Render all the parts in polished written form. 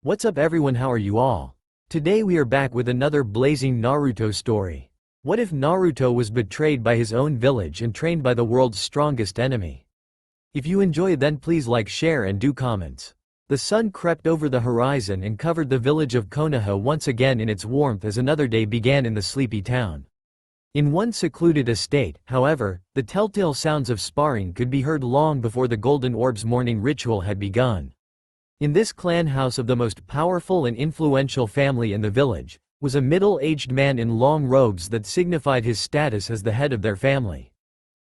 What's up everyone, how are you all? Today we are back with another blazing Naruto story. What if Naruto was betrayed by his own village and trained by the world's strongest enemy? If you enjoy then please like, share and do comments. The sun crept over the horizon and covered the village of Konoha once again in its warmth as another day began in the sleepy town. In one secluded estate, however, the telltale sounds of sparring could be heard long before the Golden Orb's morning ritual had begun. In this clan house of the most powerful and influential family in the village, was a middle-aged man in long robes that signified his status as the head of their family.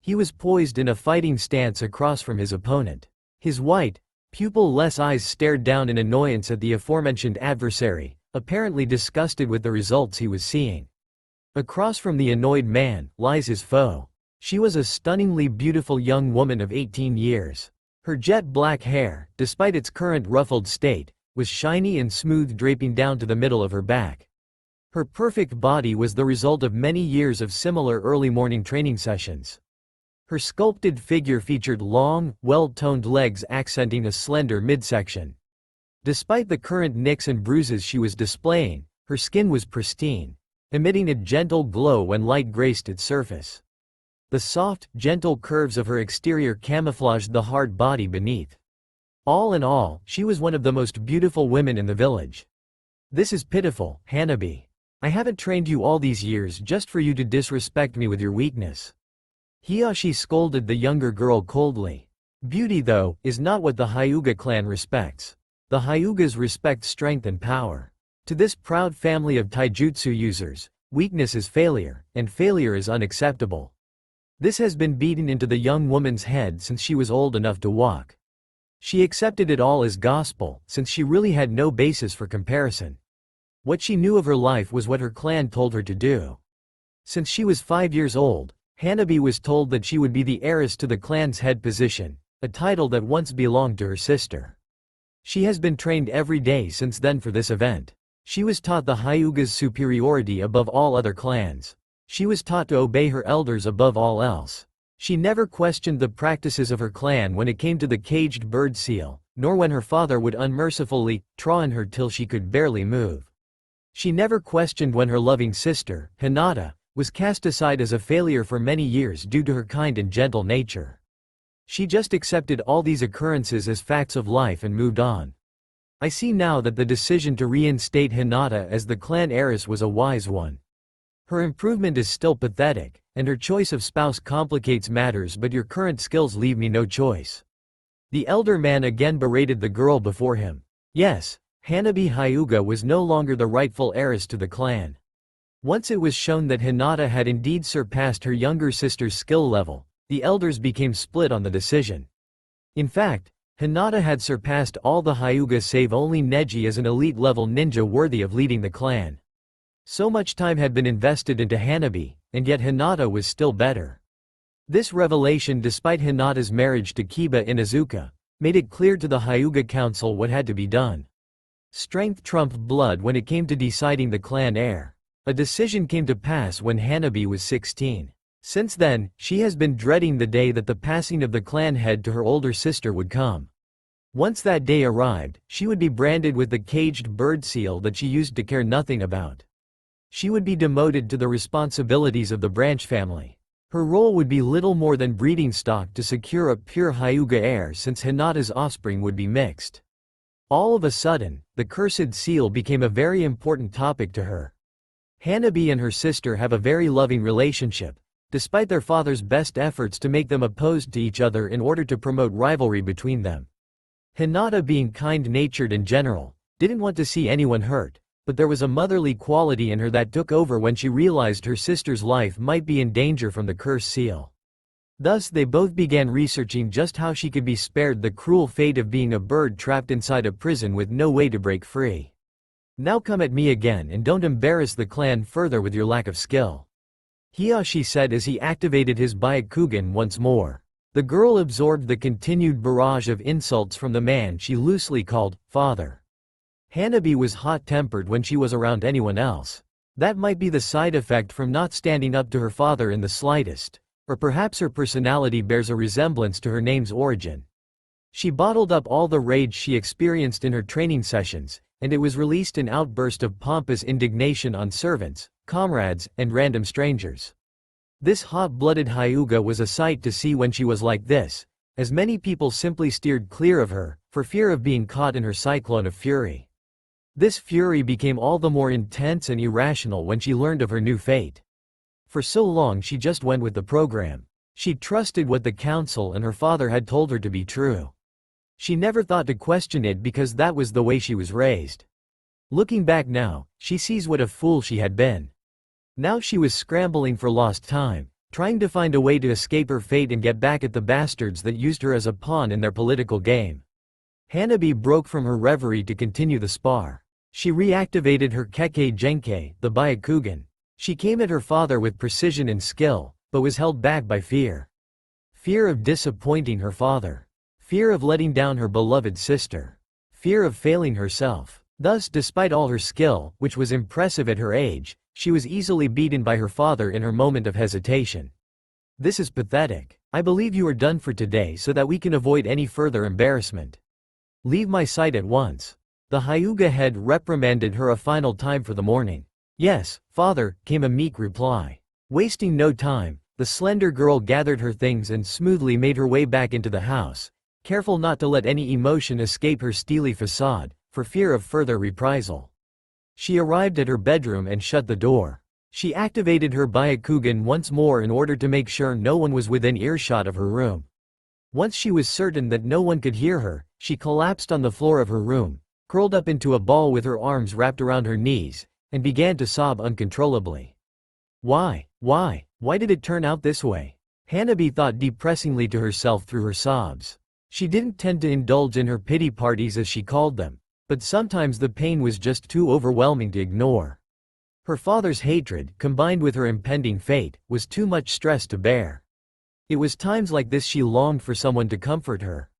He was poised in a fighting stance across from his opponent. His white, pupil-less eyes stared down in annoyance at the aforementioned adversary, apparently disgusted with the results he was seeing. Across from the annoyed man lies his foe. She was a stunningly beautiful young woman of 18 years. Her jet black hair, despite its current ruffled state, was shiny and smooth, draping down to the middle of her back. Her perfect body was the result of many years of similar early morning training sessions. Her sculpted figure featured long, well-toned legs accenting a slender midsection. Despite the current nicks and bruises she was displaying, her skin was pristine, emitting a gentle glow when light graced its surface. The soft, gentle curves of her exterior camouflaged the hard body beneath. All in all, she was one of the most beautiful women in the village. "This is pitiful, Hanabi. I haven't trained you all these years just for you to disrespect me with your weakness." Hiyashi scolded the younger girl coldly. Beauty, though, is not what the Hyuga clan respects. The Hyugas respect strength and power. To this proud family of taijutsu users, weakness is failure, and failure is unacceptable. This has been beaten into the young woman's head since she was old enough to walk. She accepted it all as gospel, since she really had no basis for comparison. What she knew of her life was what her clan told her to do. Since she was 5 years old, Hanabi was told that she would be the heiress to the clan's head position, a title that once belonged to her sister. She has been trained every day since then for this event. She was taught the Hyuga's superiority above all other clans. She was taught to obey her elders above all else. She never questioned the practices of her clan when it came to the caged bird seal, nor when her father would unmercifully draw on her till she could barely move. She never questioned when her loving sister, Hinata, was cast aside as a failure for many years due to her kind and gentle nature. She just accepted all these occurrences as facts of life and moved on. I see now that the decision to reinstate Hinata as the clan heiress was a wise one. Her improvement is still pathetic, and her choice of spouse complicates matters, but your current skills leave me no choice. The elder man again berated the girl before him. Yes, Hanabi Hyuga was no longer the rightful heiress to the clan. Once it was shown that Hinata had indeed surpassed her younger sister's skill level, the elders became split on the decision. In fact, Hinata had surpassed all the Hyuga save only Neji as an elite-level ninja worthy of leading the clan. So much time had been invested into Hanabi, and yet Hinata was still better. This revelation, despite Hinata's marriage to Kiba Inuzuka, made it clear to the Hyuga Council what had to be done. Strength trumped blood when it came to deciding the clan heir. A decision came to pass when Hanabi was 16. Since then, she has been dreading the day that the passing of the clan head to her older sister would come. Once that day arrived, she would be branded with the caged bird seal that she used to care nothing about. She would be demoted to the responsibilities of the branch family. Her role would be little more than breeding stock to secure a pure Hyuga heir, since Hinata's offspring would be mixed. All of a sudden, the cursed seal became a very important topic to her. Hanabi and her sister have a very loving relationship, despite their father's best efforts to make them opposed to each other in order to promote rivalry between them. Hinata, being kind-natured in general, didn't want to see anyone hurt, but there was a motherly quality in her that took over when she realized her sister's life might be in danger from the cursed seal. Thus they both began researching just how she could be spared the cruel fate of being a bird trapped inside a prison with no way to break free. "Now come at me again and don't embarrass the clan further with your lack of skill," Hiyashi said as he activated his Byakugan once more. The girl absorbed the continued barrage of insults from the man she loosely called father. Hanabi was hot-tempered when she was around anyone else. That might be the side effect from not standing up to her father in the slightest, or perhaps her personality bears a resemblance to her name's origin. She bottled up all the rage she experienced in her training sessions, and it was released in outburst of pompous indignation on servants, comrades, and random strangers. This hot-blooded Hyuga was a sight to see when she was like this, as many people simply steered clear of her, for fear of being caught in her cyclone of fury. This fury became all the more intense and irrational when she learned of her new fate. For so long she just went with the program. She trusted what the council and her father had told her to be true. She never thought to question it because that was the way she was raised. Looking back now, she sees what a fool she had been. Now she was scrambling for lost time, trying to find a way to escape her fate and get back at the bastards that used her as a pawn in their political game. Hanabi broke from her reverie to continue the spar. She reactivated her Kekkei Genkei, the Byakugan. She came at her father with precision and skill, but was held back by fear. Fear of disappointing her father. Fear of letting down her beloved sister. Fear of failing herself. Thus, despite all her skill, which was impressive at her age, she was easily beaten by her father in her moment of hesitation. This is pathetic. I believe you are done for today so that we can avoid any further embarrassment. Leave my sight at once. The Hyuga head reprimanded her a final time for the morning. Yes, father, came a meek reply. Wasting no time, the slender girl gathered her things and smoothly made her way back into the house, careful not to let any emotion escape her steely facade, for fear of further reprisal. She arrived at her bedroom and shut the door. She activated her Byakugan once more in order to make sure no one was within earshot of her room. Once she was certain that no one could hear her, she collapsed on the floor of her room, curled up into a ball with her arms wrapped around her knees, and began to sob uncontrollably. Why did it turn out this way? Hanabi thought depressingly to herself through her sobs. She didn't tend to indulge in her pity parties as she called them, but sometimes the pain was just too overwhelming to ignore. Her father's hatred, combined with her impending fate, was too much stress to bear. It was times like this she longed for someone to comfort her.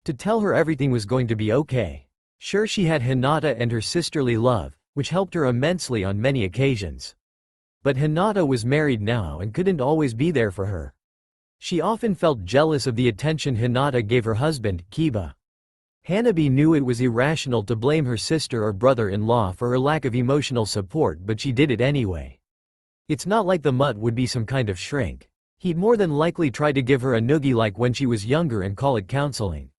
To tell her everything was going to be okay. Sure, she had Hinata and her sisterly love, which helped her immensely on many occasions. But Hinata was married now and couldn't always be there for her. She often felt jealous of the attention Hinata gave her husband, Kiba. Hanabi knew it was irrational to blame her sister or brother-in-law for her lack of emotional support, but she did it anyway. It's not like the mutt would be some kind of shrink. He'd more than likely try to give her a noogie like when she was younger and call it counseling.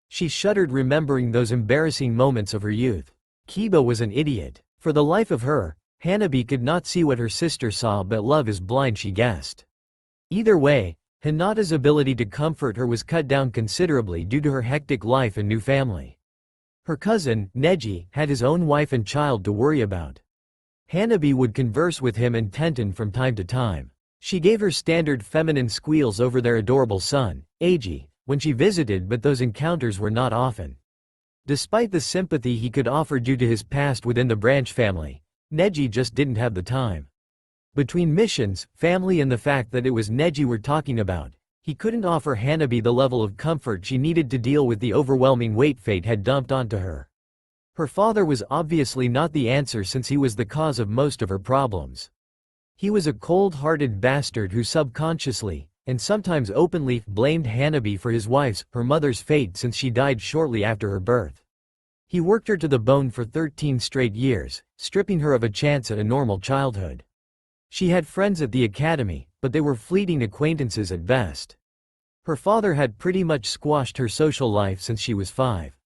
She shuddered remembering those embarrassing moments of her youth. Kiba was an idiot. For the life of her, Hanabi could not see what her sister saw, but love is blind, she guessed. Either way, Hinata's ability to comfort her was cut down considerably due to her hectic life and new family. Her cousin, Neji, had his own wife and child to worry about. Hanabi would converse with him and Tenten from time to time. She gave her standard feminine squeals over their adorable son, Eiji, when she visited, but those encounters were not often. Despite the sympathy he could offer due to his past within the Branch family, Neji just didn't have the time. Between missions, family and the fact that it was Neji we're talking about, he couldn't offer Hanabi the level of comfort she needed to deal with the overwhelming weight fate had dumped onto her. Her father was obviously not the answer since he was the cause of most of her problems. He was a cold-hearted bastard who subconsciously, and sometimes openly, blamed Hanabi for his wife's, her mother's fate since she died shortly after her birth. He worked her to the bone for 13 straight years, stripping her of a chance at a normal childhood. She had friends at the academy, but they were fleeting acquaintances at best. Her father had pretty much squashed her social life since she was 5.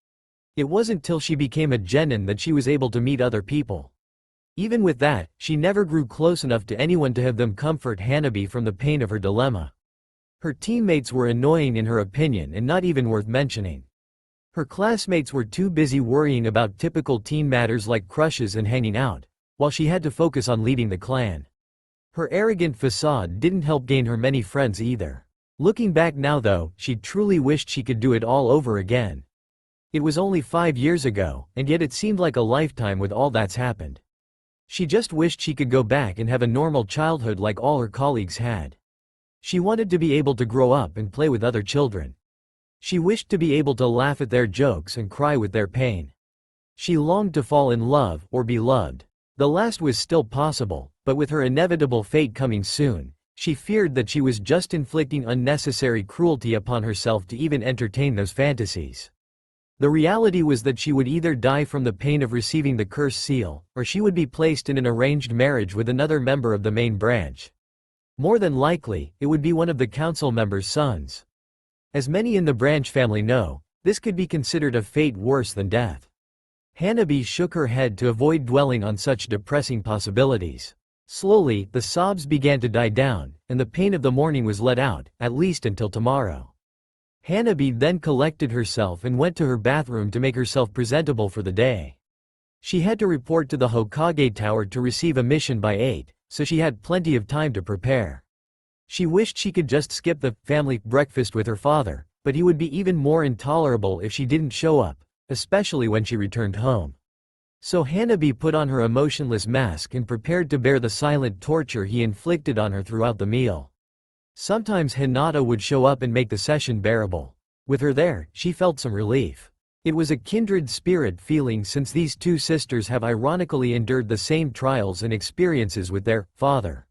It wasn't till she became a genin that she was able to meet other people. Even with that, she never grew close enough to anyone to have them comfort Hanabi from the pain of her dilemma. Her teammates were annoying in her opinion and not even worth mentioning. Her classmates were too busy worrying about typical teen matters like crushes and hanging out, while she had to focus on leading the clan. Her arrogant facade didn't help gain her many friends either. Looking back now though, she truly wished she could do it all over again. It was only 5 years ago, and yet it seemed like a lifetime with all that's happened. She just wished she could go back and have a normal childhood like all her colleagues had. She wanted to be able to grow up and play with other children. She wished to be able to laugh at their jokes and cry with their pain. She longed to fall in love, or be loved. The last was still possible, but with her inevitable fate coming soon, she feared that she was just inflicting unnecessary cruelty upon herself to even entertain those fantasies. The reality was that she would either die from the pain of receiving the curse seal, or she would be placed in an arranged marriage with another member of the main branch. More than likely, it would be one of the council members' sons. As many in the branch family know, this could be considered a fate worse than death. Hanabi shook her head to avoid dwelling on such depressing possibilities. Slowly, the sobs began to die down, and the pain of the morning was let out, at least until tomorrow. Hanabi then collected herself and went to her bathroom to make herself presentable for the day. She had to report to the Hokage Tower to receive a mission by 8, so she had plenty of time to prepare. She wished she could just skip the family breakfast with her father, but he would be even more intolerable if she didn't show up, especially when she returned home. So Hanabi put on her emotionless mask and prepared to bear the silent torture he inflicted on her throughout the meal. Sometimes Hinata would show up and make the session bearable. With her there, she felt some relief. It was a kindred spirit feeling since these two sisters have ironically endured the same trials and experiences with their father.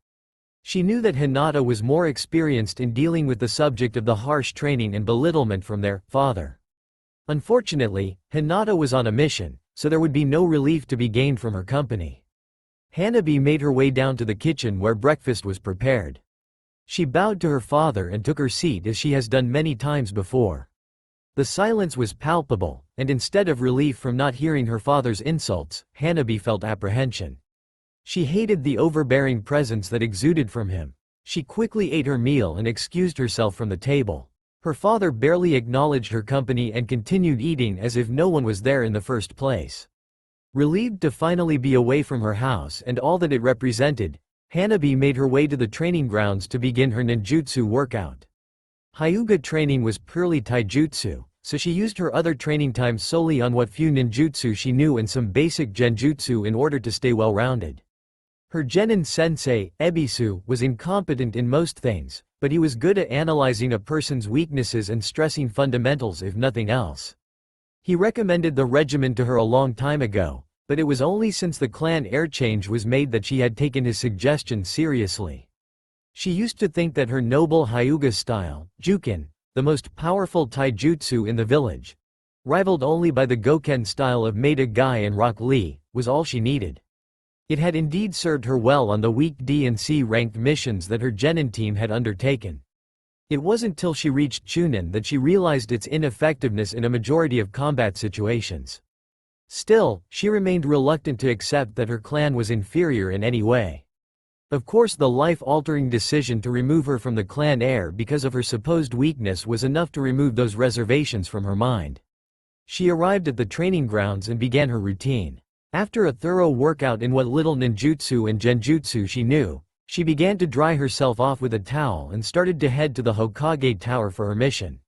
She knew that Hinata was more experienced in dealing with the subject of the harsh training and belittlement from their father. Unfortunately, Hinata was on a mission, so there would be no relief to be gained from her company. Hanabi made her way down to the kitchen where breakfast was prepared. She bowed to her father and took her seat as she has done many times before. The silence was palpable, and instead of relief from not hearing her father's insults, Hanabi felt apprehension. She hated the overbearing presence that exuded from him. She quickly ate her meal and excused herself from the table. Her father barely acknowledged her company and continued eating as if no one was there in the first place. Relieved to finally be away from her house and all that it represented, Hanabi made her way to the training grounds to begin her ninjutsu workout. Hyuga training was purely taijutsu, so she used her other training time solely on what few ninjutsu she knew and some basic genjutsu in order to stay well-rounded. Her genin sensei, Ebisu, was incompetent in most things, but he was good at analyzing a person's weaknesses and stressing fundamentals if nothing else. He recommended the regimen to her a long time ago, but it was only since the clan heir change was made that she had taken his suggestion seriously. She used to think that her noble Hyuga style, Juken, the most powerful taijutsu in the village, rivaled only by the Goken style of Maida Gai and Rock Lee, was all she needed. It had indeed served her well on the weak D and C ranked missions that her genin team had undertaken. It wasn't till she reached Chunin that she realized its ineffectiveness in a majority of combat situations. Still, she remained reluctant to accept that her clan was inferior in any way. Of course, the life-altering decision to remove her from the clan heir because of her supposed weakness was enough to remove those reservations from her mind. She arrived at the training grounds and began her routine. After a thorough workout in what little ninjutsu and genjutsu she knew, she began to dry herself off with a towel and started to head to the Hokage Tower for her mission.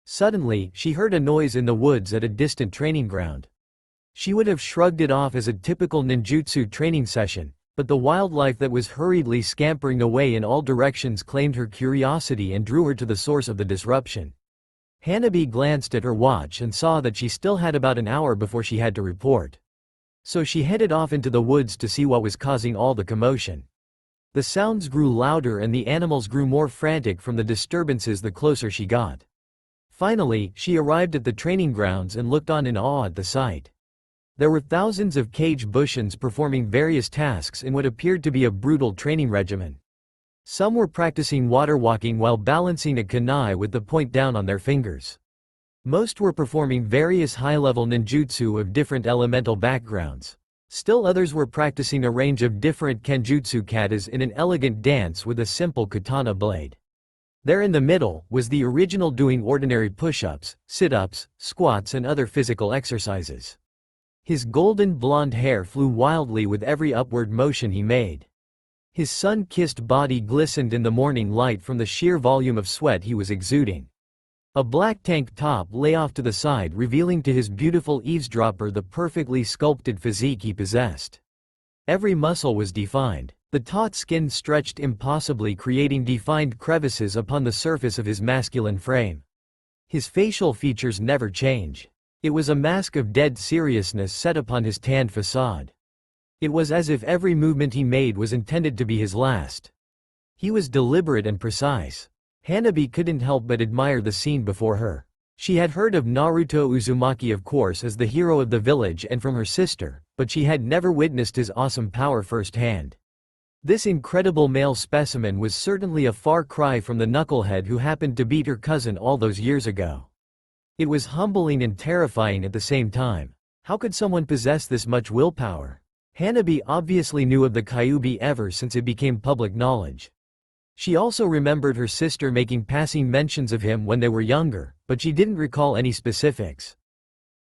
Suddenly, she heard a noise in the woods at a distant training ground. She would have shrugged it off as a typical ninjutsu training session, but the wildlife that was hurriedly scampering away in all directions claimed her curiosity and drew her to the source of the disruption. Hanabi glanced at her watch and saw that she still had about an hour before she had to report. So she headed off into the woods to see what was causing all the commotion. The sounds grew louder and the animals grew more frantic from the disturbances the closer she got. Finally, she arrived at the training grounds and looked on in awe at the sight. There were thousands of cage bushins performing various tasks in what appeared to be a brutal training regimen. Some were practicing water walking while balancing a kunai with the point down on their fingers. Most were performing various high-level ninjutsu of different elemental backgrounds. Still others were practicing a range of different kenjutsu katas in an elegant dance with a simple katana blade. There in the middle was the original doing ordinary push-ups, sit-ups, squats and other physical exercises. His golden blonde hair flew wildly with every upward motion he made. His sun-kissed body glistened in the morning light from the sheer volume of sweat he was exuding. A black tank top lay off to the side, revealing to his beautiful eavesdropper the perfectly sculpted physique he possessed. Every muscle was defined. The taut skin stretched impossibly, creating defined crevices upon the surface of his masculine frame. His facial features never change. It was a mask of dead seriousness set upon his tanned facade. It was as if every movement he made was intended to be his last. He was deliberate and precise. Hanabi couldn't help but admire the scene before her. She had heard of Naruto Uzumaki of course as the hero of the village and from her sister, but she had never witnessed his awesome power firsthand. This incredible male specimen was certainly a far cry from the knucklehead who happened to beat her cousin all those years ago. It was humbling and terrifying at the same time. How could someone possess this much willpower? Hanabi obviously knew of the Kyuubi ever since it became public knowledge. She also remembered her sister making passing mentions of him when they were younger, but she didn't recall any specifics.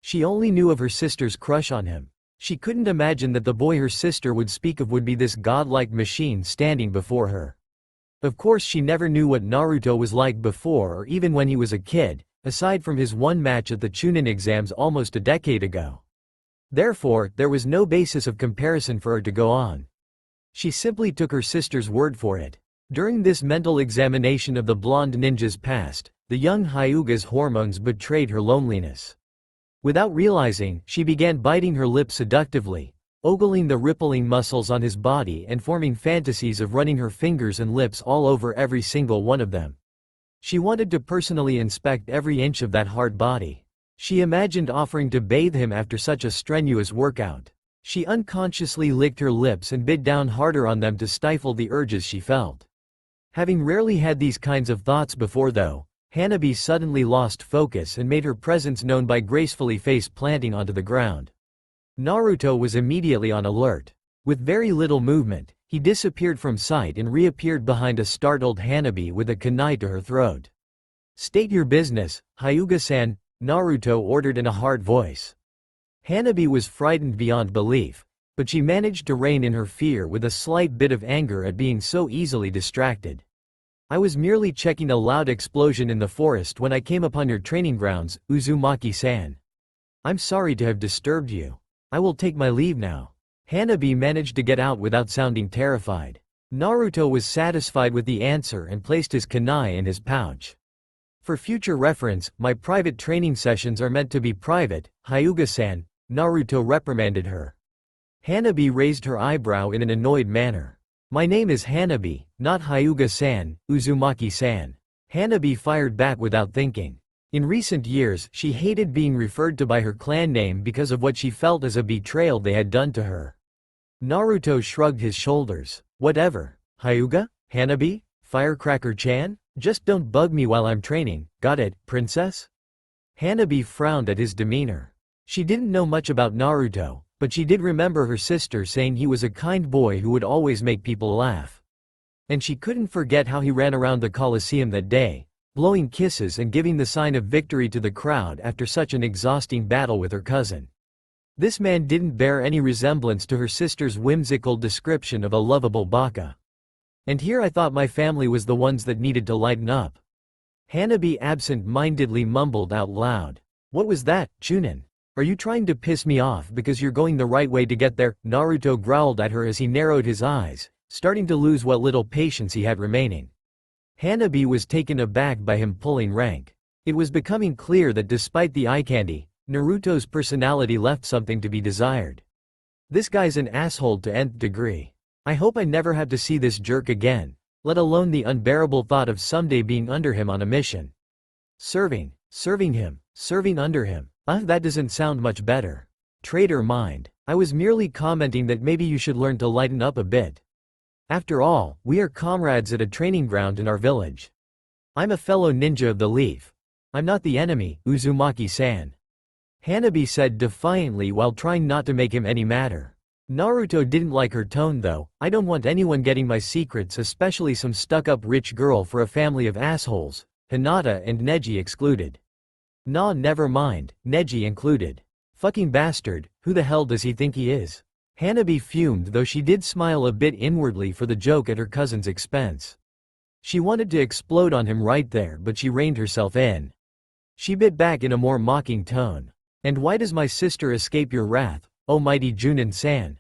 She only knew of her sister's crush on him. She couldn't imagine that the boy her sister would speak of would be this godlike machine standing before her. Of course she never knew what Naruto was like before or even when he was a kid, aside from his one match at the Chunin exams almost a decade ago. Therefore, there was no basis of comparison for her to go on. She simply took her sister's word for it. During this mental examination of the blonde ninja's past, the young Hyuga's hormones betrayed her loneliness. Without realizing, she began biting her lips seductively, ogling the rippling muscles on his body and forming fantasies of running her fingers and lips all over every single one of them. She wanted to personally inspect every inch of that hard body. She imagined offering to bathe him after such a strenuous workout. She unconsciously licked her lips and bit down harder on them to stifle the urges she felt. Having rarely had these kinds of thoughts before though, Hanabi suddenly lost focus and made her presence known by gracefully face planting onto the ground. Naruto was immediately on alert. With very little movement, he disappeared from sight and reappeared behind a startled Hanabi with a kunai to her throat. "State your business, Hyuga-san," Naruto ordered in a hard voice. Hanabi was frightened beyond belief, but she managed to rein in her fear with a slight bit of anger at being so easily distracted. "I was merely checking a loud explosion in the forest when I came upon your training grounds, Uzumaki-san. I'm sorry to have disturbed you. I will take my leave now." Hanabi managed to get out without sounding terrified. Naruto was satisfied with the answer and placed his kunai in his pouch. "For future reference, my private training sessions are meant to be private, Hyuga-san," Naruto reprimanded her. Hanabi raised her eyebrow in an annoyed manner. "My name is Hanabi, not Hyuga-san, Uzumaki-san." Hanabi fired back without thinking. In recent years, she hated being referred to by her clan name because of what she felt as a betrayal they had done to her. Naruto shrugged his shoulders. "Whatever. Hyuga? Hanabi? Firecracker-chan? Just don't bug me while I'm training, got it, princess?" Hanabi frowned at his demeanor. She didn't know much about Naruto, but she did remember her sister saying he was a kind boy who would always make people laugh. And she couldn't forget how he ran around the Colosseum that day, blowing kisses and giving the sign of victory to the crowd after such an exhausting battle with her cousin. This man didn't bear any resemblance to her sister's whimsical description of a lovable baka. "And here I thought my family was the ones that needed to lighten up." Hanabi absent-mindedly mumbled out loud. "What was that, Chunin? Are you trying to piss me off because you're going the right way to get there?" Naruto growled at her as he narrowed his eyes, starting to lose what little patience he had remaining. Hanabi was taken aback by him pulling rank. It was becoming clear that despite the eye candy, Naruto's personality left something to be desired. "This guy's an asshole to nth degree. I hope I never have to see this jerk again, let alone the unbearable thought of someday being under him on a mission. Serving under him. That doesn't sound much better. Traitor mind. I was merely commenting that maybe you should learn to lighten up a bit. After all, we are comrades at a training ground in our village. I'm a fellow ninja of the leaf. I'm not the enemy, Uzumaki-san," Hanabi said defiantly while trying not to make him any madder. Naruto didn't like her tone though. "I don't want anyone getting my secrets, especially some stuck-up rich girl for a family of assholes, Hinata and Neji excluded." "Nah, never mind, Neji included. Fucking bastard, who the hell does he think he is?" Hanabi fumed, though she did smile a bit inwardly for the joke at her cousin's expense. She wanted to explode on him right there, but she reined herself in. She bit back in a more mocking tone. "And why does my sister escape your wrath, oh mighty Junin-san?"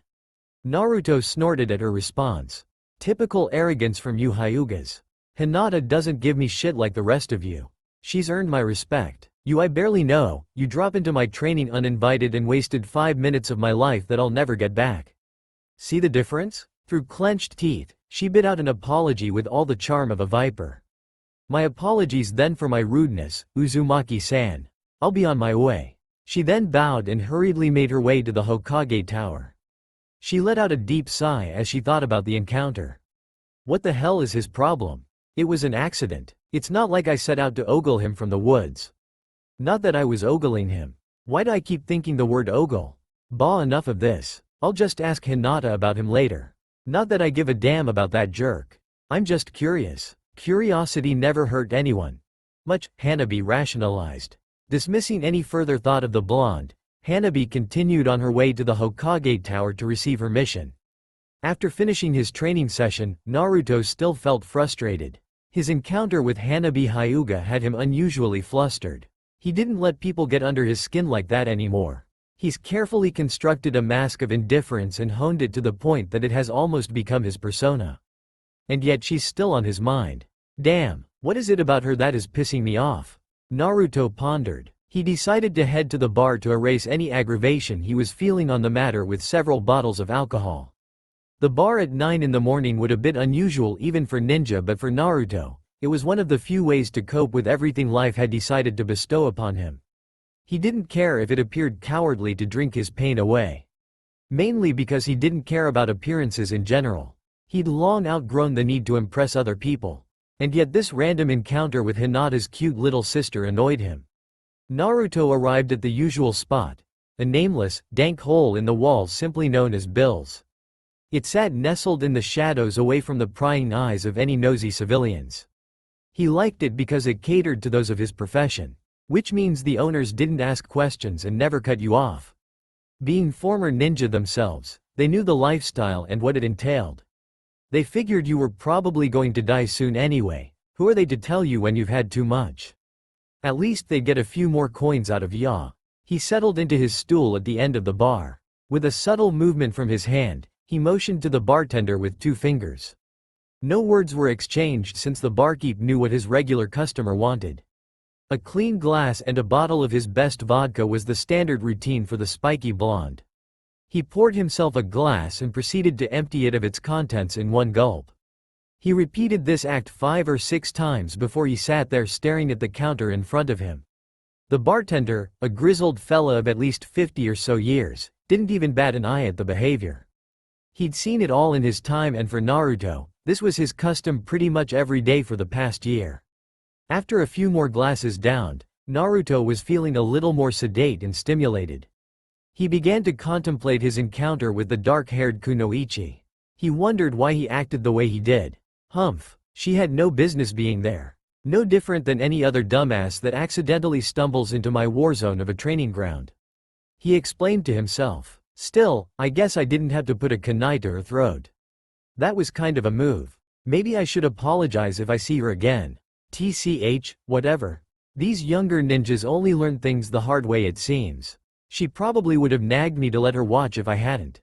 Naruto snorted at her response. "Typical arrogance from you Hyugas. Hinata doesn't give me shit like the rest of you. She's earned my respect. You I barely know, you drop into my training uninvited and wasted 5 minutes of my life that I'll never get back. See the difference?" Through clenched teeth, she bit out an apology with all the charm of a viper. "My apologies then for my rudeness, Uzumaki-san. I'll be on my way." She then bowed and hurriedly made her way to the Hokage Tower. She let out a deep sigh as she thought about the encounter. What the hell is his problem? It was an accident. It's not like I set out to ogle him from the woods. Not that I was ogling him. Why do I keep thinking the word ogle? Bah, enough of this. I'll just ask Hinata about him later. Not that I give a damn about that jerk. I'm just curious. Curiosity never hurt anyone. Much, Hanabi rationalized. Dismissing any further thought of the blonde, Hanabi continued on her way to the Hokage Tower to receive her mission. After finishing his training session, Naruto still felt frustrated. His encounter with Hanabi Hyuga had him unusually flustered. He didn't let people get under his skin like that anymore. He's carefully constructed a mask of indifference and honed it to the point that it has almost become his persona. And yet she's still on his mind. Damn, what is it about her that is pissing me off? Naruto pondered. He decided to head to the bar to erase any aggravation he was feeling on the matter with several bottles of alcohol. The bar at 9 in the morning would a bit unusual even for ninja, but for Naruto, it was one of the few ways to cope with everything life had decided to bestow upon him. He didn't care if it appeared cowardly to drink his pain away. Mainly because he didn't care about appearances in general. He'd long outgrown the need to impress other people. And yet this random encounter with Hinata's cute little sister annoyed him. Naruto arrived at the usual spot, a nameless, dank hole in the wall simply known as Bill's. It sat nestled in the shadows away from the prying eyes of any nosy civilians. He liked it because it catered to those of his profession. Which means the owners didn't ask questions and never cut you off. Being former ninja themselves, they knew the lifestyle and what it entailed. They figured you were probably going to die soon anyway. Who are they to tell you when you've had too much? At least they'd get a few more coins out of ya. He settled into his stool at the end of the bar. With a subtle movement from his hand, he motioned to the bartender with 2 fingers. No words were exchanged since the barkeep knew what his regular customer wanted. A clean glass and a bottle of his best vodka was the standard routine for the spiky blonde. He poured himself a glass and proceeded to empty it of its contents in one gulp. He repeated this act 5 or 6 times before he sat there staring at the counter in front of him. The bartender, a grizzled fella of at least 50 or so years, didn't even bat an eye at the behavior. He'd seen it all in his time, and for Naruto, this was his custom pretty much every day for the past year. After a few more glasses downed, Naruto was feeling a little more sedate and stimulated. He began to contemplate his encounter with the dark-haired Kunoichi. He wondered why he acted the way he did. Humph, she had no business being there. No different than any other dumbass that accidentally stumbles into my war zone of a training ground. He explained to himself. Still, I guess I didn't have to put a kunai to her throat. That was kind of a move. Maybe I should apologize if I see her again. TCH, whatever. These younger ninjas only learn things the hard way, it seems. She probably would have nagged me to let her watch if I hadn't.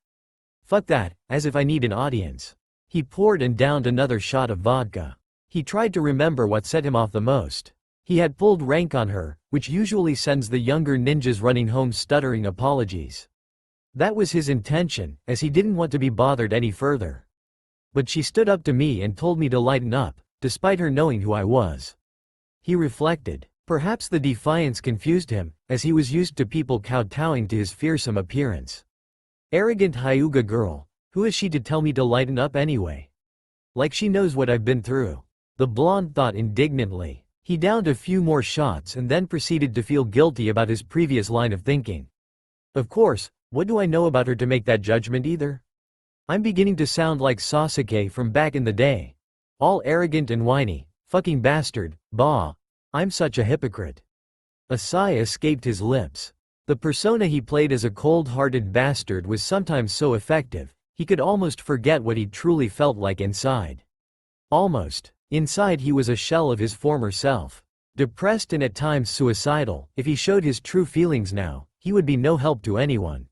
Fuck that, as if I need an audience. He poured and downed another shot of vodka. He tried to remember what set him off the most. He had pulled rank on her, which usually sends the younger ninjas running home stuttering apologies. That was his intention, as he didn't want to be bothered any further. But she stood up to me and told me to lighten up, despite her knowing who I was. He reflected. Perhaps the defiance confused him, as he was used to people kowtowing to his fearsome appearance. Arrogant Hyuga girl, who is she to tell me to lighten up anyway? Like she knows what I've been through. The blonde thought indignantly. He downed a few more shots and then proceeded to feel guilty about his previous line of thinking. Of course, what do I know about her to make that judgment either? I'm beginning to sound like Sasuke from back in the day. All arrogant and whiny, fucking bastard, bah. I'm such a hypocrite. A sigh escaped his lips. The persona he played as a cold-hearted bastard was sometimes so effective, he could almost forget what he truly felt like inside. Almost. Inside he was a shell of his former self. Depressed and at times suicidal. If he showed his true feelings now, he would be no help to anyone.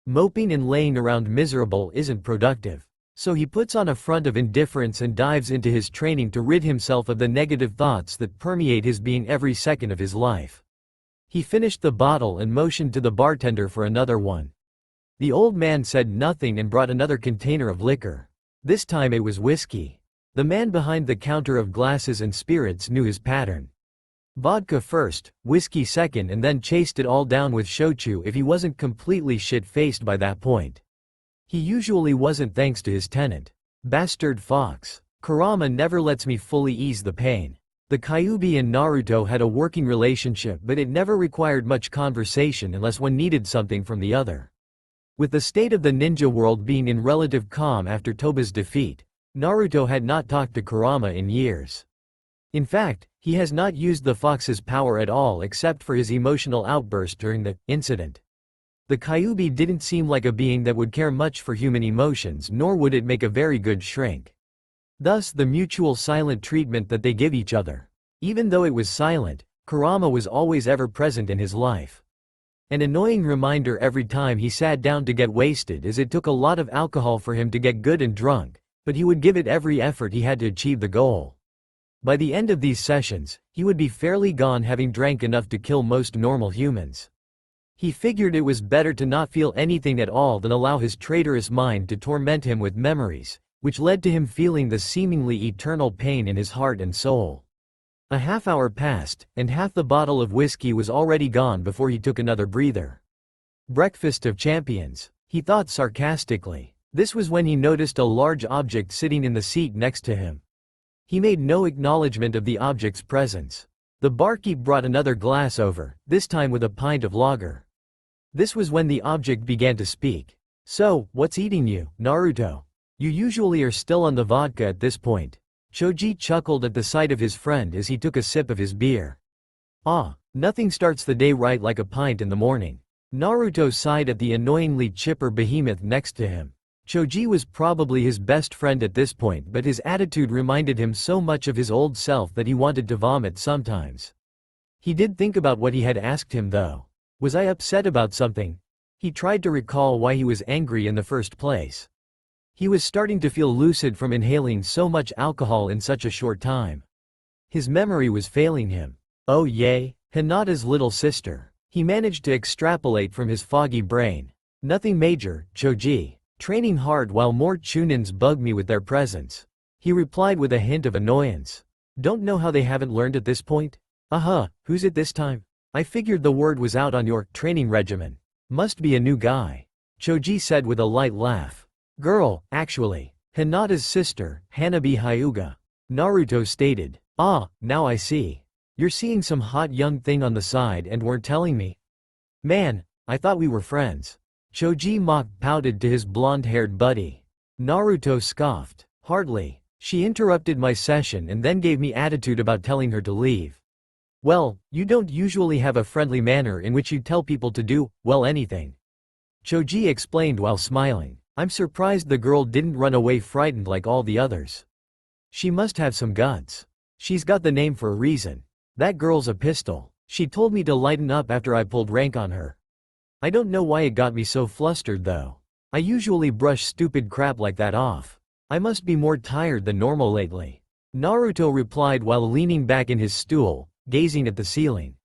Moping and laying around miserable isn't productive. So he puts on a front of indifference and dives into his training to rid himself of the negative thoughts that permeate his being every second of his life. He finished the bottle and motioned to the bartender for another one. The old man said nothing and brought another container of liquor. This time it was whiskey. The man behind the counter of glasses and spirits knew his pattern. Vodka first, whiskey second, and then chased it all down with shochu if he wasn't completely shit-faced by that point. He usually wasn't thanks to his tenant. Bastard fox. Kurama never lets me fully ease the pain. The Kyuubi and Naruto had a working relationship, but it never required much conversation unless one needed something from the other. With the state of the ninja world being in relative calm after Toba's defeat, Naruto had not talked to Kurama in years. In fact, he has not used the fox's power at all except for his emotional outburst during the incident. The Kyuubi didn't seem like a being that would care much for human emotions, nor would it make a very good shrink. Thus the mutual silent treatment that they give each other. Even though it was silent, Kurama was always ever present in his life. An annoying reminder every time he sat down to get wasted, as it took a lot of alcohol for him to get good and drunk, but he would give it every effort he had to achieve the goal. By the end of these sessions, he would be fairly gone, having drank enough to kill most normal humans. He figured it was better to not feel anything at all than allow his traitorous mind to torment him with memories, which led to him feeling the seemingly eternal pain in his heart and soul. A half hour passed, and half the bottle of whiskey was already gone before he took another breather. Breakfast of champions, he thought sarcastically. This was when he noticed a large object sitting in the seat next to him. He made no acknowledgement of the object's presence. The barkeep brought another glass over, this time with a pint of lager. This was when the object began to speak. "So, what's eating you, Naruto? You usually are still on the vodka at this point." Choji chuckled at the sight of his friend as he took a sip of his beer. "Ah, nothing starts the day right like a pint in the morning." Naruto sighed at the annoyingly chipper behemoth next to him. Choji was probably his best friend at this point, but his attitude reminded him so much of his old self that he wanted to vomit sometimes. He did think about what he had asked him though. Was I upset about something? He tried to recall why he was angry in the first place. He was starting to feel lucid from inhaling so much alcohol in such a short time. His memory was failing him. Oh yay, Hinata's little sister. He managed to extrapolate from his foggy brain. Nothing major, Choji. Training hard while more chunins bug me with their presence. He replied with a hint of annoyance. Don't know how they haven't learned at this point? Who's it this time? I figured the word was out on your training regimen. Must be a new guy. Choji said with a light laugh. Girl, actually. Hinata's sister, Hanabi Hyuga. Naruto stated. Ah, now I see. You're seeing some hot young thing on the side and weren't telling me? Man, I thought we were friends. Choji pouted to his blonde-haired buddy. Naruto scoffed. Hardly. She interrupted my session and then gave me attitude about telling her to leave. Well, you don't usually have a friendly manner in which you tell people to do, well, anything. Choji explained while smiling. I'm surprised the girl didn't run away frightened like all the others. She must have some guts. She's got the name for a reason. That girl's a pistol. She told me to lighten up after I pulled rank on her. I don't know why it got me so flustered though. I usually brush stupid crap like that off. I must be more tired than normal lately. Naruto replied while leaning back in his stool, gazing at the ceiling.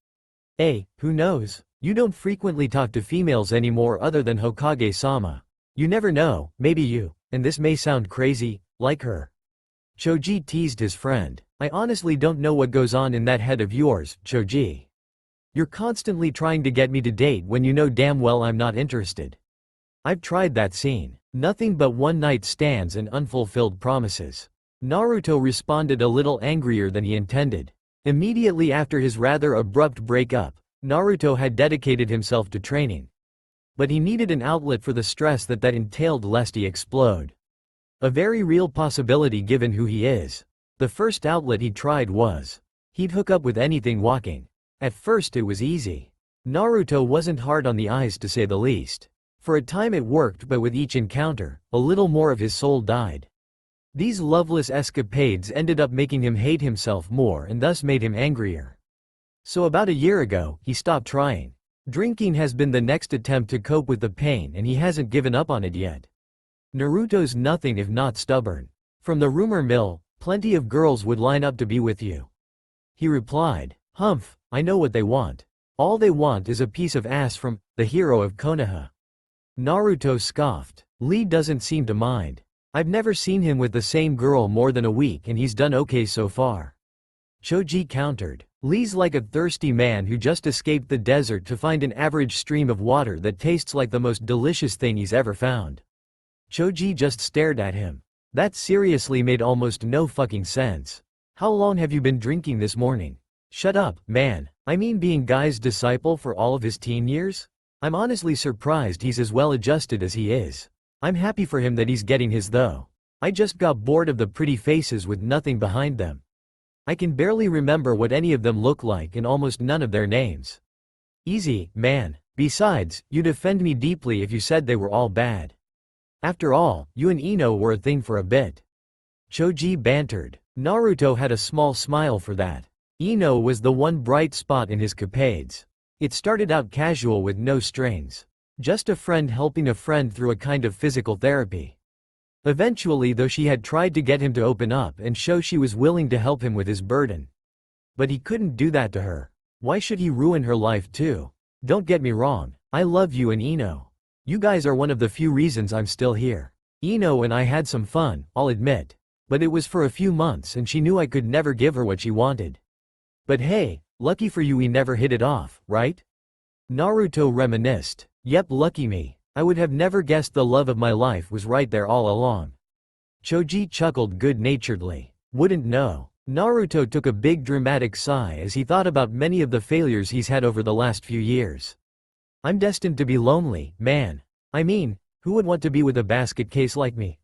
Hey, who knows? You don't frequently talk to females anymore other than Hokage-sama. You never know, maybe you, and this may sound crazy, like her. Choji teased his friend. I honestly don't know what goes on in that head of yours, Choji. You're constantly trying to get me to date when you know damn well I'm not interested. I've tried that scene. Nothing but one-night stands and unfulfilled promises. Naruto responded a little angrier than he intended. Immediately after his rather abrupt breakup, Naruto had dedicated himself to training. But he needed an outlet for the stress that entailed lest he explode. A very real possibility given who he is. The first outlet he tried was, he'd hook up with anything walking. At first it was easy. Naruto wasn't hard on the eyes to say the least. For a time it worked, but with each encounter, a little more of his soul died. These loveless escapades ended up making him hate himself more and thus made him angrier. So about a year ago, he stopped trying. Drinking has been the next attempt to cope with the pain and he hasn't given up on it yet. Naruto's nothing if not stubborn. From the rumor mill, plenty of girls would line up to be with you. He replied, Humph, I know what they want. All they want is a piece of ass from the hero of Konoha. Naruto scoffed. Lee doesn't seem to mind. I've never seen him with the same girl more than a week and he's done okay so far. Choji countered. Lee's like a thirsty man who just escaped the desert to find an average stream of water that tastes like the most delicious thing he's ever found. Choji just stared at him. That seriously made almost no fucking sense. How long have you been drinking this morning? Shut up, man. I mean being Guy's disciple for all of his teen years? I'm honestly surprised he's as well adjusted as he is. I'm happy for him that he's getting his though. I just got bored of the pretty faces with nothing behind them. I can barely remember what any of them look like and almost none of their names. Easy, man. Besides, you'd offend me deeply if you said they were all bad. After all, you and Ino were a thing for a bit. Choji bantered. Naruto had a small smile for that. Ino was the one bright spot in his capades. It started out casual with no strings. Just a friend helping a friend through a kind of physical therapy. Eventually though she had tried to get him to open up and show she was willing to help him with his burden. But he couldn't do that to her. Why should he ruin her life too? Don't get me wrong, I love you and Ino. You guys are one of the few reasons I'm still here. Ino and I had some fun, I'll admit. But it was for a few months and she knew I could never give her what she wanted. But hey, lucky for you we never hit it off, right? Naruto reminisced. Yep, lucky me. I would have never guessed the love of my life was right there all along. Choji chuckled good-naturedly. Wouldn't know. Naruto took a big dramatic sigh as he thought about many of the failures he's had over the last few years. I'm destined to be lonely, man. I mean, who would want to be with a basket case like me?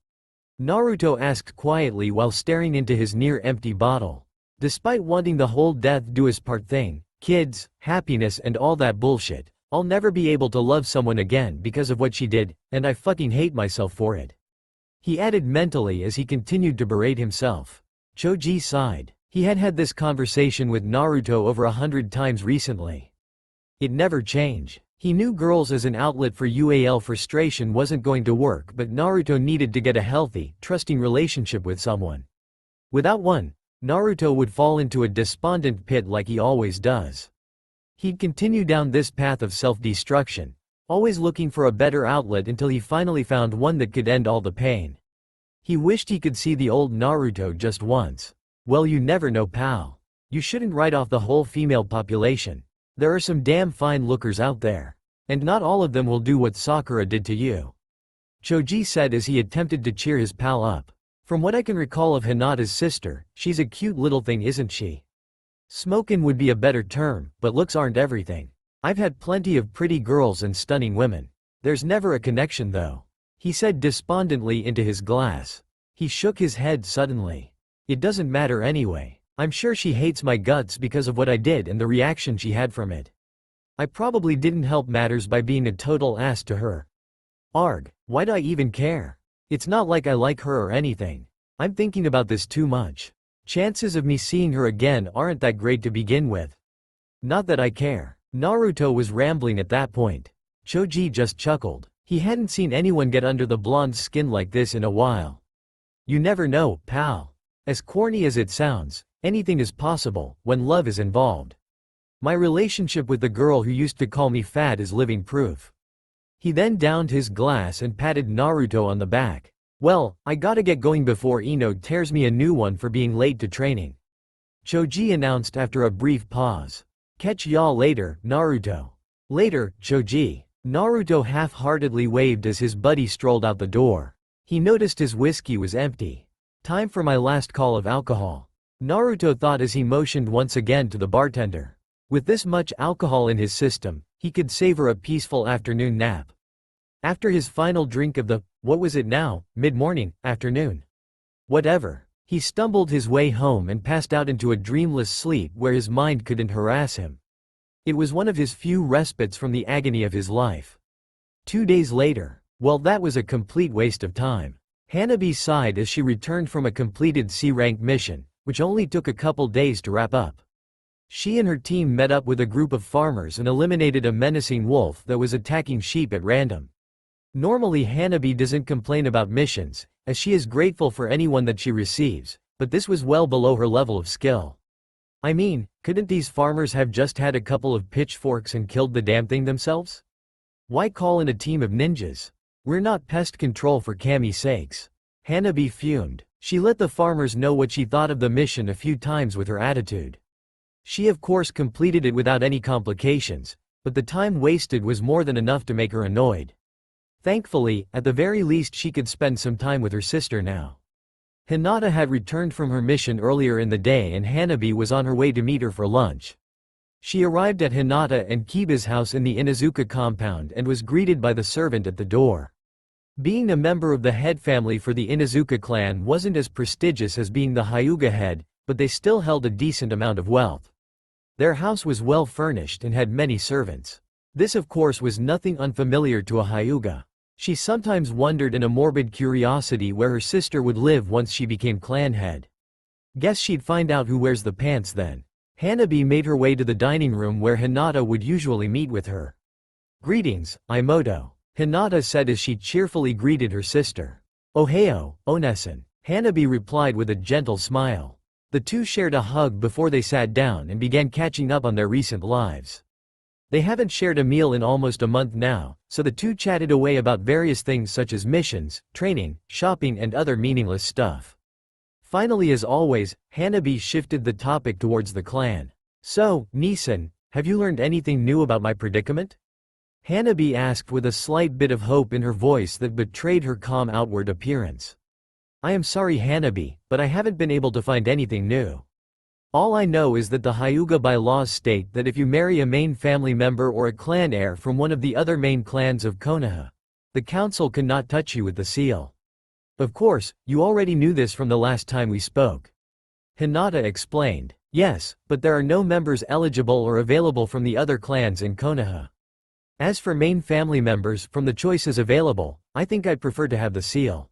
Naruto asked quietly while staring into his near-empty bottle. Despite wanting the whole death-do-us-part thing, kids, happiness and all that bullshit, I'll never be able to love someone again because of what she did, and I fucking hate myself for it. He added mentally as he continued to berate himself. Choji sighed. He had had this conversation with Naruto over 100 times recently. It never changed. He knew girls as an outlet for UAL frustration wasn't going to work, but Naruto needed to get a healthy, trusting relationship with someone. Without one, Naruto would fall into a despondent pit like he always does. He'd continue down this path of self-destruction, always looking for a better outlet until he finally found one that could end all the pain. He wished he could see the old Naruto just once. Well, you never know, pal. You shouldn't write off the whole female population. There are some damn fine lookers out there. And not all of them will do what Sakura did to you. Choji said as he attempted to cheer his pal up. From what I can recall of Hinata's sister, she's a cute little thing, isn't she? Smokin' would be a better term, but looks aren't everything. I've had plenty of pretty girls and stunning women. There's never a connection though. He said despondently into his glass. He shook his head suddenly. It doesn't matter anyway. I'm sure she hates my guts because of what I did and the reaction she had from it. I probably didn't help matters by being a total ass to her. Arg, why'd I even care? It's not like I like her or anything. I'm thinking about this too much. Chances of me seeing her again aren't that great to begin with. Not that I care. Naruto was rambling at that point. Choji just chuckled. He hadn't seen anyone get under the blonde's skin like this in a while. You never know, pal. As corny as it sounds, anything is possible when love is involved. My relationship with the girl who used to call me fat is living proof. He then downed his glass and patted Naruto on the back. Well, I gotta get going before Ino tears me a new one for being late to training. Choji announced after a brief pause. Catch y'all later, Naruto. Later, Choji. Naruto half-heartedly waved as his buddy strolled out the door. He noticed his whiskey was empty. Time for my last call of alcohol. Naruto thought as he motioned once again to the bartender. With this much alcohol in his system, he could savor a peaceful afternoon nap. After his final drink of the, what was it now, mid-morning, afternoon? Whatever. He stumbled his way home and passed out into a dreamless sleep where his mind couldn't harass him. It was one of his few respites from the agony of his life. 2 days later. Well, that was a complete waste of time. Hanabi sighed as she returned from a completed C-rank mission, which only took a couple days to wrap up. She and her team met up with a group of farmers and eliminated a menacing wolf that was attacking sheep at random. Normally Hanabi doesn't complain about missions, as she is grateful for anyone that she receives, but this was well below her level of skill. I mean, couldn't these farmers have just had a couple of pitchforks and killed the damn thing themselves? Why call in a team of ninjas? We're not pest control for Kami's sakes. Hanabi fumed. She let the farmers know what she thought of the mission a few times with her attitude. She of course completed it without any complications, but the time wasted was more than enough to make her annoyed. Thankfully, at the very least she could spend some time with her sister now. Hinata had returned from her mission earlier in the day and Hanabi was on her way to meet her for lunch. She arrived at Hinata and Kiba's house in the Inuzuka compound and was greeted by the servant at the door. Being a member of the head family for the Inuzuka clan wasn't as prestigious as being the Hyuga head, but they still held a decent amount of wealth. Their house was well furnished and had many servants. This of course was nothing unfamiliar to a Hyuga. She sometimes wondered in a morbid curiosity where her sister would live once she became clan head. Guess she'd find out who wears the pants then. Hanabi made her way to the dining room where Hinata would usually meet with her. "Greetings, Imoto," Hinata said as she cheerfully greeted her sister. "Ohio, Onesan," Hanabi replied with a gentle smile. The two shared a hug before they sat down and began catching up on their recent lives. They haven't shared a meal in almost a month now, so the two chatted away about various things such as missions, training, shopping and other meaningless stuff. Finally, as always, Hanabi shifted the topic towards the clan. "So, Nisan, have you learned anything new about my predicament?" Hanabi asked with a slight bit of hope in her voice that betrayed her calm outward appearance. "I am sorry Hanabi, but I haven't been able to find anything new. All I know is that the Hyuga bylaws state that if you marry a main family member or a clan heir from one of the other main clans of Konoha, the council cannot touch you with the seal. Of course, you already knew this from the last time we spoke." Hinata explained. "Yes, but there are no members eligible or available from the other clans in Konoha. As for main family members, from the choices available, I think I'd prefer to have the seal,"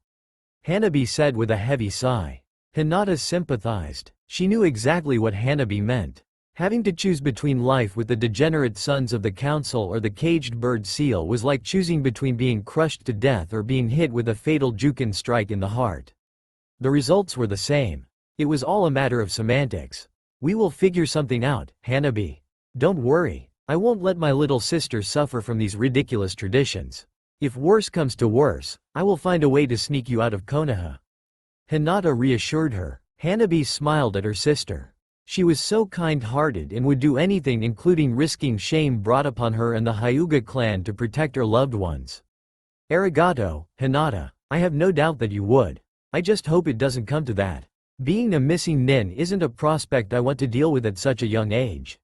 Hanabi said with a heavy sigh. Hinata sympathized. She knew exactly what Hanabi meant. Having to choose between life with the degenerate sons of the council or the caged bird seal was like choosing between being crushed to death or being hit with a fatal Jukin strike in the heart. The results were the same. It was all a matter of semantics. "We will figure something out, Hanabi. Don't worry. I won't let my little sister suffer from these ridiculous traditions. If worse comes to worse, I will find a way to sneak you out of Konoha," Hinata reassured her. Hanabi smiled at her sister. She was so kind-hearted and would do anything including risking shame brought upon her and the Hyuga clan to protect her loved ones. "Arigato, Hinata. I have no doubt that you would. I just hope it doesn't come to that. Being a missing nin isn't a prospect I want to deal with at such a young age,"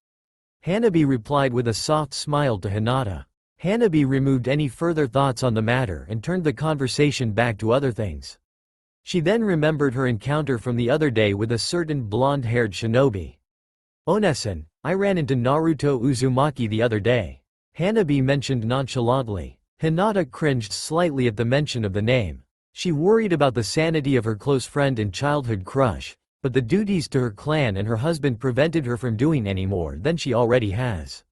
Hanabi replied with a soft smile to Hinata. Hanabi removed any further thoughts on the matter and turned the conversation back to other things. She then remembered her encounter from the other day with a certain blonde-haired shinobi. "Onesan, I ran into Naruto Uzumaki the other day," Hanabi mentioned nonchalantly. Hinata cringed slightly at the mention of the name. She worried about the sanity of her close friend and childhood crush, but the duties to her clan and her husband prevented her from doing any more than she already has.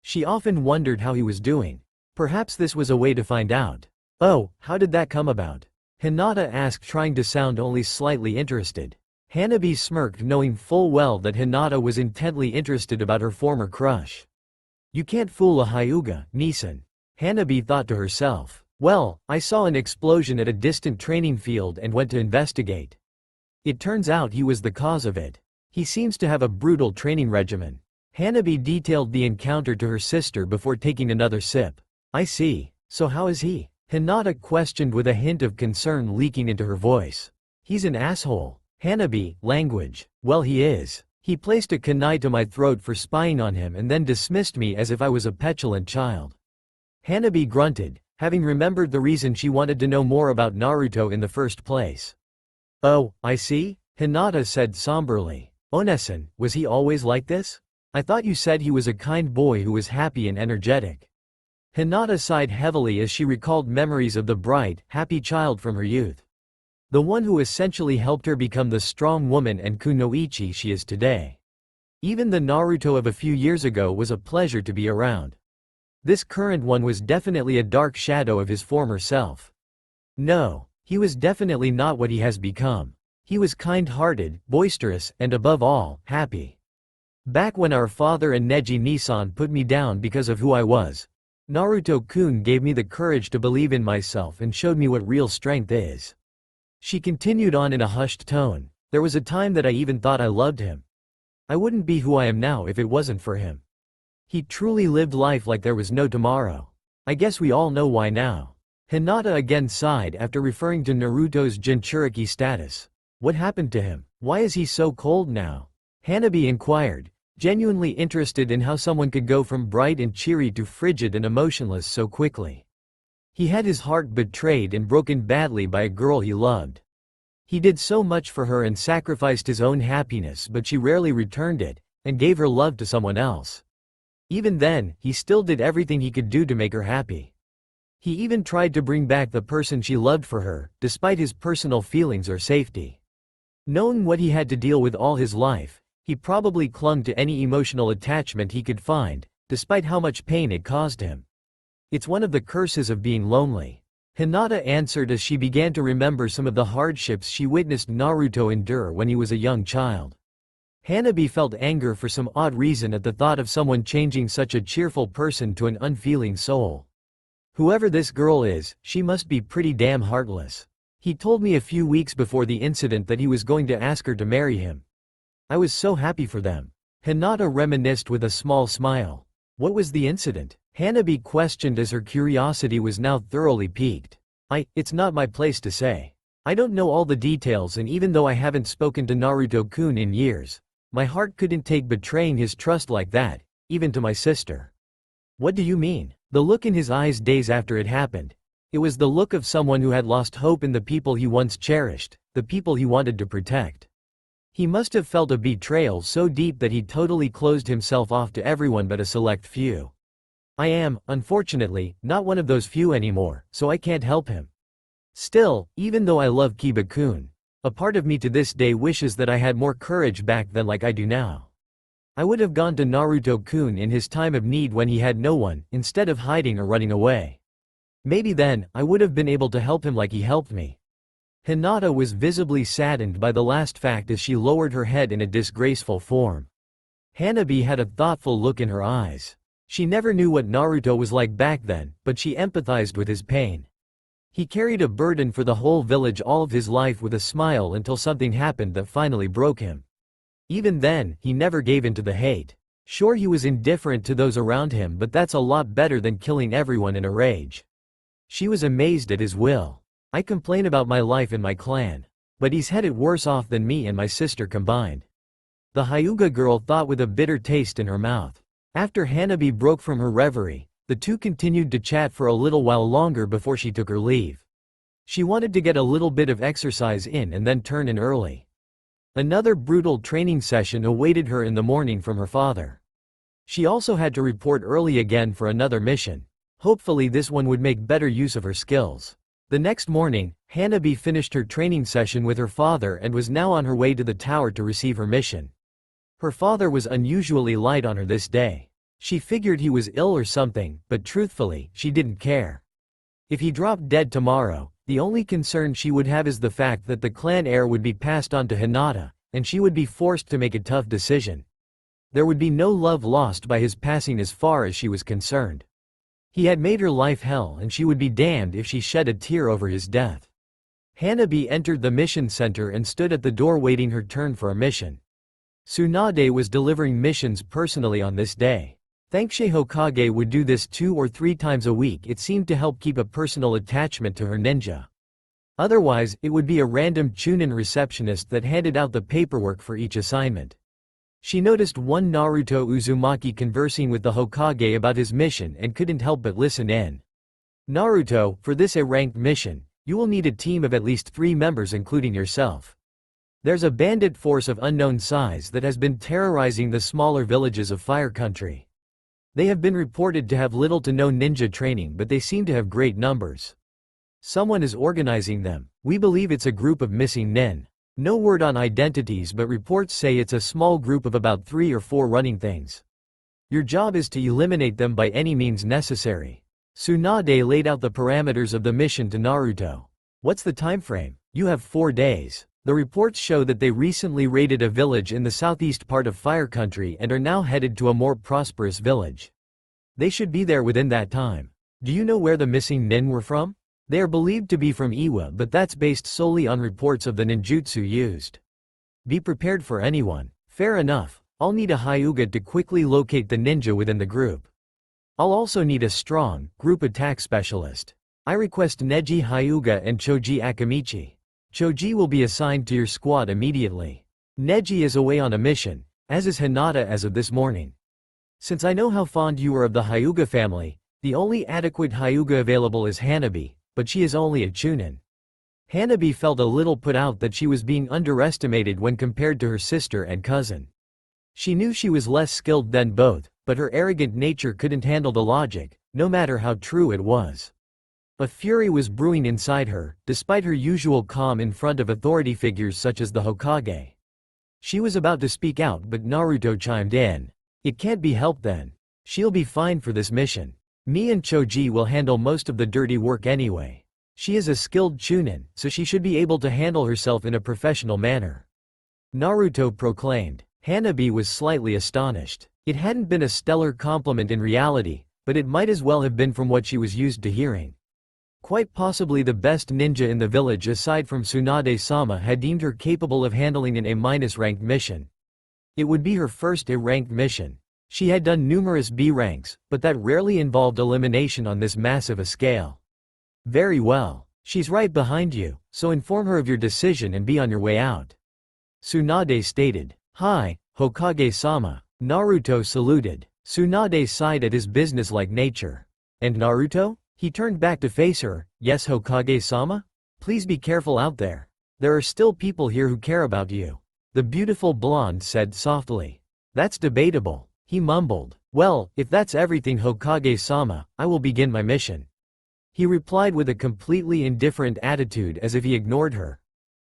She often wondered how he was doing. Perhaps this was a way to find out. "Oh, how did that come about?" Hinata asked, trying to sound only slightly interested. Hanabi smirked, knowing full well that Hinata was intently interested about her former crush. "You can't fool a Hyuga, Nisan," Hanabi thought to herself. "Well, I saw an explosion at a distant training field and went to investigate. It turns out he was the cause of it. He seems to have a brutal training regimen." Hanabi detailed the encounter to her sister before taking another sip. "I see. So how is he?" Hinata questioned with a hint of concern leaking into her voice. "He's an asshole." Hanabi, language. "Well, he is. He placed a kunai to my throat for spying on him and then dismissed me as if I was a petulant child." Hanabi grunted, having remembered the reason she wanted to know more about Naruto in the first place. "Oh, I see," Hinata said somberly. "Onesan, was he always like this? I thought you said he was a kind boy who was happy and energetic." Hinata sighed heavily as she recalled memories of the bright, happy child from her youth. The one who essentially helped her become the strong woman and kunoichi she is today. Even the Naruto of a few years ago was a pleasure to be around. This current one was definitely a dark shadow of his former self. No, he was definitely not what he has become. He was kind-hearted, boisterous, and above all, happy. Back when our father and Neji-Nisan put me down because of who I was, Naruto-kun gave me the courage to believe in myself and showed me what real strength is. She continued on in a hushed tone. There was a time that I even thought I loved him. I wouldn't be who I am now if it wasn't for him. He truly lived life like there was no tomorrow. I guess we all know why now. Hinata again sighed after referring to Naruto's Jinchuriki status. What happened to him? Why is he so cold now? Hanabi inquired, genuinely interested in how someone could go from bright and cheery to frigid and emotionless so quickly. He had his heart betrayed and broken badly by a girl he loved. He did so much for her and sacrificed his own happiness, but she rarely returned it, and gave her love to someone else. Even then, he still did everything he could do to make her happy. He even tried to bring back the person she loved for her, despite his personal feelings or safety. Knowing what he had to deal with all his life, he probably clung to any emotional attachment he could find, despite how much pain it caused him. It's one of the curses of being lonely. Hinata answered as she began to remember some of the hardships she witnessed Naruto endure when he was a young child. Hanabi felt anger for some odd reason at the thought of someone changing such a cheerful person to an unfeeling soul. Whoever this girl is, she must be pretty damn heartless. He told me a few weeks before the incident that he was going to ask her to marry him. I was so happy for them. Hinata reminisced with a small smile. What was the incident? Hanabi questioned as her curiosity was now thoroughly piqued. It's not my place to say. I don't know all the details, and even though I haven't spoken to Naruto-kun in years, my heart couldn't take betraying his trust like that, even to my sister. What do you mean? The look in his eyes days after it happened. It was the look of someone who had lost hope in the people he once cherished, the people he wanted to protect. He must have felt a betrayal so deep that he totally closed himself off to everyone but a select few. I am, unfortunately, not one of those few anymore, so I can't help him. Still, even though I love Kiba-kun, a part of me to this day wishes that I had more courage back then like I do now. I would have gone to Naruto-kun in his time of need when he had no one, instead of hiding or running away. Maybe then, I would have been able to help him like he helped me. Hinata was visibly saddened by the last fact as she lowered her head in a disgraceful form. Hanabi had a thoughtful look in her eyes. She never knew what Naruto was like back then, but she empathized with his pain. He carried a burden for the whole village all of his life with a smile until something happened that finally broke him. Even then, he never gave in to the hate. Sure, he was indifferent to those around him, but that's a lot better than killing everyone in a rage. She was amazed at his will. I complain about my life in my clan, but he's had it worse off than me and my sister combined. The Hyuga girl thought with a bitter taste in her mouth. After Hanabi broke from her reverie, the two continued to chat for a little while longer before she took her leave. She wanted to get a little bit of exercise in and then turn in early. Another brutal training session awaited her in the morning from her father. She also had to report early again for another mission. Hopefully this one would make better use of her skills. The next morning, Hanabi finished her training session with her father and was now on her way to the tower to receive her mission. Her father was unusually light on her this day. She figured he was ill or something, but truthfully, she didn't care. If he dropped dead tomorrow, the only concern she would have is the fact that the clan heir would be passed on to Hinata, and she would be forced to make a tough decision. There would be no love lost by his passing as far as she was concerned. He had made her life hell, and she would be damned if she shed a tear over his death. Hanabi entered the mission center and stood at the door waiting her turn for a mission. Tsunade was delivering missions personally on this day. Thankshe Hokage would do this 2 or 3 times a week. It seemed to help keep a personal attachment to her ninja. Otherwise, it would be a random Chunin receptionist that handed out the paperwork for each assignment. She noticed one Naruto Uzumaki conversing with the Hokage about his mission and couldn't help but listen in. Naruto, for this A-ranked mission, you will need a team of at least 3 members including yourself. There's a bandit force of unknown size that has been terrorizing the smaller villages of Fire Country. They have been reported to have little to no ninja training, but they seem to have great numbers. Someone is organizing them. We believe it's a group of missing nin. No word on identities, but reports say it's a small group of about 3 or 4 running things. Your job is to eliminate them by any means necessary. Tsunade laid out the parameters of the mission to Naruto. What's the time frame? You have 4 days. The reports show that they recently raided a village in the southeast part of Fire Country and are now headed to a more prosperous village. They should be there within that time. Do you know where the missing nin were from? They are believed to be from Iwa, but that's based solely on reports of the ninjutsu used. Be prepared for anyone. Fair enough, I'll need a Hyuga to quickly locate the ninja within the group. I'll also need a strong, group attack specialist. I request Neji Hyuga and Choji Akamichi. Choji will be assigned to your squad immediately. Neji is away on a mission, as is Hinata as of this morning. Since I know how fond you are of the Hyuga family, the only adequate Hyuga available is Hanabi, but she is only a Chunin. Hanabi felt a little put out that she was being underestimated when compared to her sister and cousin. She knew she was less skilled than both, but her arrogant nature couldn't handle the logic, no matter how true it was. A fury was brewing inside her, despite her usual calm in front of authority figures such as the Hokage. She was about to speak out, but Naruto chimed in. It can't be helped then. She'll be fine for this mission. Me and Choji will handle most of the dirty work anyway. She is a skilled Chunin, so she should be able to handle herself in a professional manner. Naruto proclaimed. Hanabi was slightly astonished. It hadn't been a stellar compliment in reality, but it might as well have been from what she was used to hearing. Quite possibly the best ninja in the village aside from Tsunade-sama had deemed her capable of handling an A-ranked mission. It would be her first A-ranked mission. She had done numerous B ranks, but that rarely involved elimination on this massive a scale. Very well. She's right behind you, so inform her of your decision and be on your way out. Tsunade stated. Hi, Hokage-sama. Naruto saluted. Tsunade sighed at his businesslike nature. And Naruto? He turned back to face her. Yes, Hokage-sama? Please be careful out there. There are still people here who care about you. The beautiful blonde said softly. That's debatable. He mumbled. Well, if that's everything Hokage-sama, I will begin my mission. He replied with a completely indifferent attitude as if he ignored her.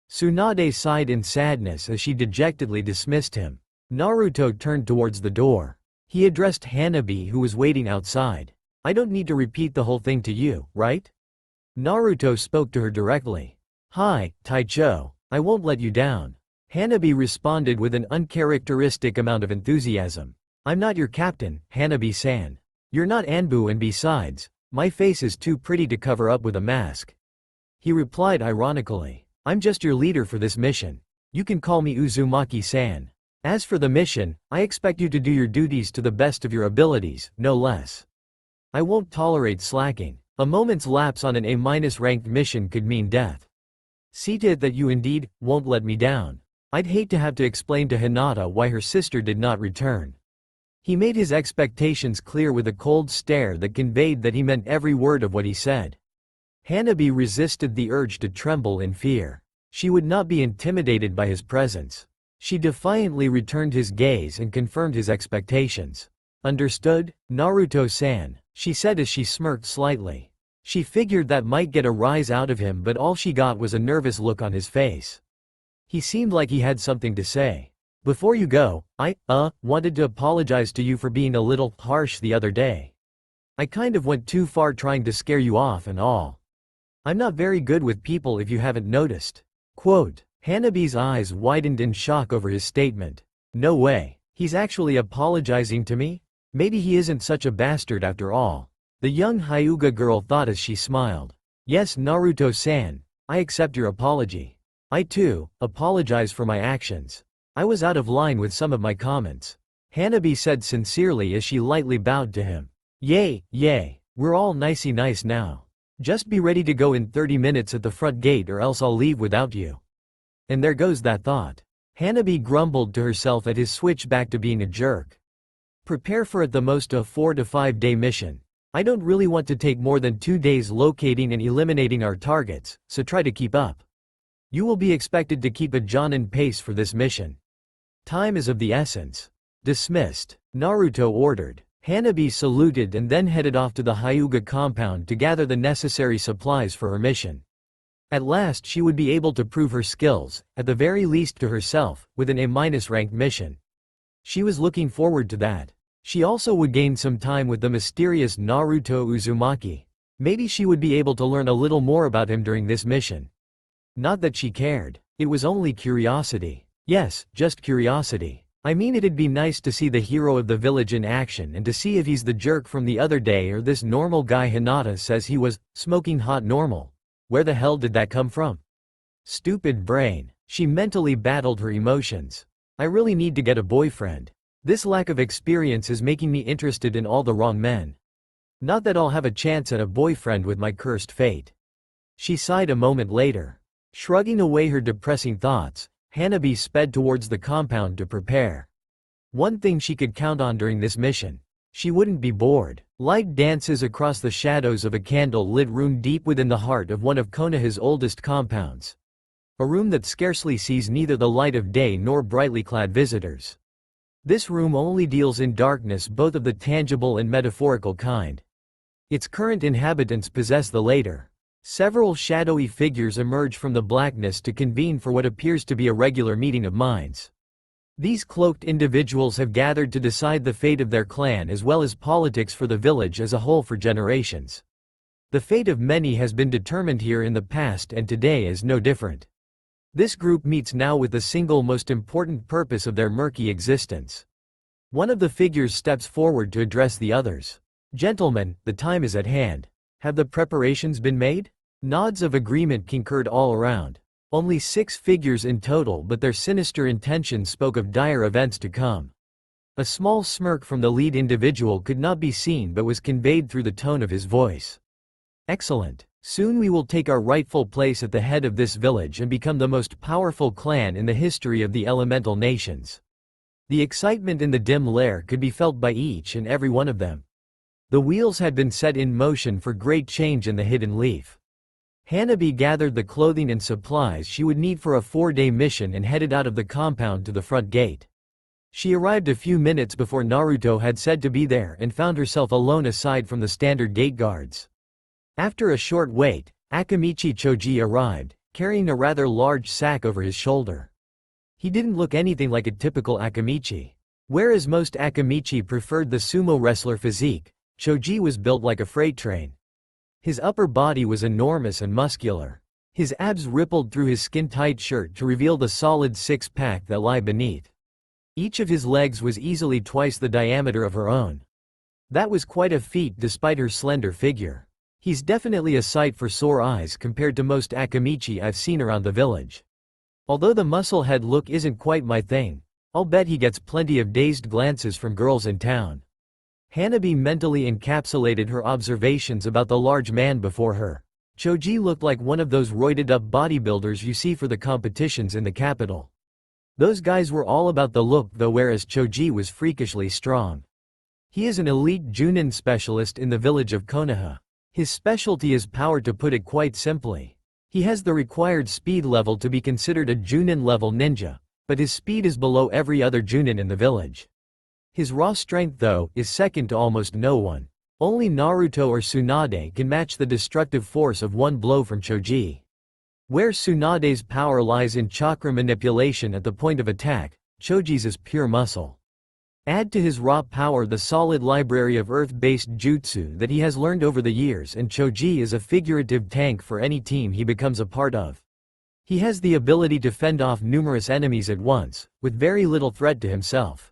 Tsunade sighed in sadness as she dejectedly dismissed him. Naruto turned towards the door. He addressed Hanabi, who was waiting outside. I don't need to repeat the whole thing to you, right? Naruto spoke to her directly. Hi, Taicho. I won't let you down. Hanabi responded with an uncharacteristic amount of enthusiasm. I'm not your captain, Hanabi-san. You're not Anbu, and besides, my face is too pretty to cover up with a mask. He replied ironically. I'm just your leader for this mission. You can call me Uzumaki-san. As for the mission, I expect you to do your duties to the best of your abilities, no less. I won't tolerate slacking. A moment's lapse on an A-ranked mission could mean death. See to it that you indeed won't let me down. I'd hate to have to explain to Hinata why her sister did not return. He made his expectations clear with a cold stare that conveyed that he meant every word of what he said. Hanabi resisted the urge to tremble in fear. She would not be intimidated by his presence. She defiantly returned his gaze and confirmed his expectations. Understood, Naruto-san, she said as she smirked slightly. She figured that might get a rise out of him, but all she got was a nervous look on his face. He seemed like he had something to say. Before you go, I wanted to apologize to you for being a little harsh the other day. I kind of went too far trying to scare you off and all. I'm not very good with people, if you haven't noticed. Quote. Hanabi's eyes widened in shock over his statement. No way. He's actually apologizing to me? Maybe he isn't such a bastard after all. The young Hyuga girl thought as she smiled. Yes, Naruto-san, I accept your apology. I too apologize for my actions. I was out of line with some of my comments. Hanabi said sincerely as she lightly bowed to him. Yay, we're all nicey nice now. Just be ready to go in 30 minutes at the front gate, or else I'll leave without you. And there goes that thought. Hanabi grumbled to herself at his switch back to being a jerk. Prepare for at the most a 4 to 5 day mission. I don't really want to take more than 2 days locating and eliminating our targets, so try to keep up. You will be expected to keep a Jonin pace for this mission. Time is of the essence. Dismissed, Naruto ordered. Hanabi saluted and then headed off to the Hyuga compound to gather the necessary supplies for her mission. At last she would be able to prove her skills, at the very least to herself, with an A-ranked mission. She was looking forward to that. She also would gain some time with the mysterious Naruto Uzumaki. Maybe she would be able to learn a little more about him during this mission. Not that she cared. It was only curiosity. Yes, just curiosity. I mean, it'd be nice to see the hero of the village in action and to see if he's the jerk from the other day or this normal guy Hinata says he was, smoking hot normal. Where the hell did that come from? Stupid brain. She mentally battled her emotions. I really need to get a boyfriend. This lack of experience is making me interested in all the wrong men. Not that I'll have a chance at a boyfriend with my cursed fate. She sighed a moment later. Shrugging away her depressing thoughts, Hanabi sped towards the compound to prepare. One thing she could count on during this mission. She wouldn't be bored. Light dances across the shadows of a candle-lit room deep within the heart of one of Konoha's oldest compounds. A room that scarcely sees neither the light of day nor brightly clad visitors. This room only deals in darkness, both of the tangible and metaphorical kind. Its current inhabitants possess the latter. Several shadowy figures emerge from the blackness to convene for what appears to be a regular meeting of minds. These cloaked individuals have gathered to decide the fate of their clan as well as politics for the village as a whole for generations. The fate of many has been determined here in the past, and today is no different. This group meets now with the single most important purpose of their murky existence. One of the figures steps forward to address the others. Gentlemen, the time is at hand. Have the preparations been made? Nods of agreement concurred all around. Only 6 figures in total, but their sinister intentions spoke of dire events to come. A small smirk from the lead individual could not be seen but was conveyed through the tone of his voice. Excellent. Soon we will take our rightful place at the head of this village and become the most powerful clan in the history of the elemental nations. The excitement in the dim lair could be felt by each and every one of them. The wheels had been set in motion for great change in the Hidden Leaf. Hanabi gathered the clothing and supplies she would need for a 4-day mission and headed out of the compound to the front gate. She arrived a few minutes before Naruto had said to be there and found herself alone aside from the standard gate guards. After a short wait, Akamichi Choji arrived, carrying a rather large sack over his shoulder. He didn't look anything like a typical Akamichi. Whereas most Akamichi preferred the sumo wrestler physique, Choji was built like a freight train. His upper body was enormous and muscular. His abs rippled through his skin-tight shirt to reveal the solid six-pack that lay beneath. Each of his legs was easily twice the diameter of her own. That was quite a feat despite her slender figure. He's definitely a sight for sore eyes compared to most Akamichi I've seen around the village. Although the muscle-head look isn't quite my thing, I'll bet he gets plenty of dazed glances from girls in town. Hanabi mentally encapsulated her observations about the large man before her. Choji looked like one of those roided-up bodybuilders you see for the competitions in the capital. Those guys were all about the look though, whereas Choji was freakishly strong. He is an elite Junin specialist in the village of Konoha. His specialty is power, to put it quite simply. He has the required speed level to be considered a Junin-level ninja, but his speed is below every other Junin in the village. His raw strength, though, is second to almost no one. Only Naruto or Tsunade can match the destructive force of one blow from Choji. Where Tsunade's power lies in chakra manipulation at the point of attack, Choji's is pure muscle. Add to his raw power the solid library of earth-based jutsu that he has learned over the years, and Choji is a figurative tank for any team he becomes a part of. He has the ability to fend off numerous enemies at once, with very little threat to himself.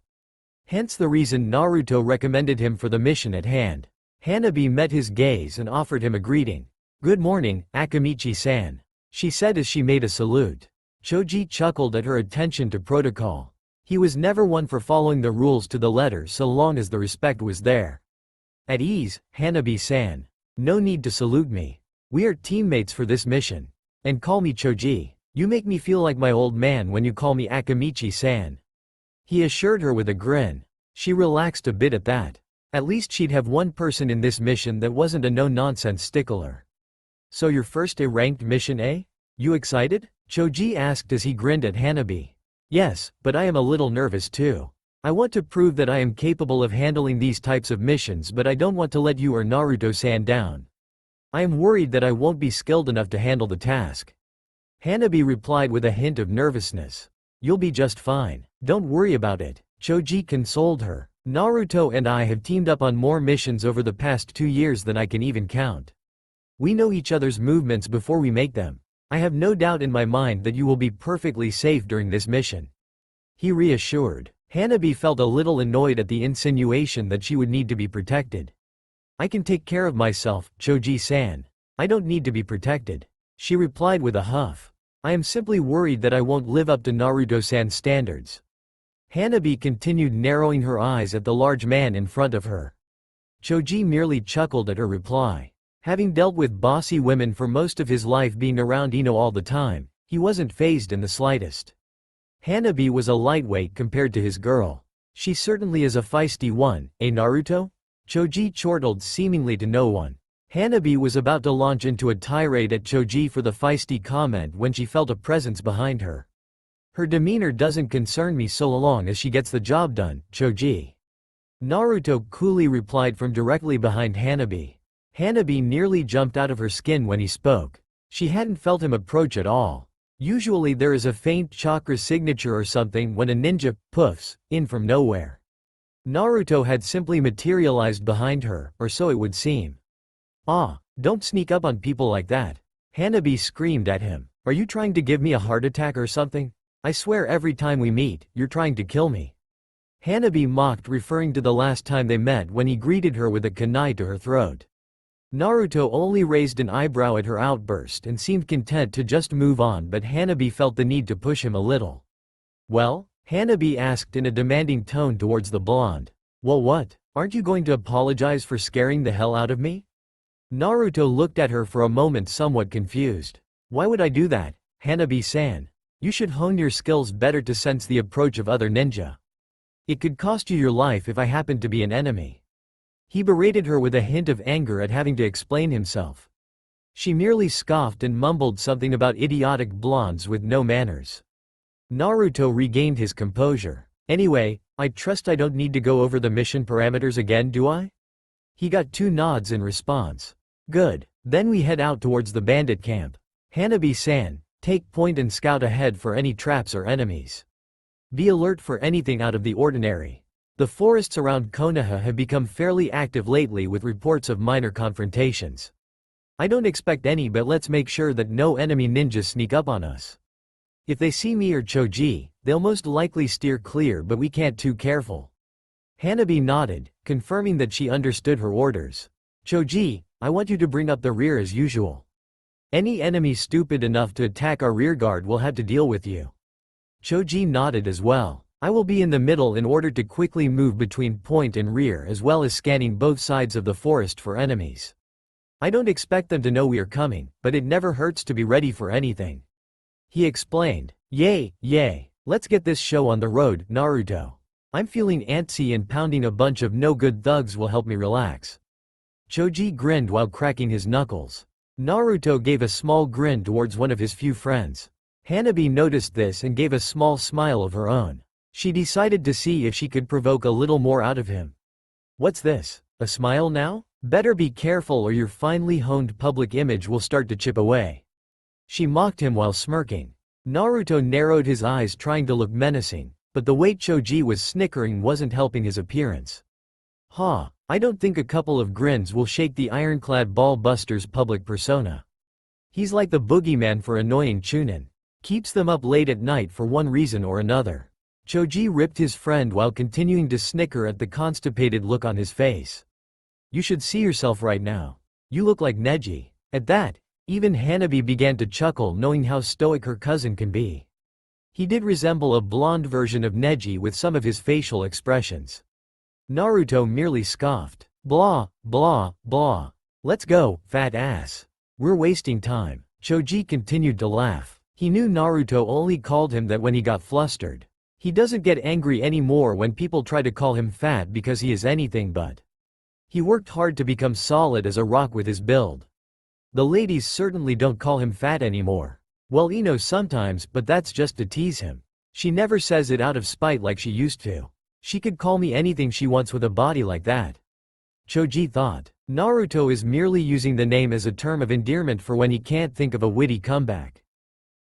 Hence the reason Naruto recommended him for the mission at hand. Hanabi met his gaze and offered him a greeting. "Good morning, Akamichi-san," she said as she made a salute. Choji chuckled at her attention to protocol. He was never one for following the rules to the letter so long as the respect was there. "At ease, Hanabi-san. No need to salute me. We are teammates for this mission. And call me Choji. You make me feel like my old man when you call me Akamichi-san," he assured her with a grin. She relaxed a bit at that. At least she'd have one person in this mission that wasn't a no-nonsense stickler. "So your first A-ranked mission, eh? You excited?" Choji asked as he grinned at Hanabi. "Yes, but I am a little nervous too. I want to prove that I am capable of handling these types of missions, but I don't want to let you or Naruto-san down. I am worried that I won't be skilled enough to handle the task." Hanabi replied with a hint of nervousness. "You'll be just fine. Don't worry about it," Choji consoled her. "Naruto and I have teamed up on more missions over the past 2 years than I can even count. We know each other's movements before we make them. I have no doubt in my mind that you will be perfectly safe during this mission," he reassured. Hanabi felt a little annoyed at the insinuation that she would need to be protected. "I can take care of myself, Choji-san. I don't need to be protected," she replied with a huff. "I am simply worried that I won't live up to Naruto-san's standards." Hanabi continued narrowing her eyes at the large man in front of her. Choji merely chuckled at her reply. Having dealt with bossy women for most of his life being around Ino all the time, he wasn't fazed in the slightest. Hanabi was a lightweight compared to his girl. "She certainly is a feisty one, eh Naruto?" Choji chortled seemingly to no one. Hanabi was about to launch into a tirade at Choji for the feisty comment when she felt a presence behind her. "Her demeanor doesn't concern me so long as she gets the job done, Choji." Naruto coolly replied from directly behind Hanabi. Hanabi nearly jumped out of her skin when he spoke. She hadn't felt him approach at all. Usually there is a faint chakra signature or something when a ninja poofs in from nowhere. Naruto had simply materialized behind her, or so it would seem. "Ah, don't sneak up on people like that." Hanabi screamed at him. "Are you trying to give me a heart attack or something? I swear every time we meet, you're trying to kill me." Hanabi mocked, referring to the last time they met when he greeted her with a kunai to her throat. Naruto only raised an eyebrow at her outburst and seemed content to just move on, but Hanabi felt the need to push him a little. "Well?" Hanabi asked in a demanding tone towards the blonde. "Well what? Aren't you going to apologize for scaring the hell out of me?" Naruto looked at her for a moment, somewhat confused. "Why would I do that, Hanabi-san? You should hone your skills better to sense the approach of other ninja. It could cost you your life if I happen to be an enemy." He berated her with a hint of anger at having to explain himself. She merely scoffed and mumbled something about idiotic blondes with no manners. Naruto regained his composure. "Anyway, I trust I don't need to go over the mission parameters again, do I?" He got 2 nods in response. "Good. Then we head out towards the bandit camp. Hanabi-san, take point and scout ahead for any traps or enemies. Be alert for anything out of the ordinary." The forests around Konoha have become fairly active lately with reports of minor confrontations. "I don't expect any, but let's make sure that no enemy ninjas sneak up on us. If they see me or Choji, they'll most likely steer clear, but we can't too careful." Hanabi nodded, confirming that she understood her orders. "Choji, I want you to bring up the rear as usual. Any enemy stupid enough to attack our rearguard will have to deal with you." Choji nodded as well. "I will be in the middle in order to quickly move between point and rear, as well as scanning both sides of the forest for enemies. I don't expect them to know we are coming, but it never hurts to be ready for anything," he explained. Yay, let's get this show on the road, Naruto. I'm feeling antsy and pounding a bunch of no-good thugs will help me relax." Choji grinned while cracking his knuckles. Naruto gave a small grin towards one of his few friends. Hanabi noticed this and gave a small smile of her own. She decided to see if she could provoke a little more out of him. "What's this? A smile now? Better be careful or your finely honed public image will start to chip away." She mocked him while smirking. Naruto narrowed his eyes, trying to look menacing, but the way Choji was snickering wasn't helping his appearance. I don't think a couple of grins will shake the ironclad ball buster's public persona. He's like the boogeyman for annoying Chunin. Keeps them up late at night for one reason or another." Choji ripped his friend while continuing to snicker at the constipated look on his face. "You should see yourself right now. You look like Neji." At that, even Hanabi began to chuckle, knowing how stoic her cousin can be. He did resemble a blonde version of Neji with some of his facial expressions. Naruto merely scoffed. Blah, blah, blah. "Let's go, fat ass. We're wasting time." Choji continued to laugh. He knew Naruto only called him that when he got flustered. He doesn't get angry anymore when people try to call him fat because he is anything but. He worked hard to become solid as a rock with his build. The ladies certainly don't call him fat anymore. Well, Ino sometimes, but that's just to tease him. She never says it out of spite like she used to. She could call me anything she wants with a body like that. Choji thought. Naruto is merely using the name as a term of endearment for when he can't think of a witty comeback.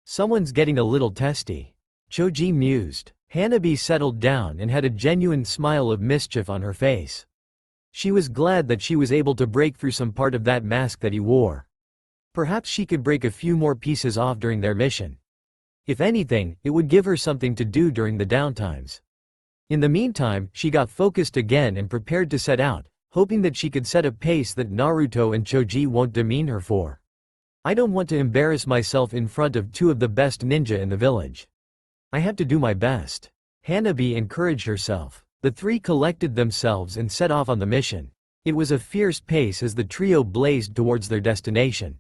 Someone's getting a little testy. Choji mused. Hanabi settled down and had a genuine smile of mischief on her face. She was glad that she was able to break through some part of that mask that he wore. Perhaps she could break a few more pieces off during their mission. If anything, it would give her something to do during the downtimes. In the meantime, she got focused again and prepared to set out, hoping that she could set a pace that Naruto and Choji won't demean her for. I don't want to embarrass myself in front of two of the best ninja in the village. I have to do my best. Hanabi encouraged herself. The three collected themselves and set off on the mission. It was a fierce pace as the trio blazed towards their destination.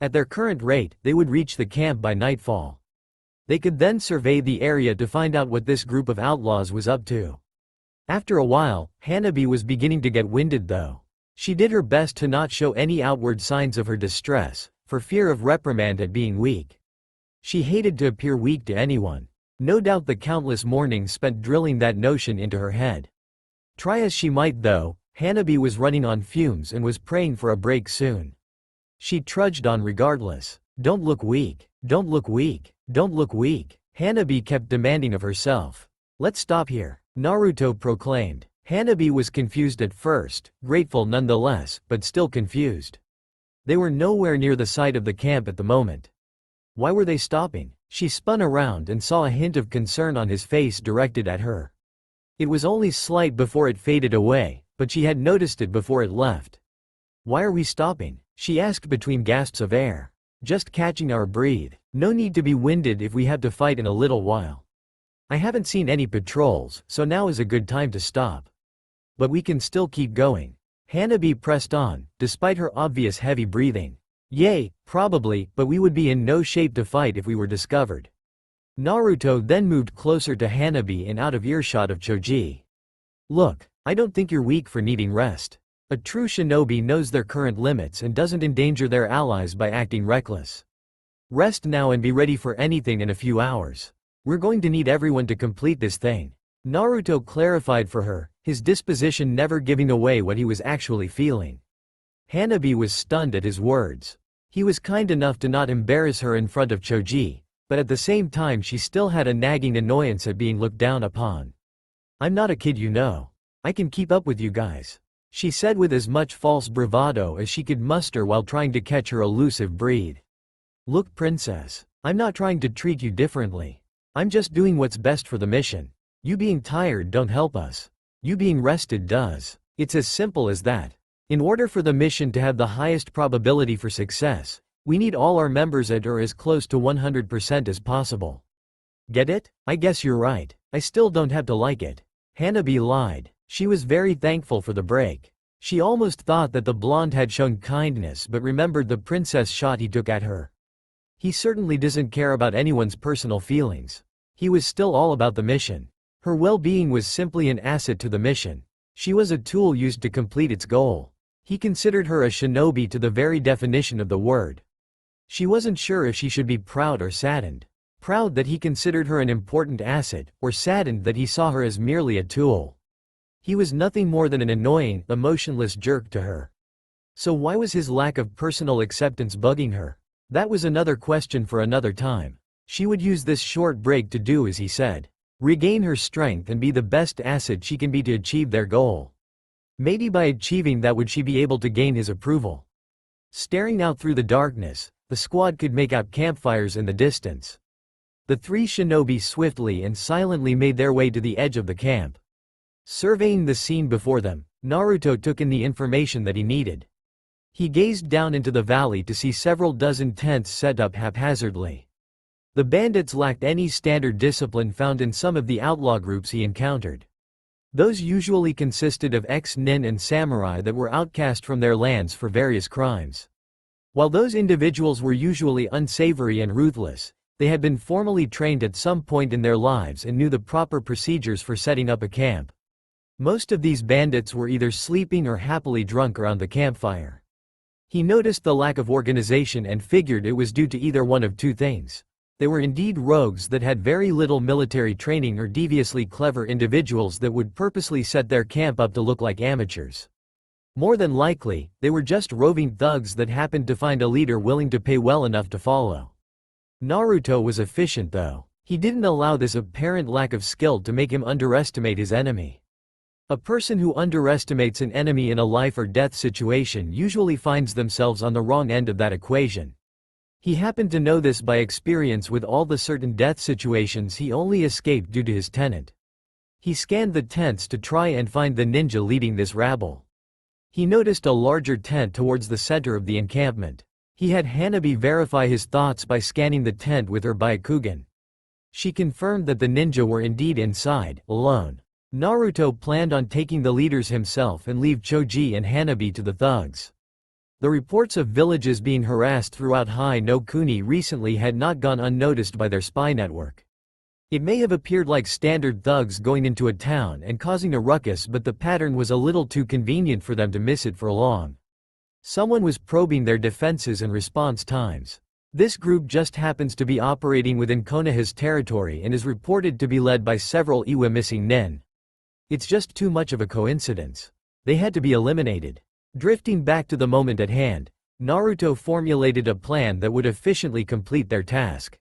At their current rate, they would reach the camp by nightfall. They could then survey the area to find out what this group of outlaws was up to. After a while, Hanabi was beginning to get winded though. She did her best to not show any outward signs of her distress, for fear of reprimand at being weak. She hated to appear weak to anyone. No doubt the countless mornings spent drilling that notion into her head. Try as she might though, Hanabi was running on fumes and was praying for a break soon. She trudged on regardless. Don't look weak. Don't look weak. Don't look weak. Hanabi kept demanding of herself. Let's stop here, Naruto proclaimed. Hanabi was confused at first, grateful nonetheless, but still confused. They were nowhere near the site of the camp at the moment. Why were they stopping? She spun around and saw a hint of concern on his face directed at her. It was only slight before it faded away, but she had noticed it before it left. Why are we stopping? She asked between gasps of air. Just catching our breath. No need to be winded if we have to fight in a little while. I haven't seen any patrols, so now is a good time to stop. But we can still keep going. Hanabi pressed on, despite her obvious heavy breathing. Yay, probably, but we would be in no shape to fight if we were discovered. Naruto then moved closer to Hanabi and out of earshot of Choji. Look, I don't think you're weak for needing rest. A true shinobi knows their current limits and doesn't endanger their allies by acting reckless. Rest now and be ready for anything in a few hours. We're going to need everyone to complete this thing. Naruto clarified for her, his disposition never giving away what he was actually feeling. Hanabi was stunned at his words. He was kind enough to not embarrass her in front of Choji, but at the same time she still had a nagging annoyance at being looked down upon. I'm not a kid, you know. I can keep up with you guys, she said with as much false bravado as she could muster while trying to catch her elusive breath. Look, princess, I'm not trying to treat you differently. I'm just doing what's best for the mission. You being tired don't help us. You being rested does. It's as simple as that. In order for the mission to have the highest probability for success, we need all our members at or as close to 100% as possible. Get it? I guess you're right. I still don't have to like it. Hanabi lied. She was very thankful for the break. She almost thought that the blonde had shown kindness but remembered the princess shot he took at her. He certainly doesn't care about anyone's personal feelings. He was still all about the mission. Her well-being was simply an asset to the mission. She was a tool used to complete its goal. He considered her a shinobi to the very definition of the word. She wasn't sure if she should be proud or saddened. Proud that he considered her an important asset, or saddened that he saw her as merely a tool. He was nothing more than an annoying, emotionless jerk to her. So why was his lack of personal acceptance bugging her? That was another question for another time. She would use this short break to do as he said. Regain her strength and be the best asset she can be to achieve their goal. Maybe by achieving that would she be able to gain his approval. Staring out through the darkness, the squad could make out campfires in the distance. The three shinobi swiftly and silently made their way to the edge of the camp. Surveying the scene before them, Naruto took in the information that he needed. He gazed down into the valley to see several dozen tents set up haphazardly. The bandits lacked any standard discipline found in some of the outlaw groups he encountered. Those usually consisted of ex-nin and samurai that were outcast from their lands for various crimes. While those individuals were usually unsavory and ruthless, they had been formally trained at some point in their lives and knew the proper procedures for setting up a camp. Most of these bandits were either sleeping or happily drunk around the campfire. He noticed the lack of organization and figured it was due to either one of two things. They were indeed rogues that had very little military training or deviously clever individuals that would purposely set their camp up to look like amateurs. More than likely, they were just roving thugs that happened to find a leader willing to pay well enough to follow. Naruto was efficient though. He didn't allow this apparent lack of skill to make him underestimate his enemy. A person who underestimates an enemy in a life or death situation usually finds themselves on the wrong end of that equation. He happened to know this by experience with all the certain death situations he only escaped due to his tenant. He scanned the tents to try and find the ninja leading this rabble. He noticed a larger tent towards the center of the encampment. He had Hanabi verify his thoughts by scanning the tent with her Byakugan. She confirmed that the ninja were indeed inside, alone. Naruto planned on taking the leaders himself and leave Choji and Hanabi to the thugs. The reports of villages being harassed throughout Hai no Kuni recently had not gone unnoticed by their spy network. It may have appeared like standard thugs going into a town and causing a ruckus, but the pattern was a little too convenient for them to miss it for long. Someone was probing their defenses and response times. This group just happens to be operating within Konoha's territory and is reported to be led by several Iwa missing nen. It's just too much of a coincidence. They had to be eliminated. Drifting back to the moment at hand, Naruto formulated a plan that would efficiently complete their task.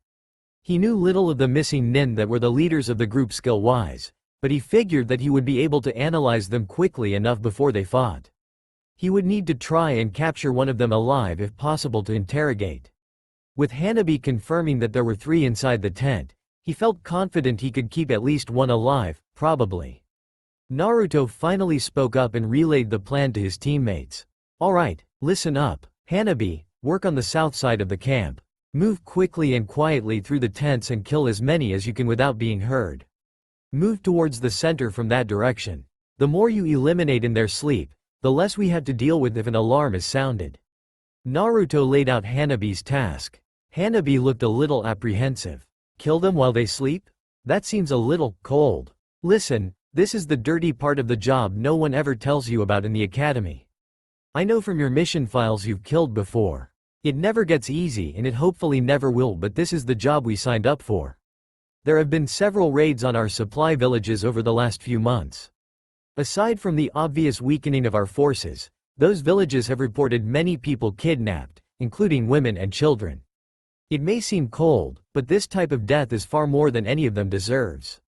He knew little of the missing nin that were the leaders of the group skill-wise, but he figured that he would be able to analyze them quickly enough before they fought. He would need to try and capture one of them alive if possible to interrogate. With Hanabi confirming that there were 3 inside the tent, he felt confident he could keep at least one alive, probably. Naruto finally spoke up and relayed the plan to his teammates. "Alright, listen up. Hanabi, work on the south side of the camp. Move quickly and quietly through the tents and kill as many as you can without being heard. Move towards the center from that direction. The more you eliminate in their sleep, the less we have to deal with if an alarm is sounded." Naruto laid out Hanabi's task. Hanabi looked a little apprehensive. "Kill them while they sleep? That seems a little cold. Listen, this is the dirty part of the job no one ever tells you about in the academy. I know from your mission files you've killed before. It never gets easy and it hopefully never will, but this is the job we signed up for. There have been several raids on our supply villages over the last few months. Aside from the obvious weakening of our forces, those villages have reported many people kidnapped, including women and children. It may seem cold, but this type of death is far more than any of them deserves."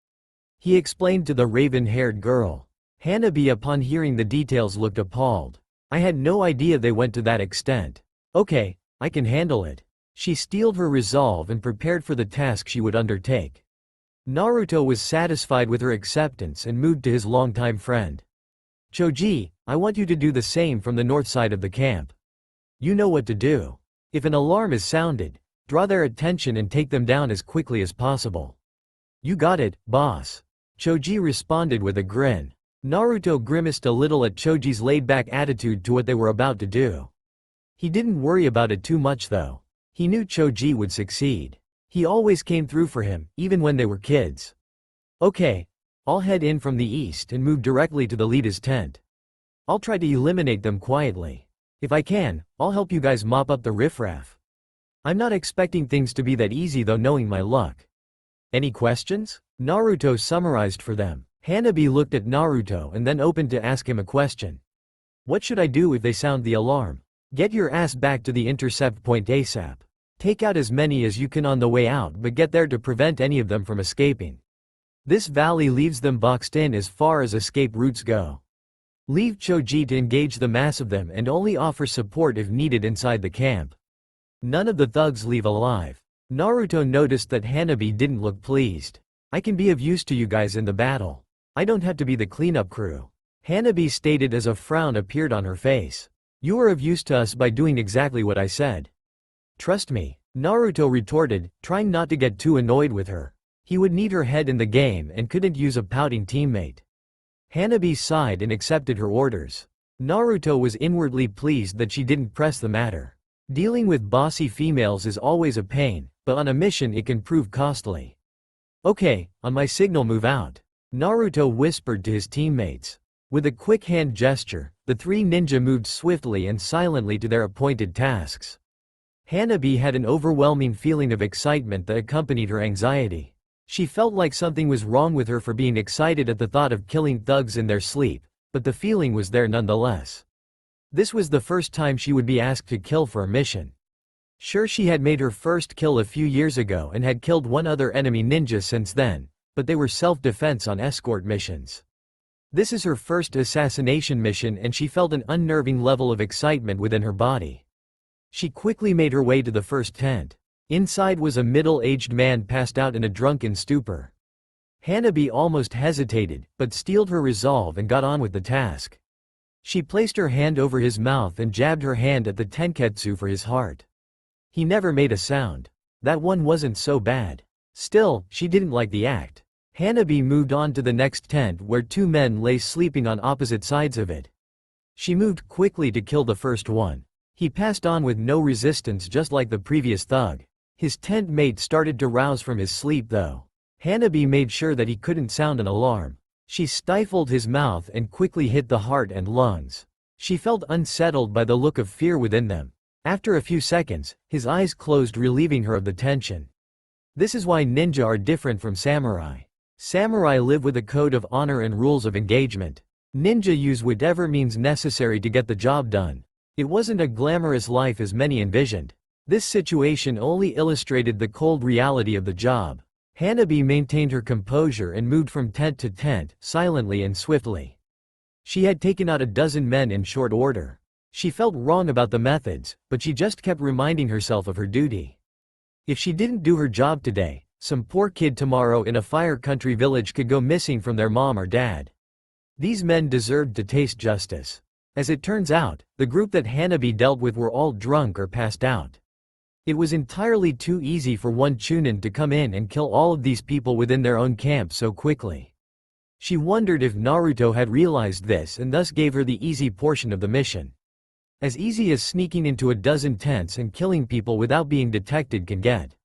He explained to the raven-haired girl. Hanabi, upon hearing the details, looked appalled. "I had no idea they went to that extent. Okay, I can handle it." She steeled her resolve and prepared for the task she would undertake. Naruto was satisfied with her acceptance and moved to his longtime friend. "Choji, I want you to do the same from the north side of the camp. You know what to do. If an alarm is sounded, draw their attention and take them down as quickly as possible." "You got it, boss." Choji responded with a grin. Naruto grimaced a little at Choji's laid-back attitude to what they were about to do. He didn't worry about it too much though. He knew Choji would succeed. He always came through for him, even when they were kids. "Okay, I'll head in from the east and move directly to the leader's tent. I'll try to eliminate them quietly. If I can, I'll help you guys mop up the riffraff. I'm not expecting things to be that easy though, knowing my luck. Any questions?" Naruto summarized for them. Hanabi looked at Naruto and then opened to ask him a question. "What should I do if they sound the alarm?" "Get your ass back to the intercept point ASAP. Take out as many as you can on the way out, but get there to prevent any of them from escaping. This valley leaves them boxed in as far as escape routes go. Leave Choji to engage the mass of them and only offer support if needed inside the camp. None of the thugs leave alive." Naruto noticed that Hanabi didn't look pleased. "I can be of use to you guys in the battle. I don't have to be the cleanup crew," Hanabi stated as a frown appeared on her face. "You are of use to us by doing exactly what I said. Trust me," Naruto retorted, trying not to get too annoyed with her. He would need her head in the game and couldn't use a pouting teammate. Hanabi sighed and accepted her orders. Naruto was inwardly pleased that she didn't press the matter. Dealing with bossy females is always a pain, but on a mission it can prove costly. "Okay, on my signal move out," Naruto whispered to his teammates. With a quick hand gesture, the 3 ninja moved swiftly and silently to their appointed tasks. Hanabi had an overwhelming feeling of excitement that accompanied her anxiety. She felt like something was wrong with her for being excited at the thought of killing thugs in their sleep, but the feeling was there nonetheless. This was the first time she would be asked to kill for a mission. Sure, she had made her first kill a few years ago and had killed one other enemy ninja since then, but they were self-defense on escort missions. This is her first assassination mission and she felt an unnerving level of excitement within her body. She quickly made her way to the first tent. Inside was a middle-aged man passed out in a drunken stupor. Hanabi almost hesitated, but steeled her resolve and got on with the task. She placed her hand over his mouth and jabbed her hand at the tenketsu for his heart. He never made a sound. That one wasn't so bad. Still, she didn't like the act. Hanabi moved on to the next tent where two men lay sleeping on opposite sides of it. She moved quickly to kill the first one. He passed on with no resistance, just like the previous thug. His tent mate started to rouse from his sleep though. Hanabi made sure that he couldn't sound an alarm. She stifled his mouth and quickly hit the heart and lungs. She felt unsettled by the look of fear within them. After a few seconds, his eyes closed, relieving her of the tension. This is why ninja are different from samurai. Samurai live with a code of honor and rules of engagement. Ninja use whatever means necessary to get the job done. It wasn't a glamorous life as many envisioned. This situation only illustrated the cold reality of the job. Hanabi maintained her composure and moved from tent to tent, silently and swiftly. She had taken out a dozen men in short order. She felt wrong about the methods, but she just kept reminding herself of her duty. If she didn't do her job today, some poor kid tomorrow in a fire country village could go missing from their mom or dad. These men deserved to taste justice. As it turns out, the group that Hanabi dealt with were all drunk or passed out. It was entirely too easy for one Chunin to come in and kill all of these people within their own camp so quickly. She wondered if Naruto had realized this and thus gave her the easy portion of the mission. As easy as sneaking into a dozen tents and killing people without being detected can get.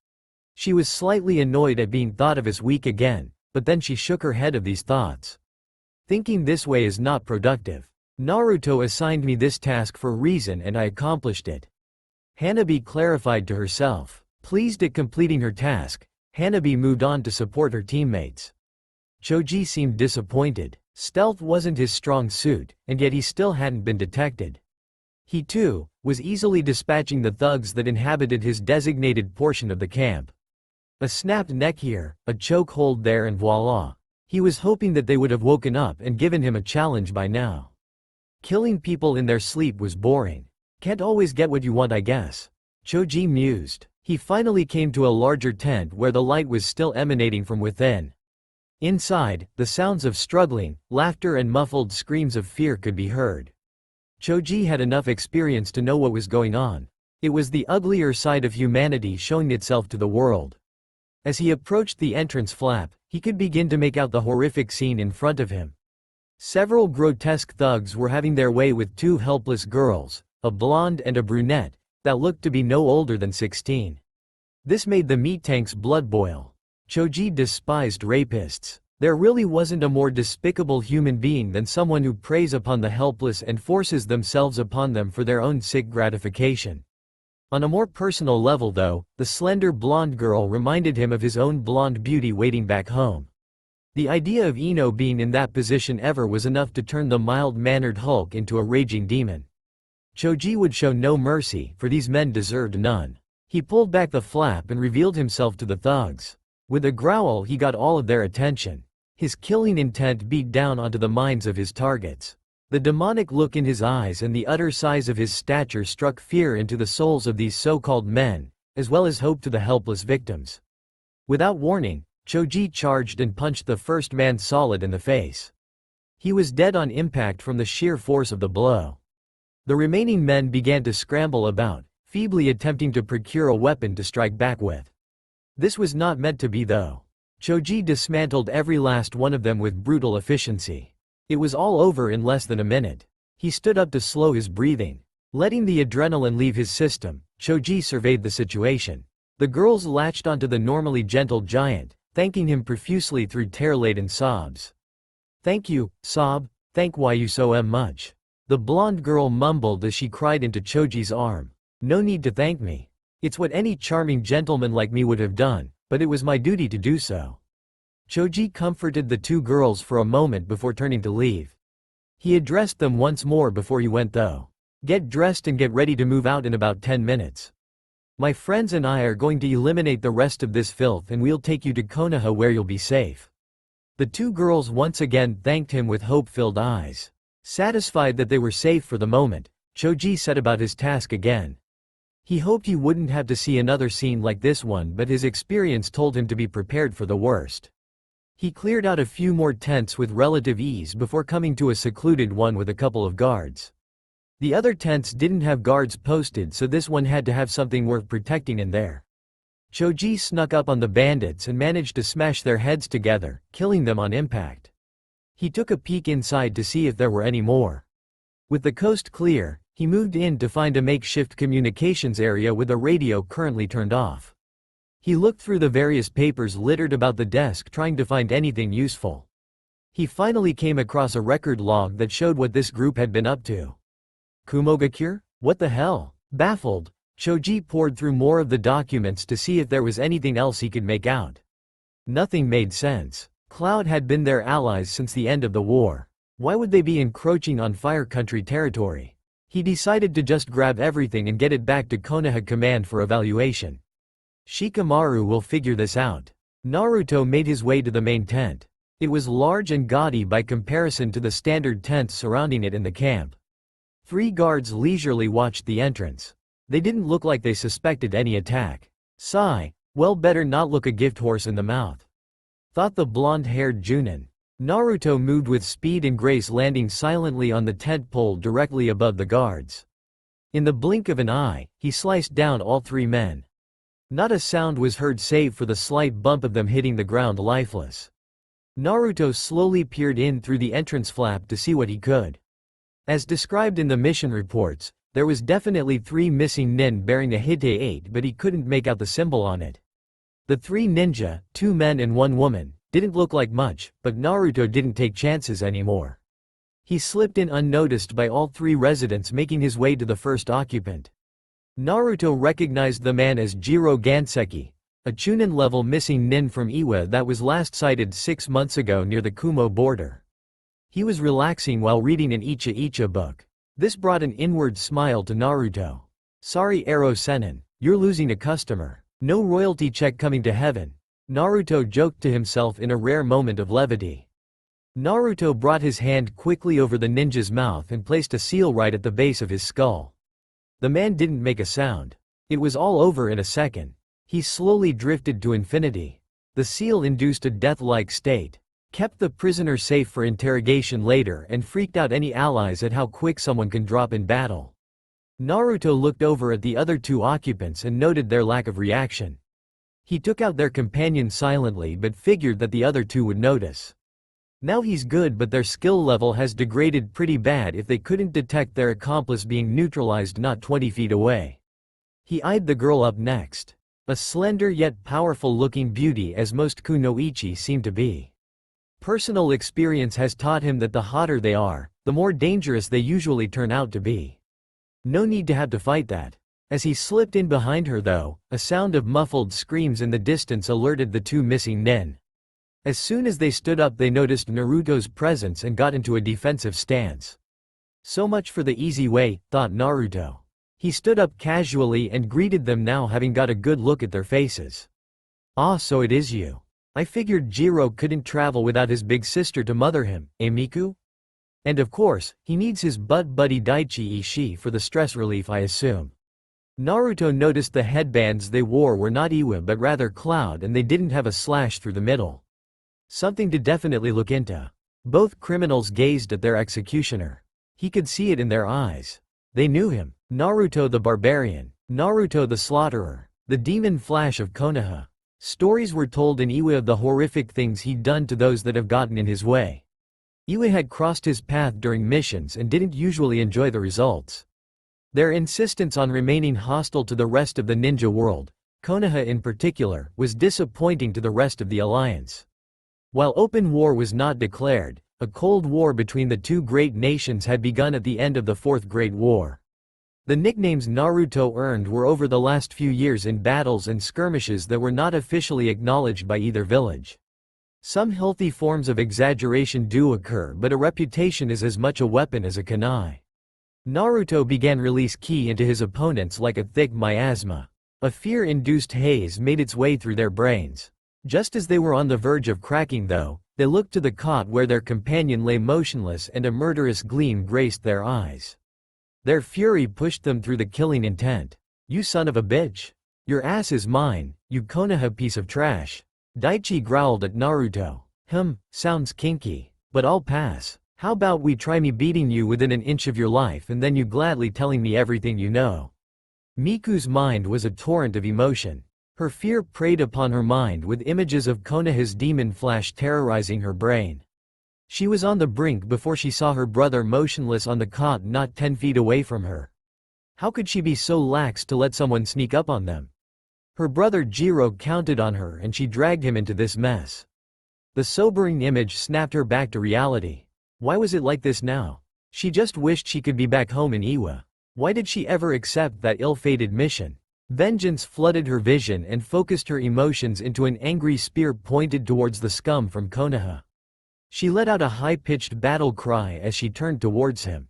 She was slightly annoyed at being thought of as weak again, but then she shook her head of these thoughts. Thinking this way is not productive. Naruto assigned me this task for a reason and I accomplished it. Hanabi clarified to herself. Pleased at completing her task, Hanabi moved on to support her teammates. Choji seemed disappointed. Stealth wasn't his strong suit, and yet he still hadn't been detected. He too was easily dispatching the thugs that inhabited his designated portion of the camp. A snapped neck here, a choke hold there, and voila. He was hoping that they would have woken up and given him a challenge by now. Killing people in their sleep was boring. Can't always get what you want, I guess. Choji mused. He finally came to a larger tent where the light was still emanating from within. Inside, the sounds of struggling, laughter and muffled screams of fear could be heard. Choji had enough experience to know what was going on. It was the uglier side of humanity showing itself to the world. As he approached the entrance flap, he could begin to make out the horrific scene in front of him. Several grotesque thugs were having their way with two helpless girls, a blonde and a brunette, that looked to be no older than 16. This made the meat tank's blood boil. Choji despised rapists. There really wasn't a more despicable human being than someone who preys upon the helpless and forces themselves upon them for their own sick gratification. On a more personal level though, the slender blonde girl reminded him of his own blonde beauty waiting back home. The idea of Ino being in that position ever was enough to turn the mild-mannered Hulk into a raging demon. Choji would show no mercy, for these men deserved none. He pulled back the flap and revealed himself to the thugs. With a growl he got all of their attention. His killing intent beat down onto the minds of his targets. The demonic look in his eyes and the utter size of his stature struck fear into the souls of these so-called men, as well as hope to the helpless victims. Without warning, Choji charged and punched the first man solid in the face. He was dead on impact from the sheer force of the blow. The remaining men began to scramble about, feebly attempting to procure a weapon to strike back with. This was not meant to be though. Choji dismantled every last one of them with brutal efficiency. It was all over in less than a minute. He stood up to slow his breathing. Letting the adrenaline leave his system, Choji surveyed the situation. The girls latched onto the normally gentle giant, thanking him profusely through tear-laden sobs. "Thank you, sob, thank why you so much." The blonde girl mumbled as she cried into Choji's arm. "No need to thank me. It's what any charming gentleman like me would have done, but it was my duty to do so." Choji comforted the two girls for a moment before turning to leave. He addressed them once more before he went though. "Get dressed and get ready to move out in about 10 minutes. My friends and I are going to eliminate the rest of this filth and we'll take you to Konoha where you'll be safe." The two girls once again thanked him with hope-filled eyes. Satisfied that they were safe for the moment, Choji set about his task again. He hoped he wouldn't have to see another scene like this one, but his experience told him to be prepared for the worst. He cleared out a few more tents with relative ease before coming to a secluded one with a couple of guards. The other tents didn't have guards posted, so this one had to have something worth protecting in there. Choji snuck up on the bandits and managed to smash their heads together, killing them on impact. He took a peek inside to see if there were any more. With the coast clear, he moved in to find a makeshift communications area with a radio currently turned off. He looked through the various papers littered about the desk trying to find anything useful. He finally came across a record log that showed what this group had been up to. Kumogakure? What the hell? Baffled, Choji pored through more of the documents to see if there was anything else he could make out. Nothing made sense. Cloud had been their allies since the end of the war. Why would they be encroaching on Fire Country territory? He decided to just grab everything and get it back to Konoha Command for evaluation. Shikamaru will figure this out. Naruto made his way to the main tent. It was large and gaudy by comparison to the standard tents surrounding it in the camp. 3 guards leisurely watched the entrance. They didn't look like they suspected any attack. Sigh, well, better not look a gift horse in the mouth, thought the blonde-haired Junin. Naruto moved with speed and grace, landing silently on the tent pole directly above the guards. In the blink of an eye, he sliced down all 3 men. Not a sound was heard save for the slight bump of them hitting the ground lifeless. Naruto slowly peered in through the entrance flap to see what he could. As described in the mission reports, there was definitely 3 missing nin bearing a Hite 8, but he couldn't make out the symbol on it. The 3 ninja, 2 men and 1 woman, didn't look like much, but Naruto didn't take chances anymore. He slipped in unnoticed by all 3 residents, making his way to the first occupant. Naruto recognized the man as Jiro Ganseki, a Chunin-level missing nin from Iwa that was last sighted 6 months ago near the Kumo border. He was relaxing while reading an Icha Icha book. This brought an inward smile to Naruto. Sorry Ero Senin, you're losing a customer. No royalty check coming to heaven, Naruto joked to himself in a rare moment of levity. Naruto brought his hand quickly over the ninja's mouth and placed a seal right at the base of his skull. The man didn't make a sound. It was all over in a second. He slowly drifted to infinity. The seal induced a death-like state, kept the prisoner safe for interrogation later, and freaked out any allies at how quick someone can drop in battle. Naruto looked over at the other 2 occupants and noted their lack of reaction. He took out their companion silently but figured that the other 2 would notice. Now he's good, but their skill level has degraded pretty bad if they couldn't detect their accomplice being neutralized not 20 feet away. He eyed the girl up next. A slender yet powerful-looking beauty, as most kunoichi seem to be. Personal experience has taught him that the hotter they are, the more dangerous they usually turn out to be. No need to have to fight that. As he slipped in behind her though, a sound of muffled screams in the distance alerted the 2 missing nin. As soon as they stood up, they noticed Naruto's presence and got into a defensive stance. So much for the easy way, thought Naruto. He stood up casually and greeted them, now having got a good look at their faces. Ah, so it is you. I figured Jiro couldn't travel without his big sister to mother him, eh Miku? And of course, he needs his butt buddy Daichi Ishii for the stress relief, I assume. Naruto noticed the headbands they wore were not Iwa but rather Cloud, and they didn't have a slash through the middle. Something to definitely look into. Both criminals gazed at their executioner. He could see it in their eyes. They knew him. Naruto the barbarian. Naruto the slaughterer. The demon Flash of Konoha. Stories were told in Iwa of the horrific things he'd done to those that have gotten in his way. Iwa had crossed his path during missions and didn't usually enjoy the results. Their insistence on remaining hostile to the rest of the ninja world, Konoha in particular, was disappointing to the rest of the alliance. While open war was not declared, a cold war between the 2 great nations had begun at the end of the 4th Great War. The nicknames Naruto earned were over the last few years in battles and skirmishes that were not officially acknowledged by either village. Some healthy forms of exaggeration do occur, but a reputation is as much a weapon as a kunai. Naruto began release ki into his opponents like a thick miasma. A fear-induced haze made its way through their brains. Just as they were on the verge of cracking though, they looked to the cot where their companion lay motionless and a murderous gleam graced their eyes. Their fury pushed them through the killing intent. You son of a bitch! Your ass is mine, you Konoha piece of trash! Daichi growled at Naruto. Sounds kinky. But I'll pass. How about we try me beating you within an inch of your life and then you gladly telling me everything you know? Miku's mind was a torrent of emotion. Her fear preyed upon her mind with images of Konoha's demon flash terrorizing her brain. She was on the brink before she saw her brother motionless on the cot not 10 feet away from her. How could she be so lax to let someone sneak up on them? Her brother Jiro counted on her and she dragged him into this mess. The sobering image snapped her back to reality. Why was it like this now? She just wished she could be back home in Iwa. Why did she ever accept that ill-fated mission? Vengeance flooded her vision and focused her emotions into an angry spear pointed towards the scum from Konoha. She let out a high-pitched battle cry as she turned towards him.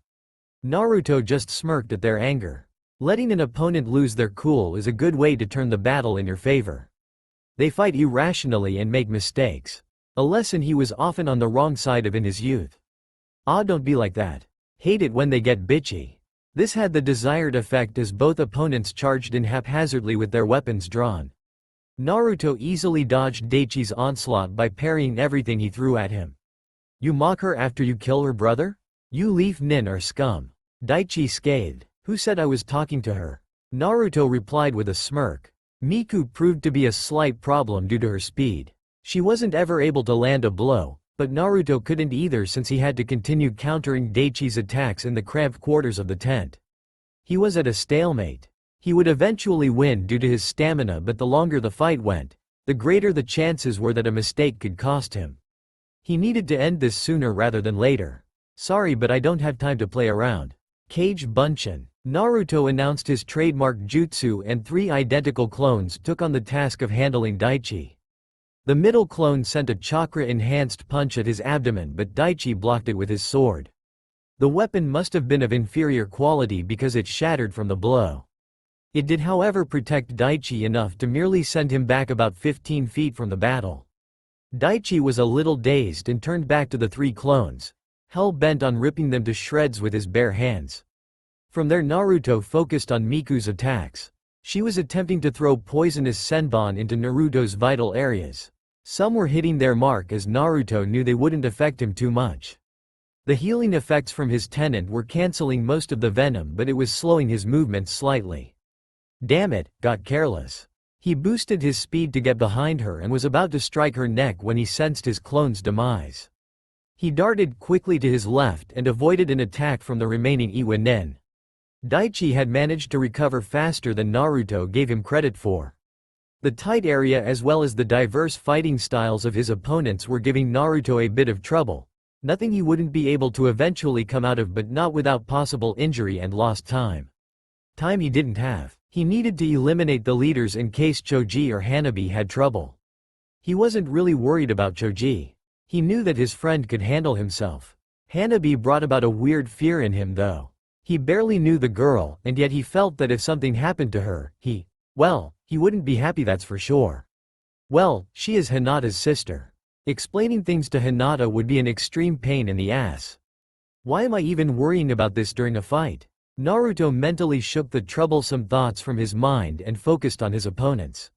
Naruto just smirked at their anger. Letting an opponent lose their cool is a good way to turn the battle in your favor. They fight irrationally and make mistakes. A lesson he was often on the wrong side of in his youth. Don't be like that. Hate it when they get bitchy. This had the desired effect as both opponents charged in haphazardly with their weapons drawn. Naruto easily dodged Daichi's onslaught by parrying everything he threw at him. You mock her after you kill her brother? You leaf nin are scum. Daichi scathed. Who said I was talking to her? Naruto replied with a smirk. Miku proved to be a slight problem due to her speed. She wasn't ever able to land a blow, but Naruto couldn't either since he had to continue countering Daichi's attacks in the cramped quarters of the tent. He was at a stalemate. He would eventually win due to his stamina, but the longer the fight went, the greater the chances were that a mistake could cost him. He needed to end this sooner rather than later. Sorry, but I don't have time to play around. Kage Bunshin. Naruto announced his trademark jutsu and 3 identical clones took on the task of handling Daichi. The middle clone sent a chakra-enhanced punch at his abdomen, but Daichi blocked it with his sword. The weapon must have been of inferior quality because it shattered from the blow. It did however protect Daichi enough to merely send him back about 15 feet from the battle. Daichi was a little dazed and turned back to the 3 clones, hell-bent on ripping them to shreds with his bare hands. From there Naruto focused on Miku's attacks. She was attempting to throw poisonous senbon into Naruto's vital areas. Some were hitting their mark as Naruto knew they wouldn't affect him too much. The healing effects from his tenant were canceling most of the venom, but it was slowing his movements slightly. Damn it, got careless. He boosted his speed to get behind her and was about to strike her neck when he sensed his clone's demise. He darted quickly to his left and avoided an attack from the remaining Iwa Nen. Daichi had managed to recover faster than Naruto gave him credit for. The tight area as well as the diverse fighting styles of his opponents were giving Naruto a bit of trouble. Nothing he wouldn't be able to eventually come out of, but not without possible injury and lost time. Time he didn't have. He needed to eliminate the leaders in case Choji or Hanabi had trouble. He wasn't really worried about Choji. He knew that his friend could handle himself. Hanabi brought about a weird fear in him though. He barely knew the girl, and yet he felt that if something happened to her, he wouldn't be happy, that's for sure. Well, she is Hinata's sister. Explaining things to Hinata would be an extreme pain in the ass. Why am I even worrying about this during a fight? Naruto mentally shook the troublesome thoughts from his mind and focused on his opponents.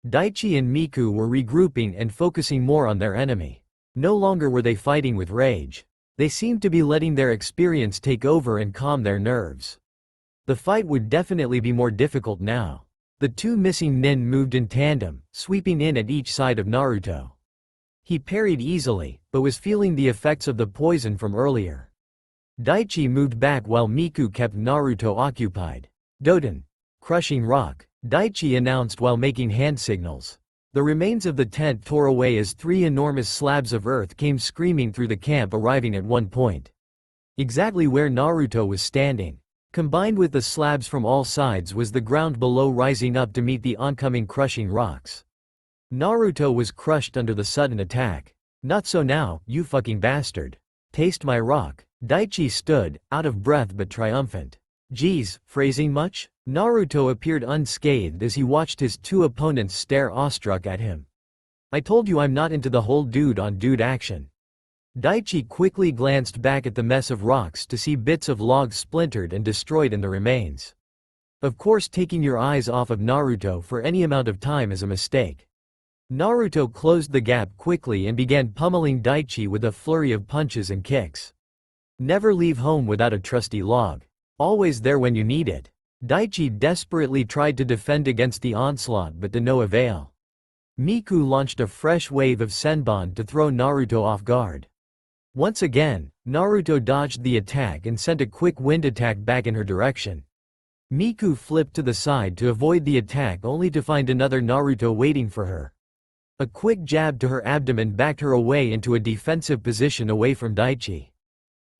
Daichi and Miku were regrouping and focusing more on their enemy. No longer were they fighting with rage. They seemed to be letting their experience take over and calm their nerves. The fight would definitely be more difficult now. The 2 missing nin moved in tandem, sweeping in at each side of Naruto. He parried easily, but was feeling the effects of the poison from earlier. Daichi moved back while Miku kept Naruto occupied. Doden. Crushing rock. Daichi announced while making hand signals. The remains of the tent tore away as 3 enormous slabs of earth came screaming through the camp, arriving at one point exactly where Naruto was standing. Combined with the slabs from all sides was the ground below rising up to meet the oncoming crushing rocks. Naruto was crushed under the sudden attack. Not so now, you fucking bastard. Taste my rock. Daichi stood, out of breath but triumphant. Geez, phrasing much? Naruto appeared unscathed as he watched his 2 opponents stare awestruck at him. I told you I'm not into the whole dude-on-dude action. Daichi quickly glanced back at the mess of rocks to see bits of logs splintered and destroyed in the remains. Of course, taking your eyes off of Naruto for any amount of time is a mistake. Naruto closed the gap quickly and began pummeling Daichi with a flurry of punches and kicks. Never leave home without a trusty log. Always there when you need it. Daichi desperately tried to defend against the onslaught but to no avail. Miku launched a fresh wave of senbon to throw Naruto off guard. Once again, Naruto dodged the attack and sent a quick wind attack back in her direction. Miku flipped to the side to avoid the attack only to find another Naruto waiting for her. A quick jab to her abdomen backed her away into a defensive position away from Daichi.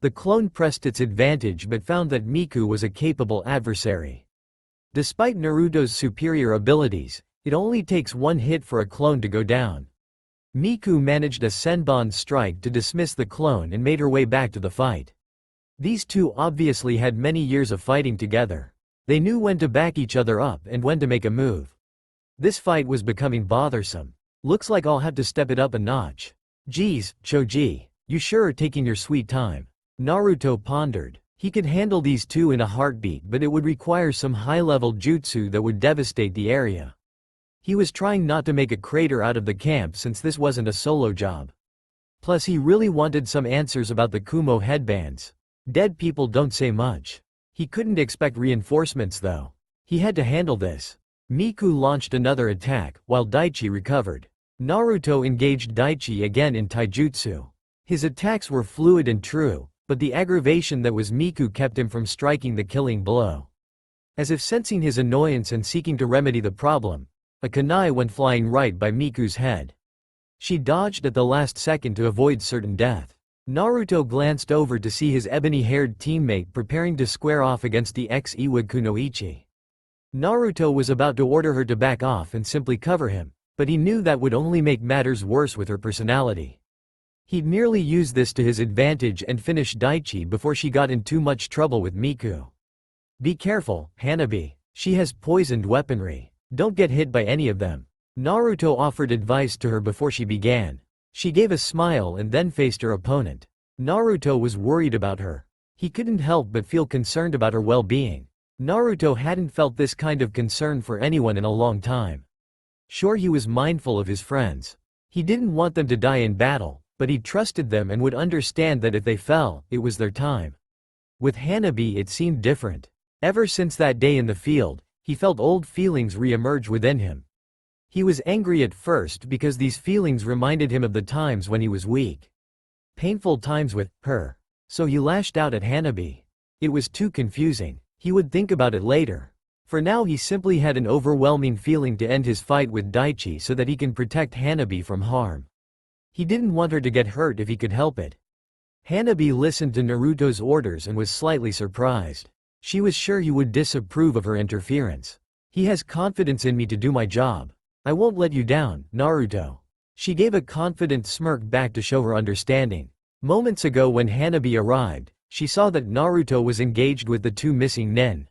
The clone pressed its advantage but found that Miku was a capable adversary. Despite Naruto's superior abilities, it only takes one hit for a clone to go down. Miku managed a senbon strike to dismiss the clone and made her way back to the fight. These two obviously had many years of fighting together. They knew when to back each other up and when to make a move. This fight was becoming bothersome. Looks like I'll have to step it up a notch. Geez, Choji, you sure are taking your sweet time. Naruto pondered. He could handle these two in a heartbeat, but it would require some high-level jutsu that would devastate the area. He was trying not to make a crater out of the camp since this wasn't a solo job. Plus he really wanted some answers about the Kumo headbands. Dead people don't say much. He couldn't expect reinforcements though. He had to handle this. Miku launched another attack, while Daichi recovered. Naruto engaged Daichi again in taijutsu. His attacks were fluid and true, but the aggravation that was Miku kept him from striking the killing blow. As if sensing his annoyance and seeking to remedy the problem, a kunai went flying right by Miku's head. She dodged at the last second to avoid certain death. Naruto glanced over to see his ebony-haired teammate preparing to square off against the ex-Iwa Kunoichi. Naruto was about to order her to back off and simply cover him, but he knew that would only make matters worse with her personality. He'd merely use this to his advantage and finish Daichi before she got in too much trouble with Miku. Be careful, Hanabi. She has poisoned weaponry. Don't get hit by any of them. Naruto offered advice to her before she began. She gave a smile and then faced her opponent. Naruto was worried about her. He couldn't help but feel concerned about her well-being. Naruto hadn't felt this kind of concern for anyone in a long time. Sure, he was mindful of his friends. He didn't want them to die in battle, but he trusted them and would understand that if they fell, it was their time. With Hanabi it seemed different. Ever since that day in the field, he felt old feelings re-emerge within him. He was angry at first because these feelings reminded him of the times when he was weak. Painful times with her. So he lashed out at Hanabi. It was too confusing. He would think about it later. For now he simply had an overwhelming feeling to end his fight with Daichi so that he can protect Hanabi from harm. He didn't want her to get hurt if he could help it. Hanabi listened to Naruto's orders and was slightly surprised. She was sure he would disapprove of her interference. He has confidence in me to do my job. I won't let you down, Naruto. She gave a confident smirk back to show her understanding. Moments ago when Hanabi arrived, she saw that Naruto was engaged with the two missing nen.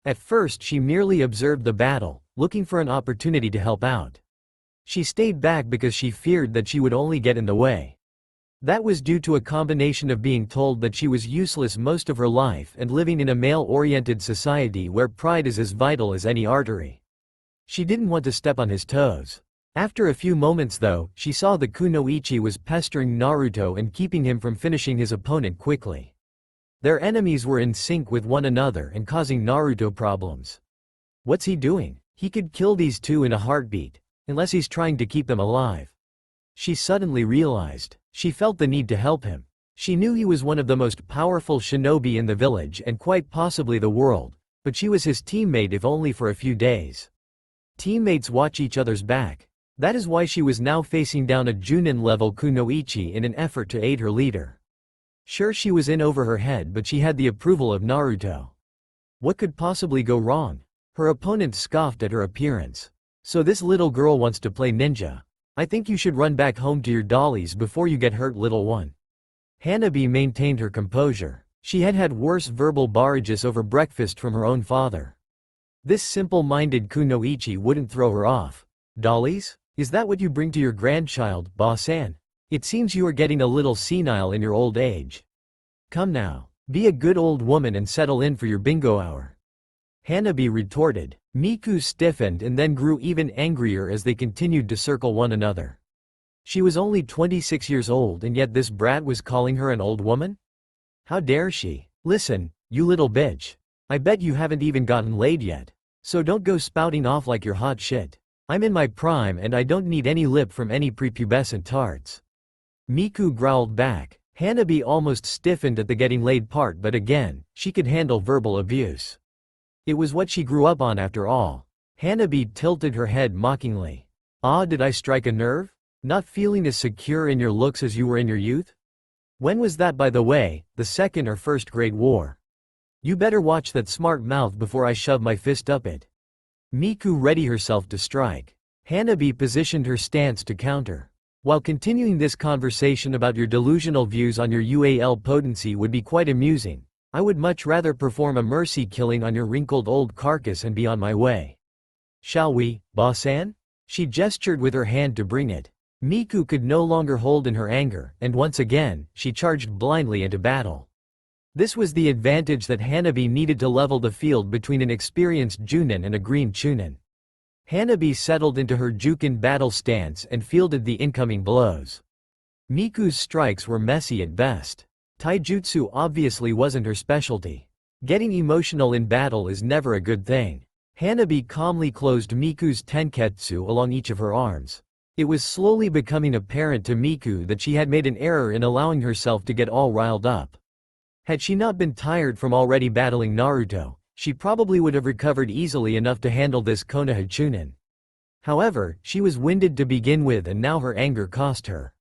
At first she merely observed the battle, looking for an opportunity to help out. She stayed back because she feared that she would only get in the way. That was due to a combination of being told that she was useless most of her life and living in a male-oriented society where pride is as vital as any artery. She didn't want to step on his toes. After a few moments though, she saw the Kunoichi was pestering Naruto and keeping him from finishing his opponent quickly. Their enemies were in sync with one another and causing Naruto problems. What's he doing? He could kill these two in a heartbeat, unless he's trying to keep them alive. She suddenly realized. She felt the need to help him. She knew he was one of the most powerful shinobi in the village and quite possibly the world, but she was his teammate if only for a few days. Teammates watch each other's back. That is why she was now facing down a Junin-level Kunoichi in an effort to aid her leader. Sure, she was in over her head, but she had the approval of Naruto. What could possibly go wrong? Her opponent scoffed at her appearance. So this little girl wants to play ninja. I think you should run back home to your dollies before you get hurt, little one. Hanabi maintained her composure. She had had worse verbal barrages over breakfast from her own father. This simple-minded Kunoichi wouldn't throw her off. Dollies? Is that what you bring to your grandchild, Ba-san? It seems you are getting a little senile in your old age. Come now, be a good old woman and settle in for your bingo hour. Hanabi retorted. Miku stiffened and then grew even angrier as they continued to circle one another. She was only 26 years old and yet this brat was calling her an old woman? How dare she? Listen, you little bitch. I bet you haven't even gotten laid yet. So don't go spouting off like you're hot shit. I'm in my prime and I don't need any lip from any prepubescent tarts. Miku growled back. Hanabi almost stiffened at the getting laid part, but again, she could handle verbal abuse. It was what she grew up on after all. Hanabi tilted her head mockingly. Ah, did I strike a nerve? Not feeling as secure in your looks as you were in your youth? When was that, by the way, the Second or First Great War? You better watch that smart mouth before I shove my fist up it. Miku readied herself to strike. Hanabi positioned her stance to counter. While continuing this conversation about your delusional views on your UAL potency would be quite amusing, I would much rather perform a mercy killing on your wrinkled old carcass and be on my way. Shall we, Boss-san? She gestured with her hand to bring it. Miku could no longer hold in her anger, and once again, she charged blindly into battle. This was the advantage that Hanabi needed to level the field between an experienced Junin and a green Chunin. Hanabi settled into her Jukin battle stance and fielded the incoming blows. Miku's strikes were messy at best. Taijutsu obviously wasn't her specialty. Getting emotional in battle is never a good thing. Hanabi calmly closed Miku's tenketsu along each of her arms. It was slowly becoming apparent to Miku that she had made an error in allowing herself to get all riled up. Had she not been tired from already battling Naruto, she probably would have recovered easily enough to handle this Konoha Chunin. However, she was winded to begin with and now her anger cost her.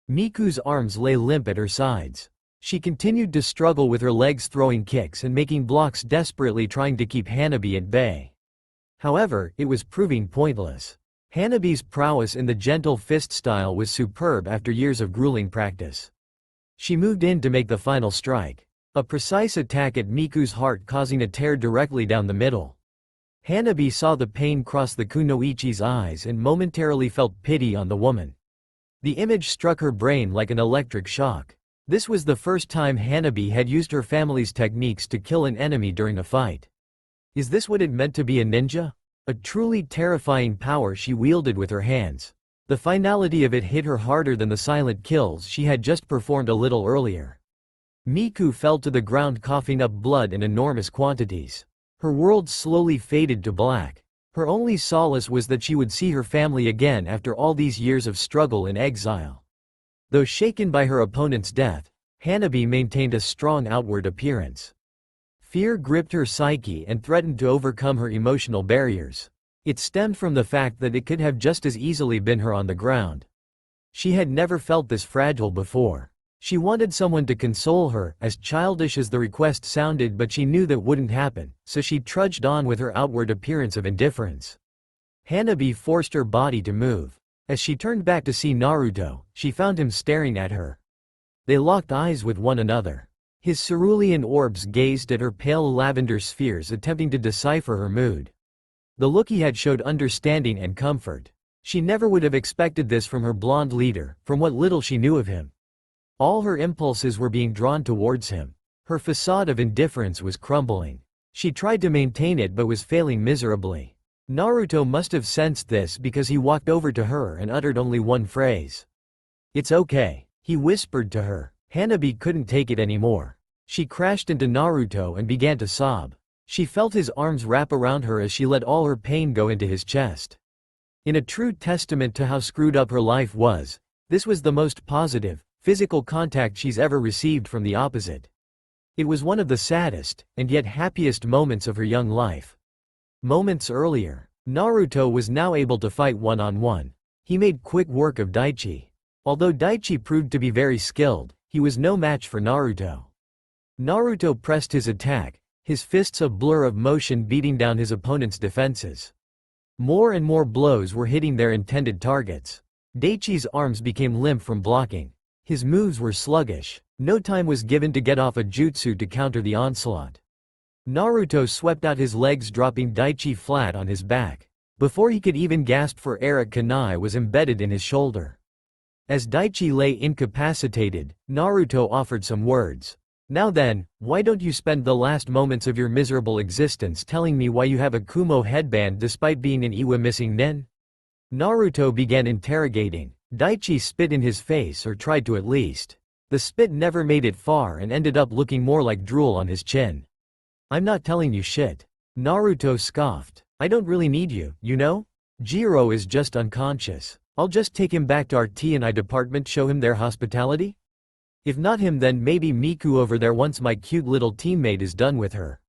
Miku's arms lay limp at her sides. She continued to struggle with her legs, throwing kicks and making blocks, desperately trying to keep Hanabi at bay. However, it was proving pointless. Hanabi's prowess in the gentle fist style was superb after years of grueling practice. She moved in to make the final strike. A precise attack at Miku's heart, causing a tear directly down the middle. Hanabi saw the pain cross the kunoichi's eyes and momentarily felt pity on the woman. The image struck her brain like an electric shock. This was the first time Hanabi had used her family's techniques to kill an enemy during a fight. Is this what it meant to be a ninja? A truly terrifying power she wielded with her hands. The finality of it hit her harder than the silent kills she had just performed a little earlier. Miku fell to the ground, coughing up blood in enormous quantities. Her world slowly faded to black. Her only solace was that she would see her family again after all these years of struggle in exile. Though shaken by her opponent's death, Hanabi maintained a strong outward appearance. Fear gripped her psyche and threatened to overcome her emotional barriers. It stemmed from the fact that it could have just as easily been her on the ground. She had never felt this fragile before. She wanted someone to console her, as childish as the request sounded, but she knew that wouldn't happen, so she trudged on with her outward appearance of indifference. Hanabi forced her body to move. As she turned back to see Naruto, she found him staring at her. They locked eyes with one another. His cerulean orbs gazed at her pale lavender spheres, attempting to decipher her mood. The look he had showed understanding and comfort. She never would have expected this from her blonde leader, from what little she knew of him. All her impulses were being drawn towards him. Her facade of indifference was crumbling. She tried to maintain it but was failing miserably. Naruto must have sensed this because he walked over to her and uttered only one phrase. "It's okay," he whispered to her. Hanabi couldn't take it anymore. She crashed into Naruto and began to sob. She felt his arms wrap around her as she let all her pain go into his chest. In a true testament to how screwed up her life was, this was the most positive, physical contact she's ever received from the opposite. It was one of the saddest, and yet happiest moments of her young life. Moments earlier, Naruto was now able to fight one-on-one. He made quick work of Daichi. Although Daichi proved to be very skilled, he was no match for Naruto. Naruto pressed his attack, his fists a blur of motion beating down his opponent's defenses. More and more blows were hitting their intended targets. Daichi's arms became limp from blocking. His moves were sluggish. No time was given to get off a jutsu to counter the onslaught. Naruto swept out his legs, dropping Daichi flat on his back. Before he could even gasp for air, a kunai was embedded in his shoulder. As Daichi lay incapacitated, Naruto offered some words. Now then, why don't you spend the last moments of your miserable existence telling me why you have a Kumo headband despite being an Iwa missing nen? Naruto began interrogating. Daichi spit in his face, or tried to at least. The spit never made it far and ended up looking more like drool on his chin. I'm not telling you shit. Naruto scoffed. I don't really need you, you know? Jiro is just unconscious. I'll just take him back to our T&I department, show him their hospitality? If not him, then maybe Miku over there, once my cute little teammate is done with her.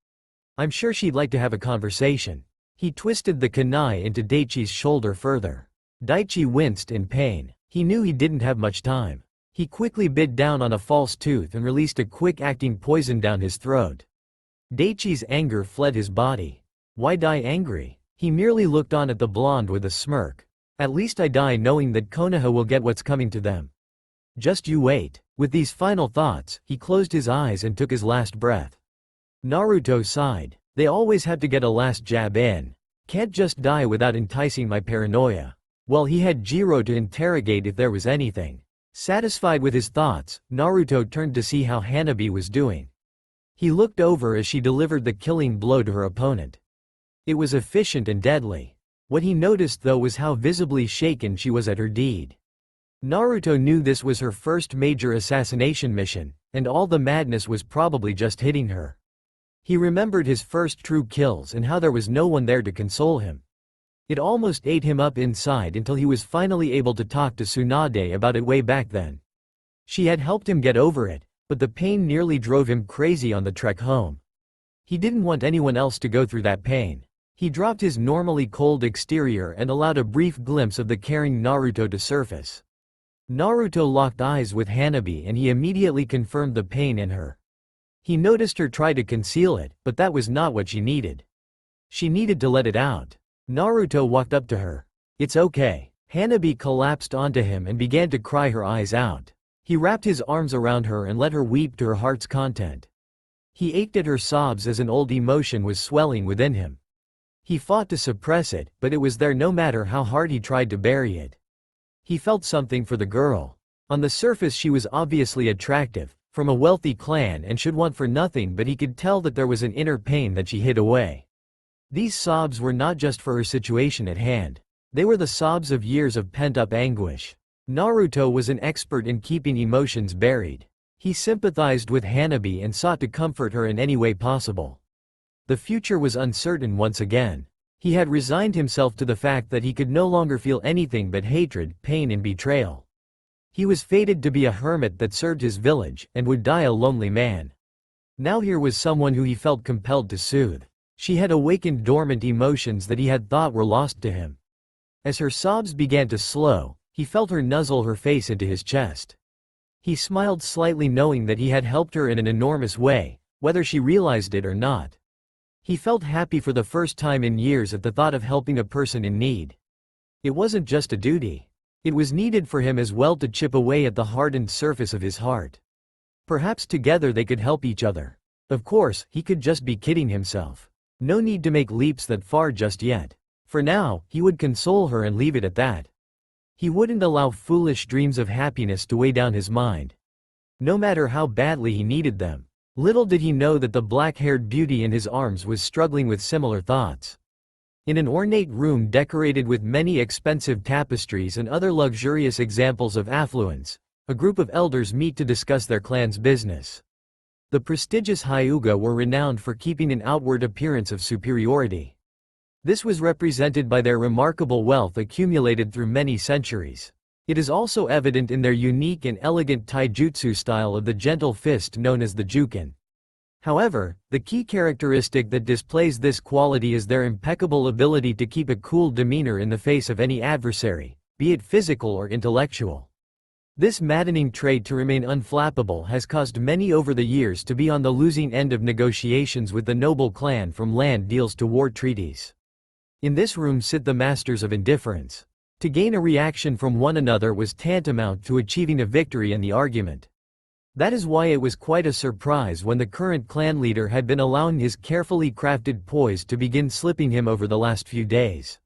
I'm sure she'd like to have a conversation. He twisted the kunai into Daichi's shoulder further. Daichi winced in pain. He knew he didn't have much time. He quickly bit down on a false tooth and released a quick-acting poison down his throat. Daichi's anger fled his body. Why die angry? He merely looked on at the blonde with a smirk. At least I die knowing that Konoha will get what's coming to them. Just you wait. With these final thoughts, he closed his eyes and took his last breath. Naruto sighed. They always have to get a last jab in. Can't just die without enticing my paranoia. Well, he had Jiro to interrogate if there was anything. Satisfied with his thoughts, Naruto turned to see how Hanabi was doing. He looked over as she delivered the killing blow to her opponent. It was efficient and deadly. What he noticed though was how visibly shaken she was at her deed. Naruto knew this was her first major assassination mission, and all the madness was probably just hitting her. He remembered his first true kills and how there was no one there to console him. It almost ate him up inside until he was finally able to talk to Tsunade about it way back then. She had helped him get over it, but the pain nearly drove him crazy on the trek home. He didn't want anyone else to go through that pain. He dropped his normally cold exterior and allowed a brief glimpse of the caring Naruto to surface. Naruto locked eyes with Hanabi and he immediately confirmed the pain in her. He noticed her try to conceal it, but that was not what she needed. She needed to let it out. Naruto walked up to her. It's okay. Hanabi collapsed onto him and began to cry her eyes out. He wrapped his arms around her and let her weep to her heart's content. He ached at her sobs as an old emotion was swelling within him. He fought to suppress it, but it was there no matter how hard he tried to bury it. He felt something for the girl. On the surface she was obviously attractive, from a wealthy clan, and should want for nothing, but he could tell that there was an inner pain that she hid away. These sobs were not just for her situation at hand. They were the sobs of years of pent-up anguish. Naruto was an expert in keeping emotions buried. He sympathized with Hanabi and sought to comfort her in any way possible. The future was uncertain once again. He had resigned himself to the fact that he could no longer feel anything but hatred, pain and betrayal. He was fated to be a hermit that served his village, and would die a lonely man. Now here was someone who he felt compelled to soothe. She had awakened dormant emotions that he had thought were lost to him. As her sobs began to slow, he felt her nuzzle her face into his chest. He smiled slightly, knowing that he had helped her in an enormous way, whether she realized it or not. He felt happy for the first time in years at the thought of helping a person in need. It wasn't just a duty. It was needed for him as well to chip away at the hardened surface of his heart. Perhaps together they could help each other. Of course, he could just be kidding himself. No need to make leaps that far just yet. For now, he would console her and leave it at that. He wouldn't allow foolish dreams of happiness to weigh down his mind. No matter how badly he needed them. Little did he know that the black-haired beauty in his arms was struggling with similar thoughts. In an ornate room decorated with many expensive tapestries and other luxurious examples of affluence, a group of elders meet to discuss their clan's business. The prestigious Hyuga were renowned for keeping an outward appearance of superiority. This was represented by their remarkable wealth accumulated through many centuries. It is also evident in their unique and elegant taijutsu style of the gentle fist known as the juken. However, the key characteristic that displays this quality is their impeccable ability to keep a cool demeanor in the face of any adversary, be it physical or intellectual. This maddening trait to remain unflappable has caused many over the years to be on the losing end of negotiations with the noble clan, from land deals to war treaties. In this room sit the masters of indifference. To gain a reaction from one another was tantamount to achieving a victory in the argument. That is why it was quite a surprise when the current clan leader had been allowing his carefully crafted poise to begin slipping him over the last few days.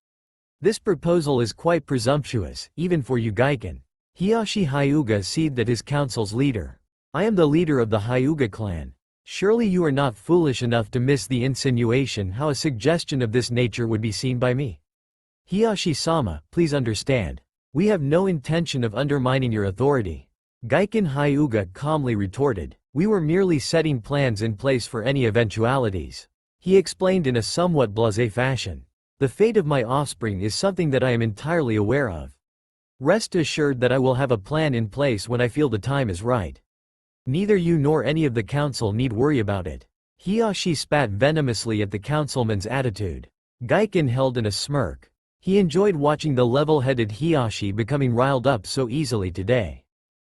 This proposal is quite presumptuous, even for Ugaiken. Hiyashi Hyuga seethed at his council's leader. I am the leader of the Hyuga clan. Surely you are not foolish enough to miss the insinuation how a suggestion of this nature would be seen by me. Hiyashi-sama, please understand. We have no intention of undermining your authority. Gaiken Hyuga calmly retorted. We were merely setting plans in place for any eventualities. He explained in a somewhat blasé fashion. The fate of my offspring is something that I am entirely aware of. Rest assured that I will have a plan in place when I feel the time is right. Neither you nor any of the council need worry about it. Hiyashi spat venomously at the councilman's attitude. Gaiken held in a smirk. He enjoyed watching the level-headed Hiyashi becoming riled up so easily today.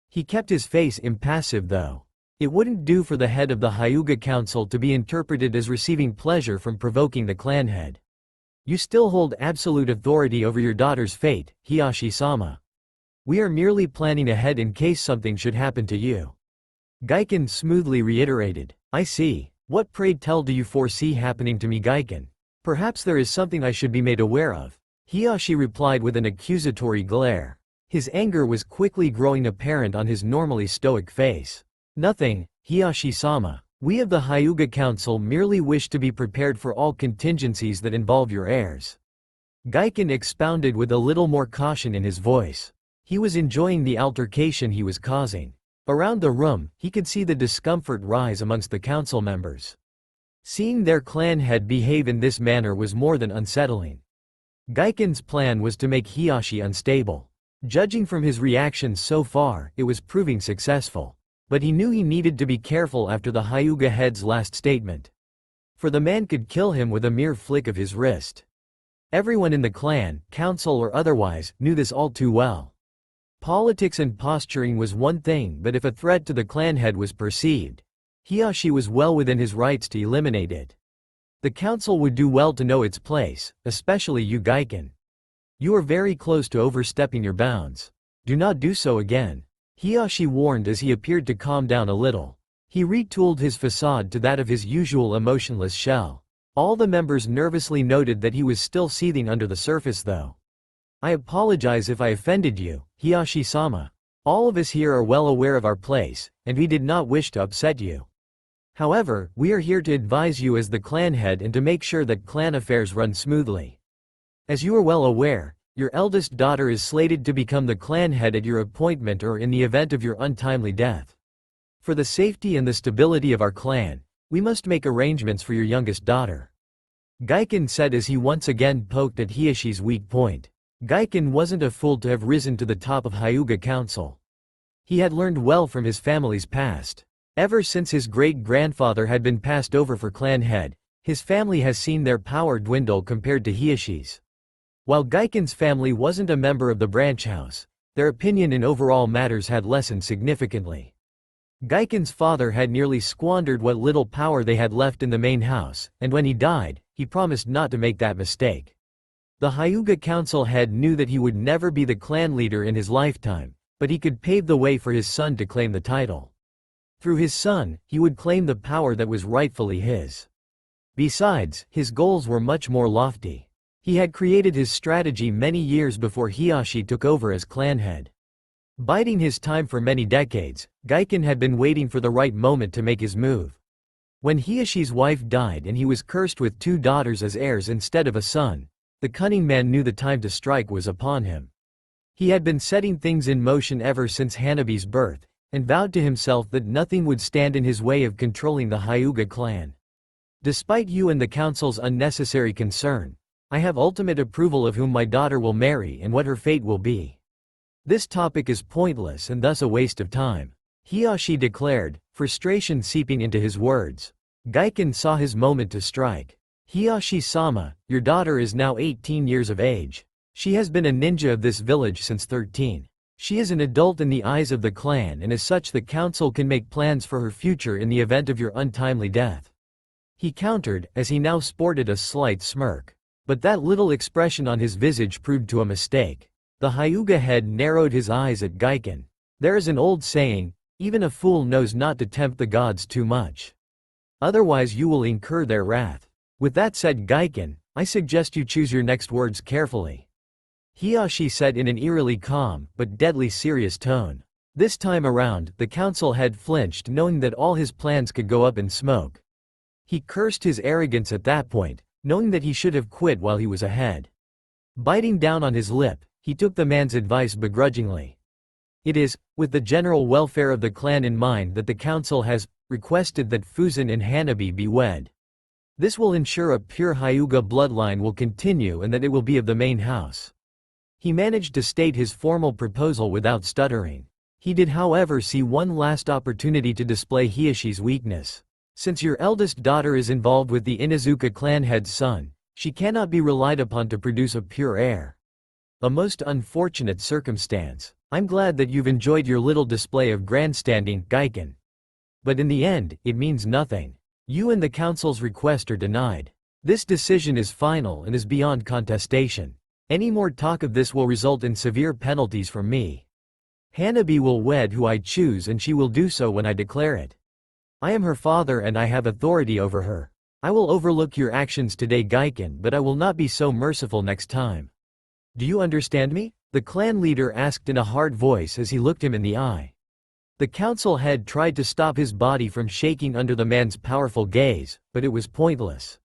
He kept his face impassive though. It wouldn't do for the head of the Hyuga Council to be interpreted as receiving pleasure from provoking the clan head. You still hold absolute authority over your daughter's fate, Hiyashi-sama. We are merely planning ahead in case something should happen to you. Gaiken smoothly reiterated. I see. What pray tell do you foresee happening to me, Gaiken? Perhaps there is something I should be made aware of. Hiyashi replied with an accusatory glare. His anger was quickly growing apparent on his normally stoic face. Nothing, Hiyashi-sama. We of the Hyuga Council merely wish to be prepared for all contingencies that involve your heirs. Gaiken expounded with a little more caution in his voice. He was enjoying the altercation he was causing. Around the room, he could see the discomfort rise amongst the council members. Seeing their clan head behave in this manner was more than unsettling. Gaiken's plan was to make Hiyashi unstable. Judging from his reactions so far, it was proving successful. But he knew he needed to be careful after the Hyuga head's last statement. For the man could kill him with a mere flick of his wrist. Everyone in the clan, council or otherwise, knew this all too well. Politics and posturing was one thing, but if a threat to the clan head was perceived, Hiyashi was well within his rights to eliminate it. The council would do well to know its place, especially you, Gaiken. You are very close to overstepping your bounds. Do not do so again. Hiyashi warned as he appeared to calm down a little. He retooled his facade to that of his usual emotionless shell. All the members nervously noted that he was still seething under the surface though. I apologize if I offended you, Hiyashi-sama. All of us here are well aware of our place, and we did not wish to upset you. However, we are here to advise you as the clan head and to make sure that clan affairs run smoothly. As you are well aware, your eldest daughter is slated to become the clan head at your appointment or in the event of your untimely death. For the safety and the stability of our clan, we must make arrangements for your youngest daughter. Gaiken said as he once again poked at Hiyashi's weak point. Gaiken wasn't a fool to have risen to the top of Hyuga Council. He had learned well from his family's past. Ever since his great-grandfather had been passed over for clan head, his family has seen their power dwindle compared to Hiyashi's. While Gaiken's family wasn't a member of the branch house, their opinion in overall matters had lessened significantly. Gaiken's father had nearly squandered what little power they had left in the main house, and when he died, he promised not to make that mistake. The Hyuga Council head knew that he would never be the clan leader in his lifetime, but he could pave the way for his son to claim the title. Through his son, he would claim the power that was rightfully his. Besides, his goals were much more lofty. He had created his strategy many years before Hiyashi took over as clan head. Biding his time for many decades, Gaiken had been waiting for the right moment to make his move. When Hiyashi's wife died and he was cursed with 2 daughters as heirs instead of a son, the cunning man knew the time to strike was upon him. He had been setting things in motion ever since Hanabi's birth, and vowed to himself that nothing would stand in his way of controlling the Hyuga clan. Despite you and the council's unnecessary concern, I have ultimate approval of whom my daughter will marry and what her fate will be. This topic is pointless and thus a waste of time, Hiyashi declared, frustration seeping into his words. Gaiken saw his moment to strike. Hiyashi-sama, your daughter is now 18 years of age. She has been a ninja of this village since 13. She is an adult in the eyes of the clan and as such the council can make plans for her future in the event of your untimely death. He countered, as he now sported a slight smirk. But that little expression on his visage proved to a mistake. The Hyuga head narrowed his eyes at Gaiken. There is an old saying, even a fool knows not to tempt the gods too much. Otherwise you will incur their wrath. With that said, Gaiken, I suggest you choose your next words carefully. Hiyashi said in an eerily calm, but deadly serious tone. This time around, the council head flinched knowing that all his plans could go up in smoke. He cursed his arrogance at that point, knowing that he should have quit while he was ahead. Biting down on his lip, he took the man's advice begrudgingly. It is, with the general welfare of the clan in mind, that the council has requested that Fuzan and Hanabi be wed. This will ensure a pure Hyuga bloodline will continue and that it will be of the main house. He managed to state his formal proposal without stuttering. He did however see one last opportunity to display Hiyoshi's weakness. Since your eldest daughter is involved with the Inuzuka clan head's son, she cannot be relied upon to produce a pure heir. A most unfortunate circumstance. I'm glad that you've enjoyed your little display of grandstanding, Gaiken. But in the end, it means nothing. You and the council's request are denied. This decision is final and is beyond contestation. Any more talk of this will result in severe penalties from me. Hanabi will wed who I choose and she will do so when I declare it. I am her father and I have authority over her. I will overlook your actions today, Gaiken, but I will not be so merciful next time. Do you understand me? The clan leader asked in a hard voice as he looked him in the eye. The council head tried to stop his body from shaking under the man's powerful gaze, but it was pointless.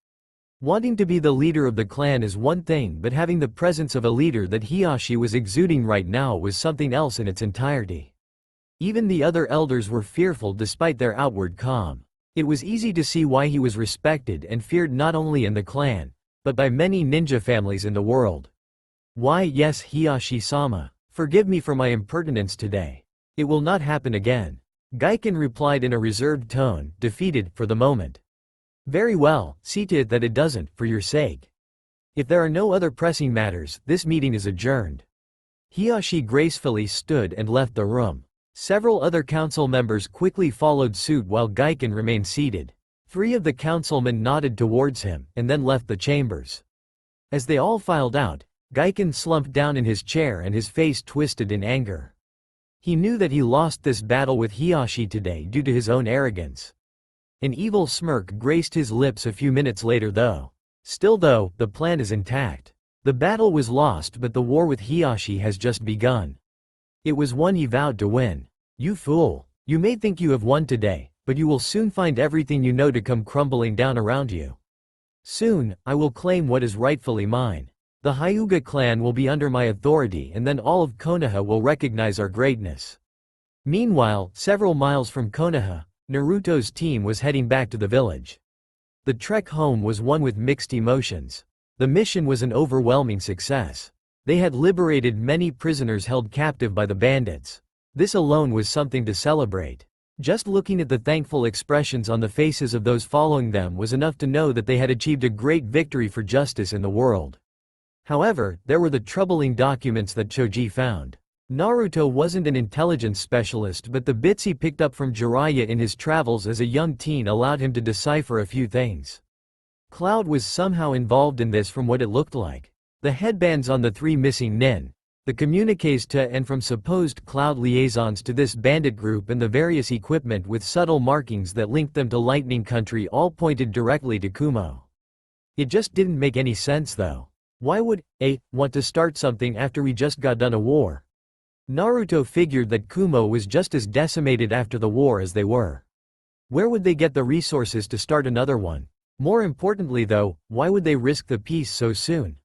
Wanting to be the leader of the clan is one thing, but having the presence of a leader that Hiyoshi was exuding right now was something else in its entirety. Even the other elders were fearful despite their outward calm. It was easy to see why he was respected and feared not only in the clan, but by many ninja families in the world. Why, yes, Hiyoshi-sama. Forgive me for my impertinence today. It will not happen again. Gaiken replied in a reserved tone, defeated for the moment. Very well, see to it that it doesn't, for your sake. If there are no other pressing matters, this meeting is adjourned. Hiyoshi gracefully stood and left the room. Several other council members quickly followed suit while Gaiken remained seated. 3 of the councilmen nodded towards him, and then left the chambers. As they all filed out, Gaiken slumped down in his chair and his face twisted in anger. He knew that he lost this battle with Hiyoshi today due to his own arrogance. An evil smirk graced his lips a few minutes later though. Still though, the plan is intact. The battle was lost but the war with Hiyoshi has just begun. It was one he vowed to win. You fool. You may think you have won today, but you will soon find everything you know to come crumbling down around you. Soon, I will claim what is rightfully mine. The Hyuga clan will be under my authority and then all of Konoha will recognize our greatness. Meanwhile, several miles from Konoha, Naruto's team was heading back to the village. The trek home was one with mixed emotions. The mission was an overwhelming success. They had liberated many prisoners held captive by the bandits. This alone was something to celebrate. Just looking at the thankful expressions on the faces of those following them was enough to know that they had achieved a great victory for justice in the world. However, there were the troubling documents that Choji found. Naruto wasn't an intelligence specialist, but the bits he picked up from Jiraiya in his travels as a young teen allowed him to decipher a few things. Cloud was somehow involved in this from what it looked like. The headbands on the 3 missing nin, the communiques to and from supposed Cloud liaisons to this bandit group and the various equipment with subtle markings that linked them to Lightning Country all pointed directly to Kumo. It just didn't make any sense though. Why would A want to start something after we just got done a war? Naruto figured that Kumo was just as decimated after the war as they were. Where would they get the resources to start another one? More importantly though, why would they risk the peace so soon?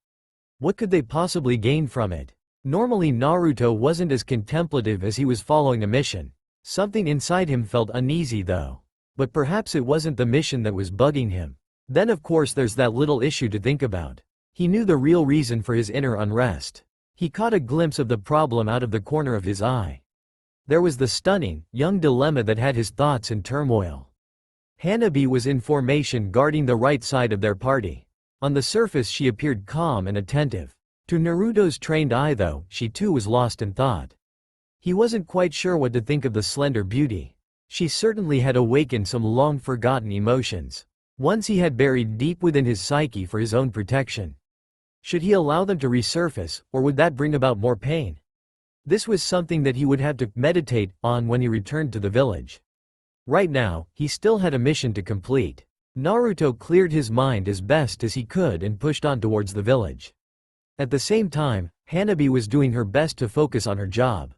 What could they possibly gain from it? Normally Naruto wasn't as contemplative as he was following a mission. Something inside him felt uneasy though. But perhaps it wasn't the mission that was bugging him. Then of course there's that little issue to think about. He knew the real reason for his inner unrest. He caught a glimpse of the problem out of the corner of his eye. There was the stunning, young dilemma that had his thoughts in turmoil. Hanabi was in formation guarding the right side of their party. On the surface she appeared calm and attentive. To Naruto's trained eye though, she too was lost in thought. He wasn't quite sure what to think of the slender beauty. She certainly had awakened some long-forgotten emotions. Ones he had buried deep within his psyche for his own protection. Should he allow them to resurface, or would that bring about more pain? This was something that he would have to meditate on when he returned to the village. Right now, he still had a mission to complete. Naruto cleared his mind as best as he could and pushed on towards the village. At the same time, Hanabi was doing her best to focus on her job.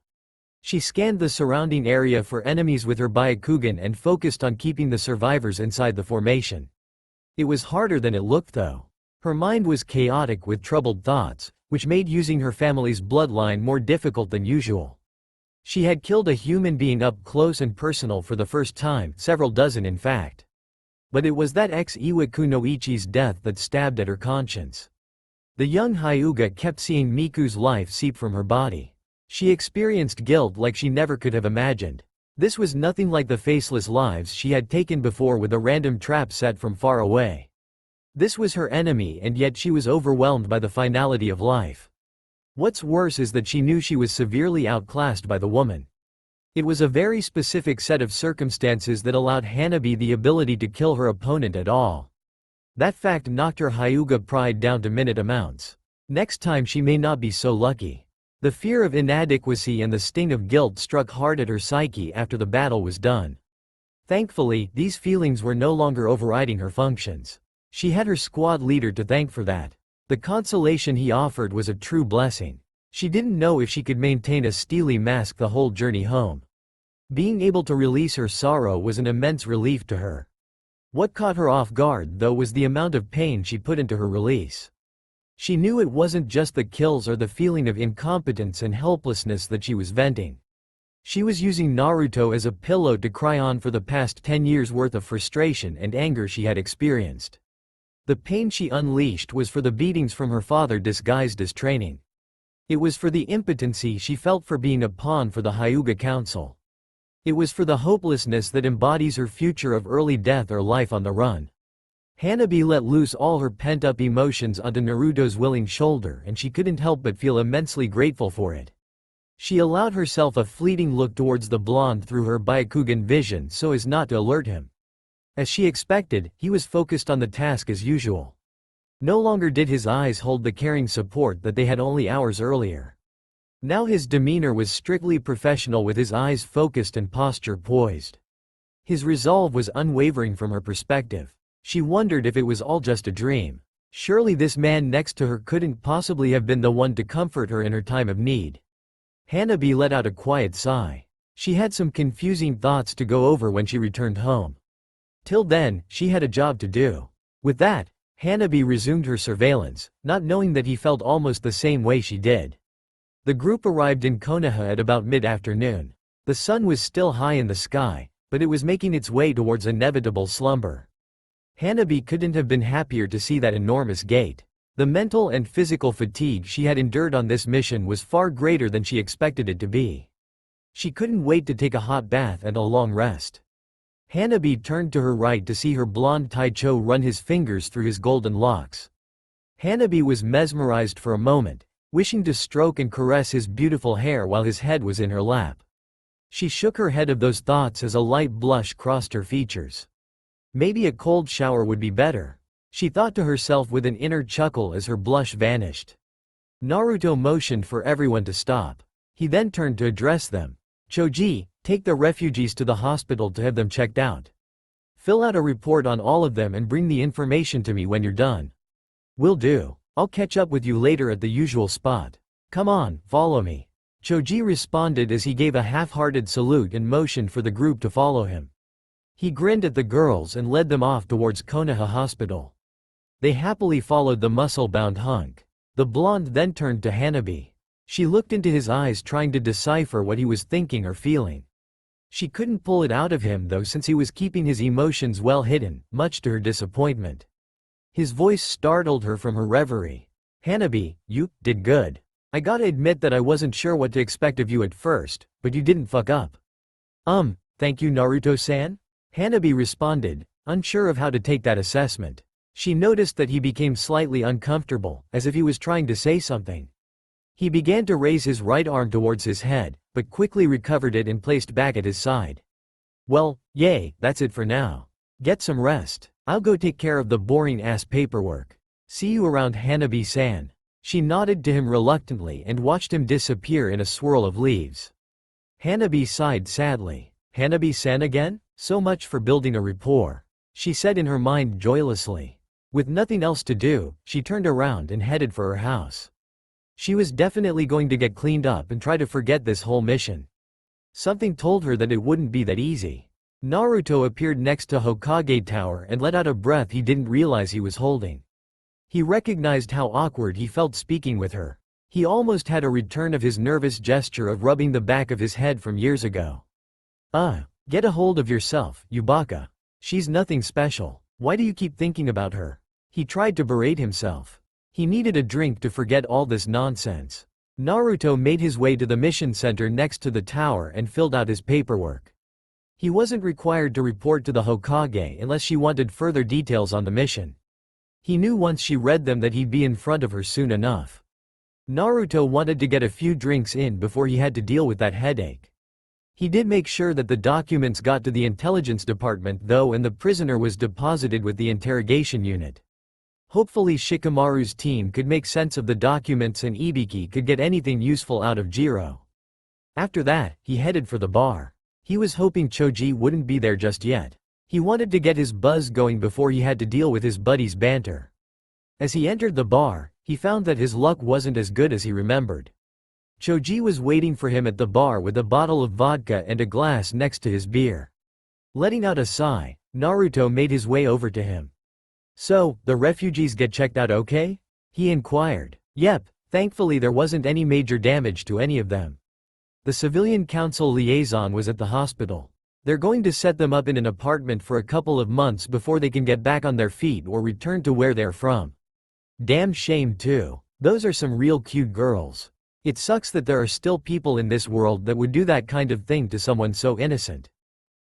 She scanned the surrounding area for enemies with her Byakugan and focused on keeping the survivors inside the formation. It was harder than it looked though. Her mind was chaotic with troubled thoughts, which made using her family's bloodline more difficult than usual. She had killed a human being up close and personal for the first time, several dozen in fact. But it was that ex-Iwaku no Ichi's death that stabbed at her conscience. The young Hyuga kept seeing Miku's life seep from her body. She experienced guilt like she never could have imagined. This was nothing like the faceless lives she had taken before with a random trap set from far away. This was her enemy, and yet she was overwhelmed by the finality of life. What's worse is that she knew she was severely outclassed by the woman. It was a very specific set of circumstances that allowed Hanabi the ability to kill her opponent at all. That fact knocked her Hyuga pride down to minute amounts. Next time she may not be so lucky. The fear of inadequacy and the sting of guilt struck hard at her psyche after the battle was done. Thankfully, these feelings were no longer overriding her functions. She had her squad leader to thank for that. The consolation he offered was a true blessing. She didn't know if she could maintain a steely mask the whole journey home. Being able to release her sorrow was an immense relief to her. What caught her off guard, though, was the amount of pain she put into her release. She knew it wasn't just the kills or the feeling of incompetence and helplessness that she was venting. She was using Naruto as a pillow to cry on for the past 10 years' worth of frustration and anger she had experienced. The pain she unleashed was for the beatings from her father disguised as training. It was for the impotency she felt for being a pawn for the Hyuga Council. It was for the hopelessness that embodies her future of early death or life on the run. Hanabi let loose all her pent-up emotions onto Naruto's willing shoulder, and she couldn't help but feel immensely grateful for it. She allowed herself a fleeting look towards the blonde through her Byakugan vision so as not to alert him. As she expected, he was focused on the task as usual. No longer did his eyes hold the caring support that they had only hours earlier. Now his demeanor was strictly professional, with his eyes focused and posture poised. His resolve was unwavering from her perspective. She wondered if it was all just a dream. Surely this man next to her couldn't possibly have been the one to comfort her in her time of need. Hanabi let out a quiet sigh. She had some confusing thoughts to go over when she returned home. Till then, she had a job to do. With that, Hanabi resumed her surveillance, not knowing that he felt almost the same way she did. The group arrived in Konoha at about mid-afternoon. The sun was still high in the sky, but it was making its way towards inevitable slumber. Hanabi couldn't have been happier to see that enormous gate. The mental and physical fatigue she had endured on this mission was far greater than she expected it to be. She couldn't wait to take a hot bath and a long rest. Hanabi turned to her right to see her blonde Taicho run his fingers through his golden locks. Hanabi was mesmerized for a moment, wishing to stroke and caress his beautiful hair while his head was in her lap. She shook her head of those thoughts as a light blush crossed her features. Maybe a cold shower would be better, she thought to herself with an inner chuckle as her blush vanished. Naruto motioned for everyone to stop. He then turned to address them. Choji, take the refugees to the hospital to have them checked out. Fill out a report on all of them and bring the information to me when you're done. Will do. I'll catch up with you later at the usual spot. Come on, follow me. Choji responded as he gave a half-hearted salute and motioned for the group to follow him. He grinned at the girls and led them off towards Konoha Hospital. They happily followed the muscle-bound hunk. The blonde then turned to Hanabi. She looked into his eyes, trying to decipher what he was thinking or feeling. She couldn't pull it out of him though, since he was keeping his emotions well hidden, much to her disappointment. His voice startled her from her reverie. Hanabi, you did good. I gotta admit that I wasn't sure what to expect of you at first, but you didn't fuck up. Thank you, Naruto-san? Hanabi responded, unsure of how to take that assessment. She noticed that he became slightly uncomfortable, as if he was trying to say something. He began to raise his right arm towards his head, but quickly recovered it and placed back at his side. Well, yay, that's it for now. Get some rest. I'll go take care of the boring-ass paperwork. See you around, Hanabi-san. She nodded to him reluctantly and watched him disappear in a swirl of leaves. Hanabi sighed sadly. Hanabi-san again? So much for building a rapport, she said in her mind joylessly. With nothing else to do, she turned around and headed for her house. She was definitely going to get cleaned up and try to forget this whole mission. Something told her that it wouldn't be that easy. Naruto appeared next to Hokage Tower and let out a breath he didn't realize he was holding. He recognized how awkward he felt speaking with her. He almost had a return of his nervous gesture of rubbing the back of his head from years ago. Get a hold of yourself, you baka. She's nothing special. Why do you keep thinking about her? He tried to berate himself. He needed a drink to forget all this nonsense. Naruto made his way to the mission center next to the tower and filled out his paperwork. He wasn't required to report to the Hokage unless she wanted further details on the mission. He knew once she read them that he'd be in front of her soon enough. Naruto wanted to get a few drinks in before he had to deal with that headache. He did make sure that the documents got to the intelligence department though, and the prisoner was deposited with the interrogation unit. Hopefully Shikamaru's team could make sense of the documents and Ibiki could get anything useful out of Jiro. After that, he headed for the bar. He was hoping Choji wouldn't be there just yet. He wanted to get his buzz going before he had to deal with his buddy's banter. As he entered the bar, he found that his luck wasn't as good as he remembered. Choji was waiting for him at the bar with a bottle of vodka and a glass next to his beer. Letting out a sigh, Naruto made his way over to him. "So, the refugees get checked out okay?" he inquired. "Yep, thankfully there wasn't any major damage to any of them. The civilian council liaison was at the hospital. They're going to set them up in an apartment for a couple of months before they can get back on their feet or return to where they're from. Damn shame too. Those are some real cute girls. It sucks that there are still people in this world that would do that kind of thing to someone so innocent."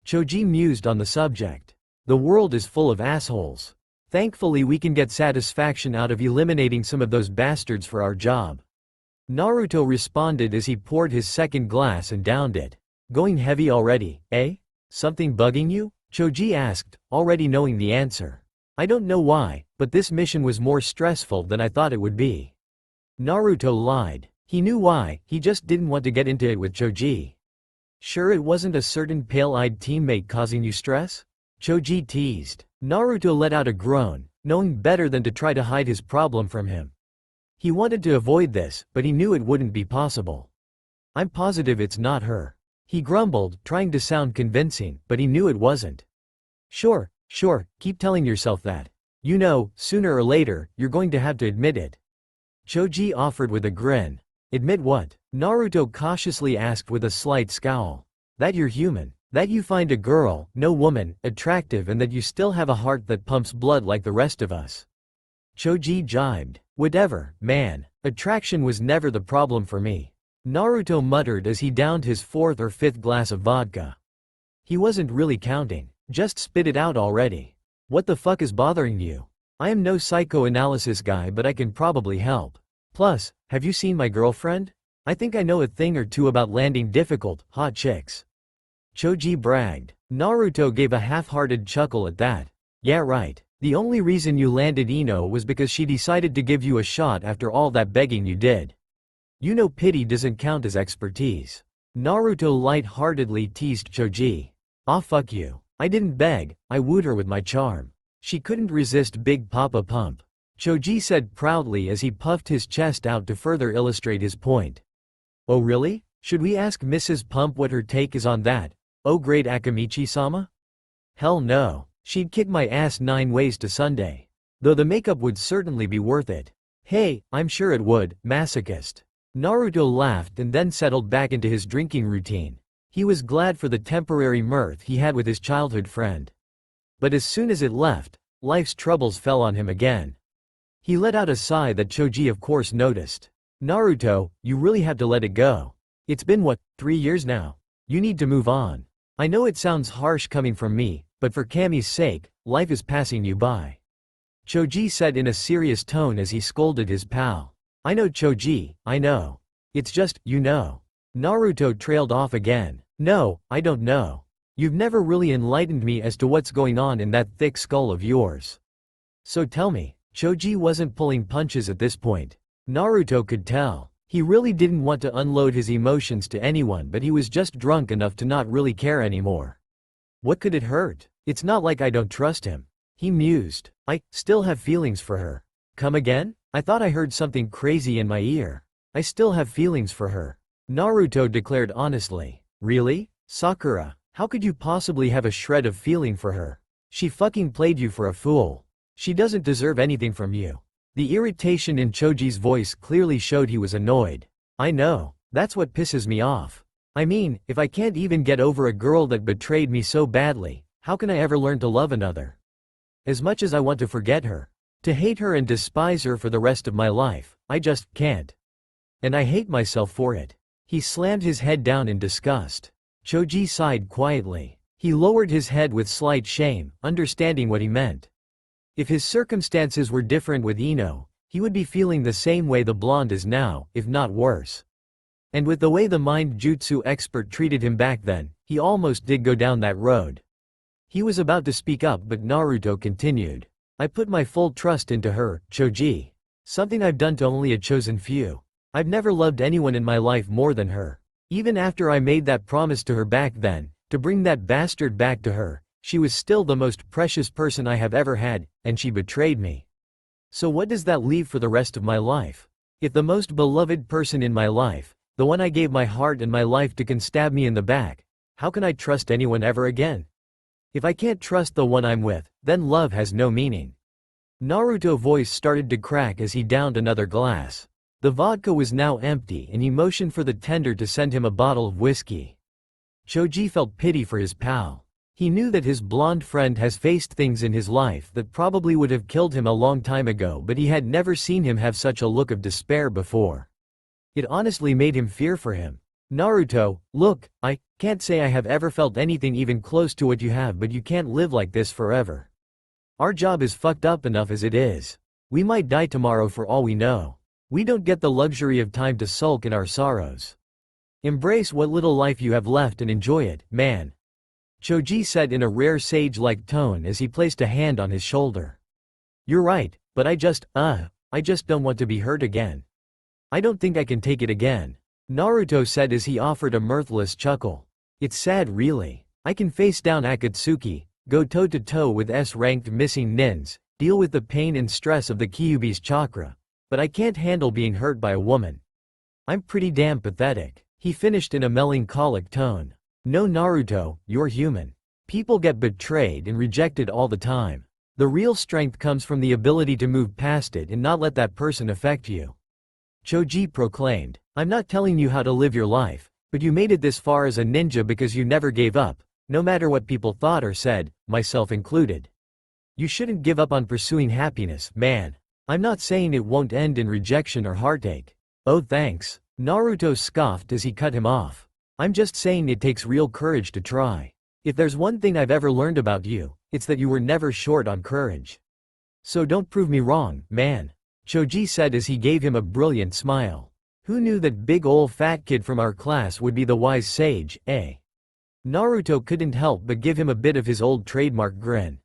Choji mused on the subject. The world is full of assholes. Thankfully we can get satisfaction out of eliminating some of those bastards for our job. Naruto responded as he poured his second glass and downed it. "Going heavy already, eh? Something bugging you?" Choji asked, already knowing the answer. "I don't know why, but this mission was more stressful than I thought it would be." Naruto lied. He knew why, he just didn't want to get into it with Choji. "Sure it wasn't a certain pale-eyed teammate causing you stress?" Choji teased. Naruto let out a groan, knowing better than to try to hide his problem from him. He wanted to avoid this, but he knew it wouldn't be possible. "I'm positive it's not her." He grumbled, trying to sound convincing, but he knew it wasn't. Sure, keep telling yourself that. You know, sooner or later, you're going to have to admit it." Choji offered with a grin. "Admit what?" Naruto cautiously asked with a slight scowl. "That you're human. That you find a girl, no woman, attractive and that you still have a heart that pumps blood like the rest of us." Choji jibed. "Whatever, man. Attraction was never the problem for me." Naruto muttered as he downed his fourth or fifth glass of vodka. He wasn't really counting. Just spit it out already. "What the fuck is bothering you? I am no psychoanalysis guy but I can probably help. Plus, have you seen my girlfriend? I think I know a thing or two about landing difficult, hot chicks." Choji bragged. Naruto gave a half-hearted chuckle at that. "Yeah right. The only reason you landed Ino was because she decided to give you a shot after all that begging you did. You know pity doesn't count as expertise." Naruto light-heartedly teased Choji. "Aw fuck you. I didn't beg, I wooed her with my charm. She couldn't resist Big Papa Pump," Choji said proudly as he puffed his chest out to further illustrate his point. "Oh really? Should we ask Mrs. Pump what her take is on that? Oh great Akamichi-sama? Hell no. She'd kick my ass 9 ways to Sunday. Though the makeup would certainly be worth it." "Hey, I'm sure it would, masochist." Naruto laughed and then settled back into his drinking routine. He was glad for the temporary mirth he had with his childhood friend. But as soon as it left, life's troubles fell on him again. He let out a sigh that Choji of course noticed. "Naruto, you really have to let it go. It's been what, 3 years now? You need to move on. I know it sounds harsh coming from me, but for Kami's sake, life is passing you by." Choji said in a serious tone as he scolded his pal. "I know Choji, I know. It's just, you know." Naruto trailed off again. "No, I don't know. You've never really enlightened me as to what's going on in that thick skull of yours. So tell me." Choji wasn't pulling punches at this point. Naruto could tell. He really didn't want to unload his emotions to anyone but he was just drunk enough to not really care anymore. What could it hurt? It's not like I don't trust him. He mused. "I still have feelings for her." "Come again? I thought I heard something crazy in my ear." "I still have feelings for her," Naruto declared honestly. Really? Sakura, how could you possibly have a shred of feeling for her? She fucking played you for a fool. She doesn't deserve anything from you. The irritation in Choji's voice clearly showed he was annoyed. I know, that's what pisses me off. I mean, if I can't even get over a girl that betrayed me so badly, how can I ever learn to love another? As much as I want to forget her, to hate her and despise her for the rest of my life, I just can't. And I hate myself for it. He slammed his head down in disgust. Choji sighed quietly. He lowered his head with slight shame, understanding what he meant. If his circumstances were different with Ino, he would be feeling the same way the blonde is now, if not worse. And with the way the mind jutsu expert treated him back then, he almost did go down that road. He was about to speak up but Naruto continued. I put my full trust into her, Choji. Something I've done to only a chosen few. I've never loved anyone in my life more than her. Even after I made that promise to her back then, to bring that bastard back to her, she was still the most precious person I have ever had, and she betrayed me. So what does that leave for the rest of my life? If the most beloved person in my life, the one I gave my heart and my life to, can stab me in the back, how can I trust anyone ever again? If I can't trust the one I'm with, then love has no meaning. Naruto's voice started to crack as he downed another glass. The vodka was now empty and he motioned for the tender to send him a bottle of whiskey. Choji felt pity for his pal. He knew that his blonde friend has faced things in his life that probably would have killed him a long time ago, but he had never seen him have such a look of despair before. It honestly made him fear for him. Naruto, look, I can't say I have ever felt anything even close to what you have, but you can't live like this forever. Our job is fucked up enough as it is. We might die tomorrow for all we know. We don't get the luxury of time to sulk in our sorrows. Embrace what little life you have left and enjoy it, man. Choji said in a rare sage-like tone as he placed a hand on his shoulder. You're right, but I just don't want to be hurt again. I don't think I can take it again. Naruto said as he offered a mirthless chuckle. It's sad really. I can face down Akatsuki, go toe-to-toe with S-ranked missing nins, deal with the pain and stress of the Kyuubi's chakra. But I can't handle being hurt by a woman. I'm pretty damn pathetic. He finished in a melancholic tone. No Naruto, you're human. People get betrayed and rejected all the time. The real strength comes from the ability to move past it and not let that person affect you. Choji proclaimed, I'm not telling you how to live your life, but you made it this far as a ninja because you never gave up, no matter what people thought or said, myself included. You shouldn't give up on pursuing happiness, man. I'm not saying it won't end in rejection or heartache. Oh thanks. Naruto scoffed as he cut him off. I'm just saying it takes real courage to try. If there's one thing I've ever learned about you, it's that you were never short on courage. So don't prove me wrong, man. Choji said as he gave him a brilliant smile. Who knew that big ol' fat kid from our class would be the wise sage, eh? Naruto couldn't help but give him a bit of his old trademark grin.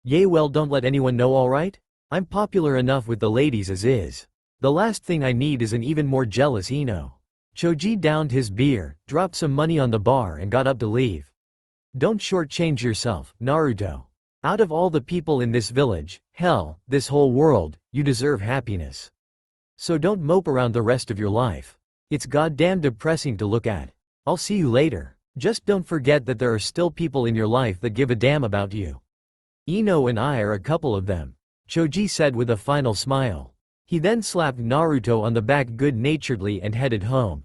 Yeah, well, don't let anyone know, alright? I'm popular enough with the ladies as is. The last thing I need is an even more jealous Ino. Choji downed his beer, dropped some money on the bar and got up to leave. Don't shortchange yourself, Naruto. Out of all the people in this village, hell, this whole world, you deserve happiness. So don't mope around the rest of your life. It's goddamn depressing to look at. I'll see you later. Just don't forget that there are still people in your life that give a damn about you. Ino and I are a couple of them. Choji said with a final smile. He then slapped Naruto on the back good-naturedly and headed home.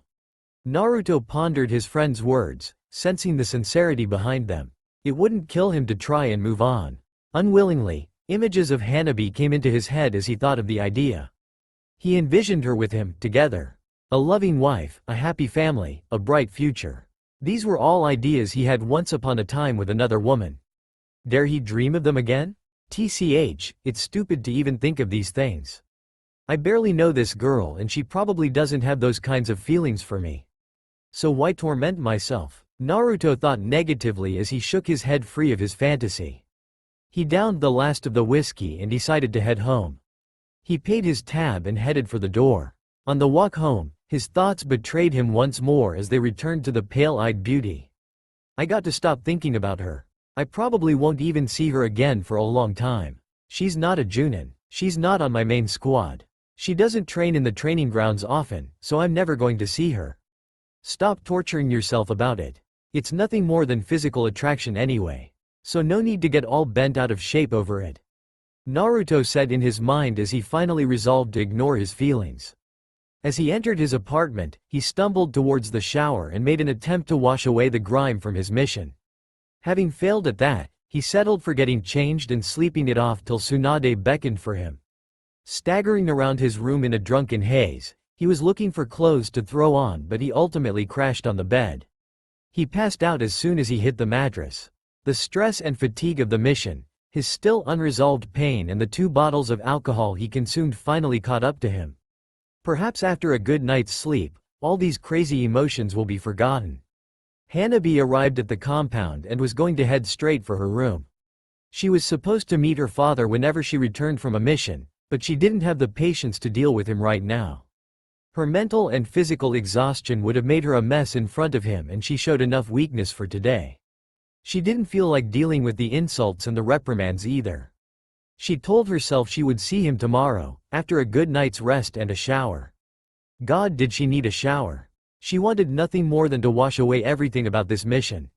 Naruto pondered his friend's words, sensing the sincerity behind them. It wouldn't kill him to try and move on. Unwillingly, images of Hanabi came into his head as he thought of the idea. He envisioned her with him, together. A loving wife, a happy family, a bright future. These were all ideas he had once upon a time with another woman. Dare he dream of them again? TCH, it's stupid to even think of these things. I barely know this girl and she probably doesn't have those kinds of feelings for me. So why torment myself? Naruto thought negatively as he shook his head free of his fantasy. He downed the last of the whiskey and decided to head home. He paid his tab and headed for the door. On the walk home, his thoughts betrayed him once more as they returned to the pale-eyed beauty. I got to stop thinking about her. I probably won't even see her again for a long time. She's not a Junin. She's not on my main squad. She doesn't train in the training grounds often, so I'm never going to see her. Stop torturing yourself about it. It's nothing more than physical attraction anyway. So no need to get all bent out of shape over it. Naruto said in his mind as he finally resolved to ignore his feelings. As he entered his apartment, he stumbled towards the shower and made an attempt to wash away the grime from his mission. Having failed at that, he settled for getting changed and sleeping it off till Tsunade beckoned for him. Staggering around his room in a drunken haze, he was looking for clothes to throw on, but he ultimately crashed on the bed. He passed out as soon as he hit the mattress. The stress and fatigue of the mission, his still unresolved pain and the 2 bottles of alcohol he consumed finally caught up to him. Perhaps after a good night's sleep, all these crazy emotions will be forgotten. Hanabi arrived at the compound and was going to head straight for her room. She was supposed to meet her father whenever she returned from a mission, but she didn't have the patience to deal with him right now. Her mental and physical exhaustion would have made her a mess in front of him, and she showed enough weakness for today. She didn't feel like dealing with the insults and the reprimands either. She told herself she would see him tomorrow, after a good night's rest and a shower. God, did she need a shower? She wanted nothing more than to wash away everything about this mission.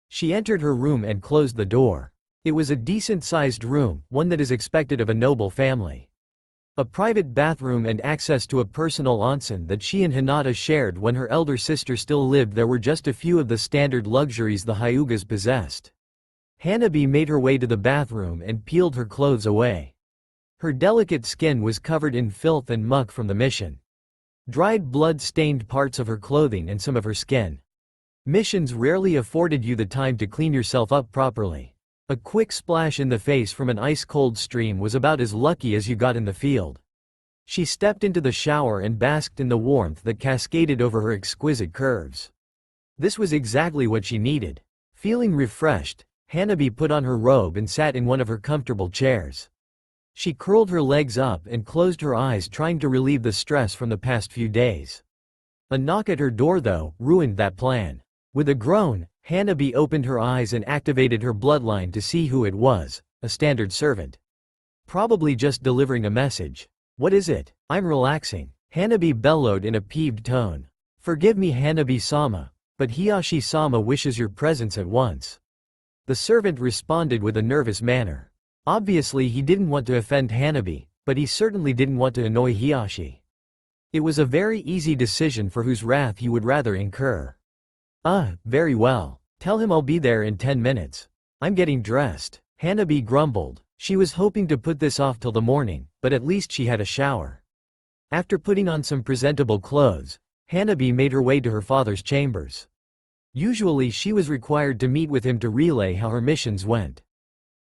She entered her room and closed the door. It was a decent-sized room, one that is expected of a noble family. A private bathroom and access to a personal onsen that she and Hinata shared when her elder sister still lived there were just a few of the standard luxuries the Hyugas possessed. Hanabi made her way to the bathroom and peeled her clothes away. Her delicate skin was covered in filth and muck from the mission. Dried blood stained parts of her clothing and some of her skin. Missions rarely afforded you the time to clean yourself up properly. A quick splash in the face from an ice-cold stream was about as lucky as you got in the field. She stepped into the shower and basked in the warmth that cascaded over her exquisite curves. This was exactly what she needed. Feeling refreshed, Hanabi put on her robe and sat in one of her comfortable chairs. She curled her legs up and closed her eyes, trying to relieve the stress from the past few days. A knock at her door, though, ruined that plan. With a groan, Hanabi opened her eyes and activated her bloodline to see who it was, a standard servant. Probably just delivering a message. "What is it?" "I'm relaxing," Hanabi bellowed in a peeved tone. "Forgive me, Hanabi-sama, but Hiyashi-sama wishes your presence at once." The servant responded with a nervous manner. Obviously he didn't want to offend Hanabi, but he certainly didn't want to annoy Hiyashi. It was a very easy decision for whose wrath he would rather incur. Very well. Tell him I'll be there in 10 minutes. I'm getting dressed," Hanabi grumbled. She was hoping to put this off till the morning, but at least she had a shower. After putting on some presentable clothes, Hanabi made her way to her father's chambers. Usually she was required to meet with him to relay how her missions went.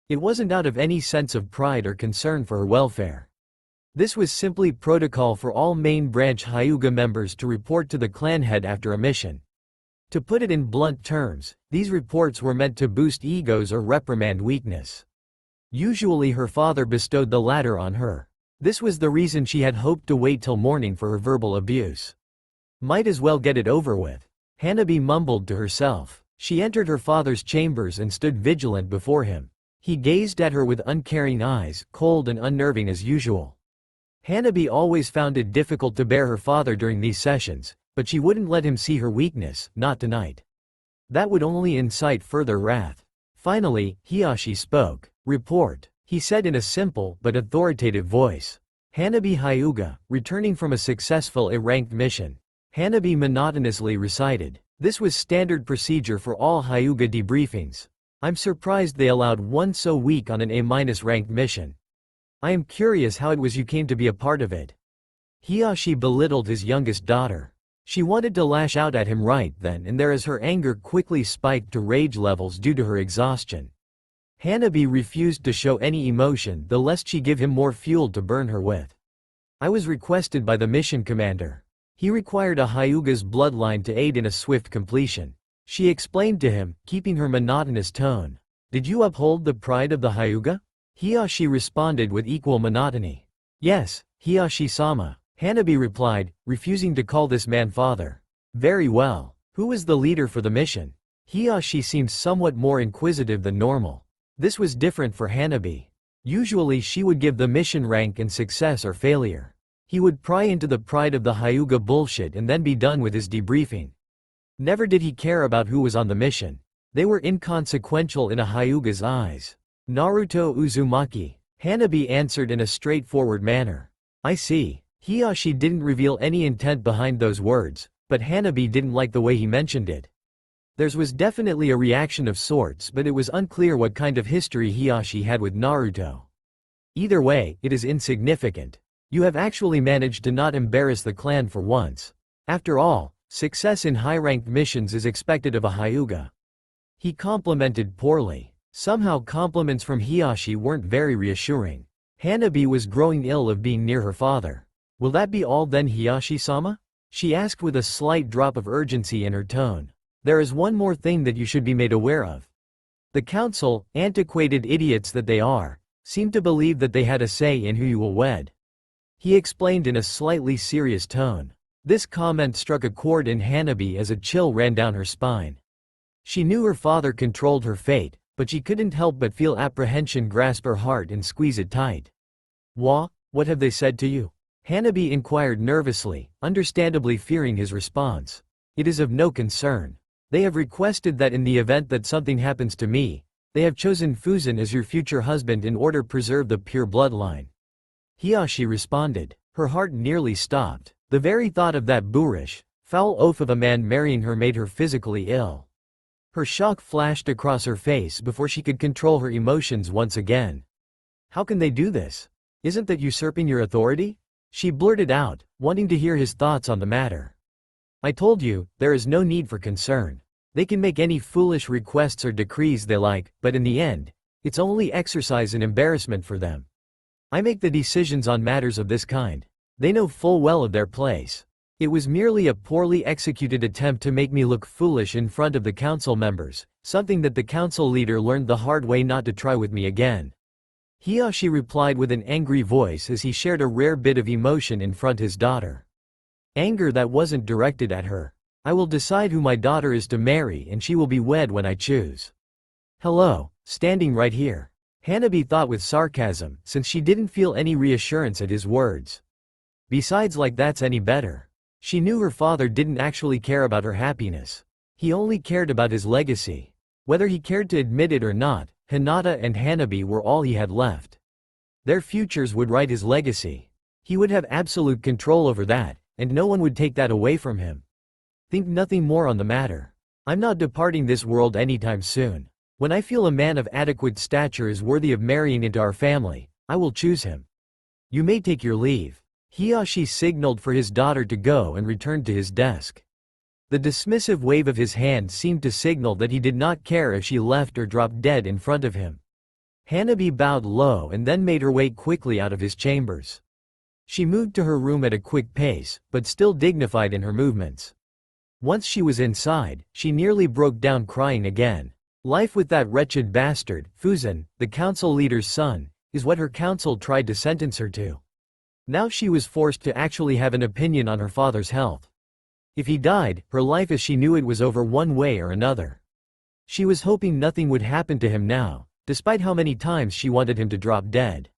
It wasn't out of any sense of pride or concern for her welfare. This was simply protocol for all main branch Hyuga members to report to the clan head after a mission. To put it in blunt terms, these reports were meant to boost egos or reprimand weakness. Usually her father bestowed the latter on her. This was the reason she had hoped to wait till morning for her verbal abuse. Might as well get it over with, Hanabi mumbled to herself. She entered her father's chambers and stood vigilant before him. He gazed at her with uncaring eyes, cold and unnerving as usual. Hanabi always found it difficult to bear her father during these sessions, but she wouldn't let him see her weakness, not tonight. That would only incite further wrath. Finally, Hiyashi spoke. "Report," he said in a simple but authoritative voice. Hanabi Hyuga, returning from a successful A-ranked mission. Hanabi monotonously recited. This was standard procedure for all Hyuga debriefings. "I'm surprised they allowed one so weak on an A- ranked mission. I am curious how it was you came to be a part of it." Hiyashi belittled his youngest daughter. She wanted to lash out at him right then and there as her anger quickly spiked to rage levels due to her exhaustion. Hanabi refused to show any emotion, though lest she give him more fuel to burn her with. "I was requested by the mission commander. He required a Hyuga's bloodline to aid in a swift completion," she explained to him, keeping her monotonous tone. "Did you uphold the pride of the Hyuga?" Hiyashi responded with equal monotony. "Yes, Hiyashi-sama," Hanabi replied, refusing to call this man father. "Very well. Who was the leader for the mission?" Hiyashi seemed somewhat more inquisitive than normal. This was different for Hanabi. Usually she would give the mission rank and success or failure. He would pry into the pride of the Hyuga bullshit and then be done with his debriefing. Never did he care about who was on the mission. They were inconsequential in a Hyuga's eyes. Naruto Uzumaki. Hanabi answered in a straightforward manner. I see. Hiyashi didn't reveal any intent behind those words, but Hanabi didn't like the way he mentioned it. Theirs was definitely a reaction of sorts, but it was unclear what kind of history Hiyashi had with Naruto. Either way, it is insignificant. You have actually managed to not embarrass the clan for once. After all, success in high-ranked missions is expected of a Hyuga. He complimented poorly. Somehow compliments from Hiyashi weren't very reassuring. Hanabi was growing ill of being near her father. Will that be all then, Hiyashi-sama? She asked with a slight drop of urgency in her tone. There is one more thing that you should be made aware of. The council, antiquated idiots that they are, seem to believe that they had a say in who you will wed. He explained in a slightly serious tone. This comment struck a chord in Hanabi as a chill ran down her spine. She knew her father controlled her fate, but she couldn't help but feel apprehension grasp her heart and squeeze it tight. What have they said to you? Hanabi inquired nervously, understandably fearing his response. It is of no concern. They have requested that in the event that something happens to me, they have chosen Fuzan as your future husband in order to preserve the pure bloodline. Hiyashi responded. Her heart nearly stopped. The very thought of that boorish, foul oaf of a man marrying her made her physically ill. Her shock flashed across her face before she could control her emotions once again. How can they do this? Isn't that usurping your authority? She blurted out, wanting to hear his thoughts on the matter. I told you, there is no need for concern. They can make any foolish requests or decrees they like, but in the end, it's only exercise and embarrassment for them. I make the decisions on matters of this kind. They know full well of their place. It was merely a poorly executed attempt to make me look foolish in front of the council members, something that the council leader learned the hard way not to try with me again. Hiyashi replied with an angry voice as he shared a rare bit of emotion in front of his daughter. Anger that wasn't directed at her. I will decide who my daughter is to marry and she will be wed when I choose. Hello, standing right here. Hanabi thought with sarcasm, since she didn't feel any reassurance at his words. Besides, like that's any better. She knew her father didn't actually care about her happiness. He only cared about his legacy. Whether he cared to admit it or not, Hinata and Hanabi were all he had left. Their futures would write his legacy. He would have absolute control over that, and no one would take that away from him. Think nothing more on the matter. I'm not departing this world anytime soon. When I feel a man of adequate stature is worthy of marrying into our family, I will choose him. You may take your leave. Hiyashi signaled for his daughter to go and returned to his desk. The dismissive wave of his hand seemed to signal that he did not care if she left or dropped dead in front of him. Hanabi bowed low and then made her way quickly out of his chambers. She moved to her room at a quick pace, but still dignified in her movements. Once she was inside, she nearly broke down crying again. Life with that wretched bastard, Fuzan, the council leader's son, is what her council tried to sentence her to. Now she was forced to actually have an opinion on her father's health. If he died, her life as she knew it was over one way or another. She was hoping nothing would happen to him now, despite how many times she wanted him to drop dead.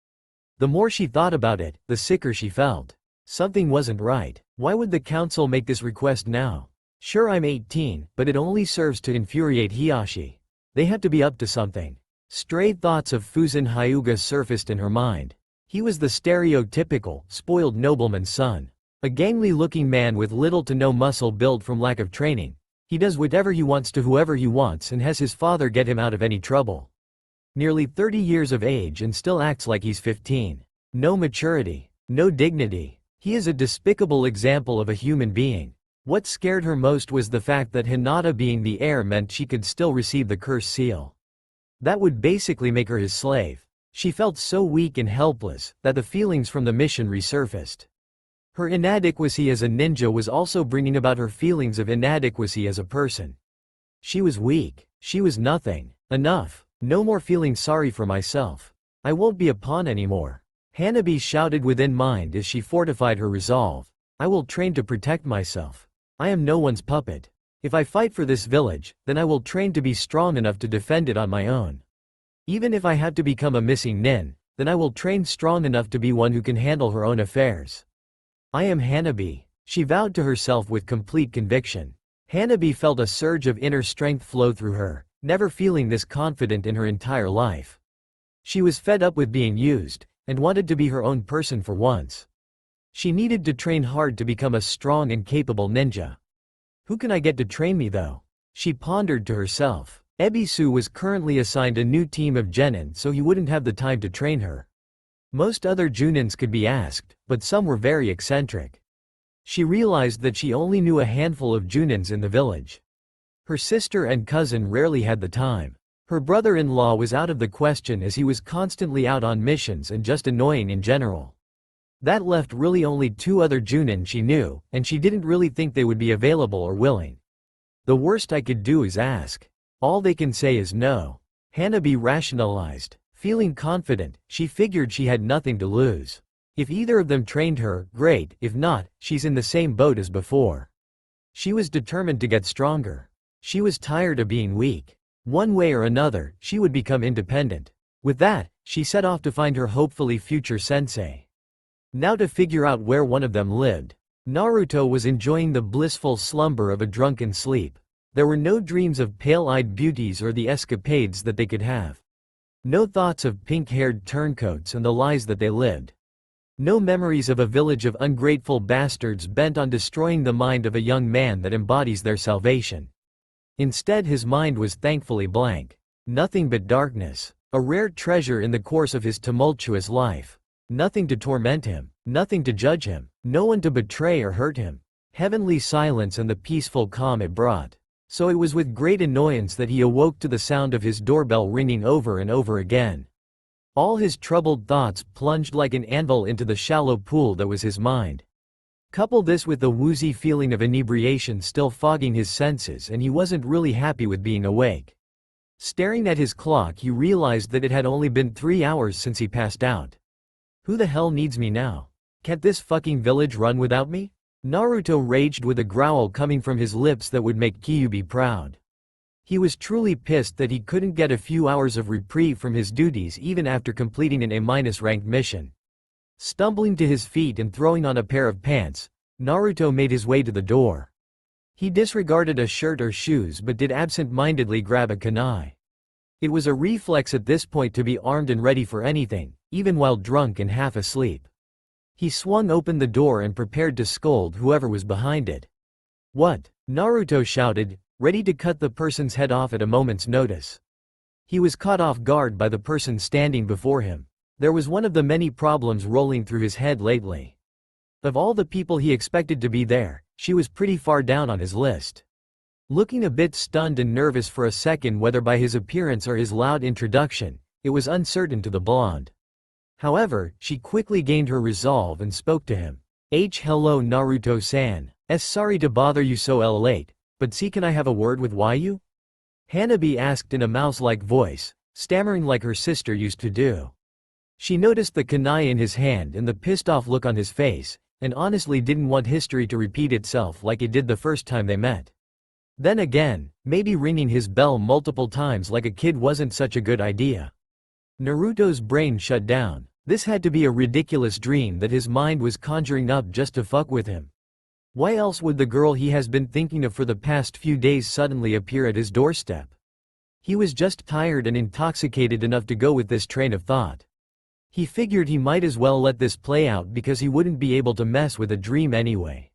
The more she thought about it, the sicker she felt. Something wasn't right. Why would the council make this request now? Sure, I'm 18, but it only serves to infuriate Hiyashi. They had to be up to something. Stray thoughts of Fuzan Hyuga surfaced in her mind. He was the stereotypical, spoiled nobleman's son. A gangly-looking man with little to no muscle build from lack of training. He does whatever he wants to whoever he wants and has his father get him out of any trouble. Nearly 30 years of age and still acts like he's 15. No maturity. No dignity. He is a despicable example of a human being. What scared her most was the fact that Hinata being the heir meant she could still receive the curse seal. That would basically make her his slave. She felt so weak and helpless that the feelings from the mission resurfaced. Her inadequacy as a ninja was also bringing about her feelings of inadequacy as a person. She was weak. She was nothing. Enough. No more feeling sorry for myself. I won't be a pawn anymore. Hanabi shouted within mind as she fortified her resolve. I will train to protect myself. I am no one's puppet. If I fight for this village, then I will train to be strong enough to defend it on my own. Even if I have to become a missing nin, then I will train strong enough to be one who can handle her own affairs. I am Hanabi, she vowed to herself with complete conviction. Hanabi felt a surge of inner strength flow through her, never feeling this confident in her entire life. She was fed up with being used, and wanted to be her own person for once. She needed to train hard to become a strong and capable ninja. Who can I get to train me though? She pondered to herself. Ebisu was currently assigned a new team of genin, so he wouldn't have the time to train her. Most other junins could be asked, but some were very eccentric. She realized that she only knew a handful of junins in the village. Her sister and cousin rarely had the time. Her brother-in-law was out of the question as he was constantly out on missions and just annoying in general. That left really only 2 other junin she knew, and she didn't really think they would be available or willing. The worst I could do is ask. All they can say is no. Hanabi rationalized. Feeling confident, she figured she had nothing to lose. If either of them trained her, great, if not, she's in the same boat as before. She was determined to get stronger. She was tired of being weak. One way or another, she would become independent. With that, she set off to find her hopefully future sensei. Now to figure out where one of them lived. Naruto was enjoying the blissful slumber of a drunken sleep. There were no dreams of pale-eyed beauties or the escapades that they could have. No thoughts of pink-haired turncoats and the lies that they lived. No memories of a village of ungrateful bastards bent on destroying the mind of a young man that embodies their salvation. Instead, his mind was thankfully blank. Nothing but darkness. A rare treasure in the course of his tumultuous life. Nothing to torment him. Nothing to judge him. No one to betray or hurt him. Heavenly silence and the peaceful calm it brought. So it was with great annoyance that he awoke to the sound of his doorbell ringing over and over again. All his troubled thoughts plunged like an anvil into the shallow pool that was his mind. Couple this with the woozy feeling of inebriation still fogging his senses, and he wasn't really happy with being awake. Staring at his clock, he realized that it had only been 3 hours since he passed out. Who the hell needs me now? Can't this fucking village run without me? Naruto raged with a growl coming from his lips that would make Kyuubi proud. He was truly pissed that he couldn't get a few hours of reprieve from his duties even after completing an A- ranked mission. Stumbling to his feet and throwing on a pair of pants, Naruto made his way to the door. He disregarded a shirt or shoes but did absent-mindedly grab a kunai. It was a reflex at this point to be armed and ready for anything, even while drunk and half asleep. He swung open the door and prepared to scold whoever was behind it. "What?" Naruto shouted, ready to cut the person's head off at a moment's notice. He was caught off guard by the person standing before him. There was one of the many problems rolling through his head lately. Of all the people he expected to be there, she was pretty far down on his list. Looking a bit stunned and nervous for a second, whether by his appearance or his loud introduction, it was uncertain to the blonde. However, she quickly gained her resolve and spoke to him. Hello Naruto-san. Sorry to bother you so late, but can I have a word with Yu?" Hanabi asked in a mouse-like voice, stammering like her sister used to do. She noticed the kunai in his hand and the pissed-off look on his face, and honestly didn't want history to repeat itself like it did the first time they met. Then again, maybe ringing his bell multiple times like a kid wasn't such a good idea. Naruto's brain shut down. This had to be a ridiculous dream that his mind was conjuring up just to fuck with him. Why else would the girl he has been thinking of for the past few days suddenly appear at his doorstep? He was just tired and intoxicated enough to go with this train of thought. He figured he might as well let this play out because he wouldn't be able to mess with a dream anyway.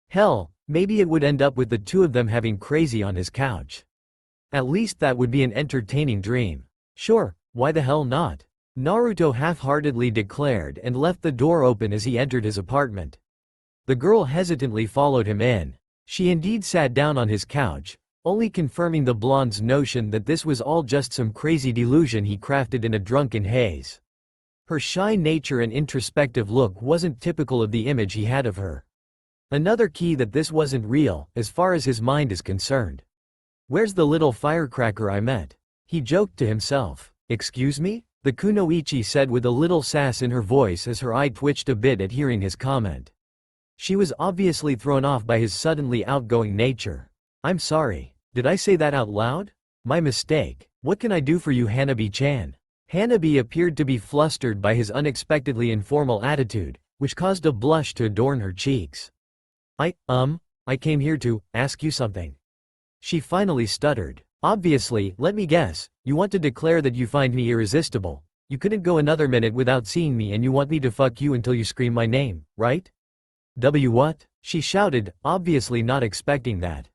Hell, maybe it would end up with the two of them having crazy on his couch. At least that would be an entertaining dream. Sure, why the hell not? Naruto half-heartedly declared and left the door open as he entered his apartment. The girl hesitantly followed him in. She indeed sat down on his couch, only confirming the blonde's notion that this was all just some crazy delusion he crafted in a drunken haze. Her shy nature and introspective look wasn't typical of the image he had of her. Another key that this wasn't real, as far as his mind is concerned. "Where's the little firecracker I met?" he joked to himself. "Excuse me?" the kunoichi said with a little sass in her voice as her eye twitched a bit at hearing his comment. She was obviously thrown off by his suddenly outgoing nature. "I'm sorry. Did I say that out loud? My mistake. What can I do for you, Hanabi-chan?" Hanabi appeared to be flustered by his unexpectedly informal attitude, which caused a blush to adorn her cheeks. I came here to ask you something. She finally stuttered. Obviously, let me guess, you want to declare that you find me irresistible. You couldn't go another minute without seeing me and you want me to fuck you until you scream my name, right? What? She shouted, obviously not expecting that.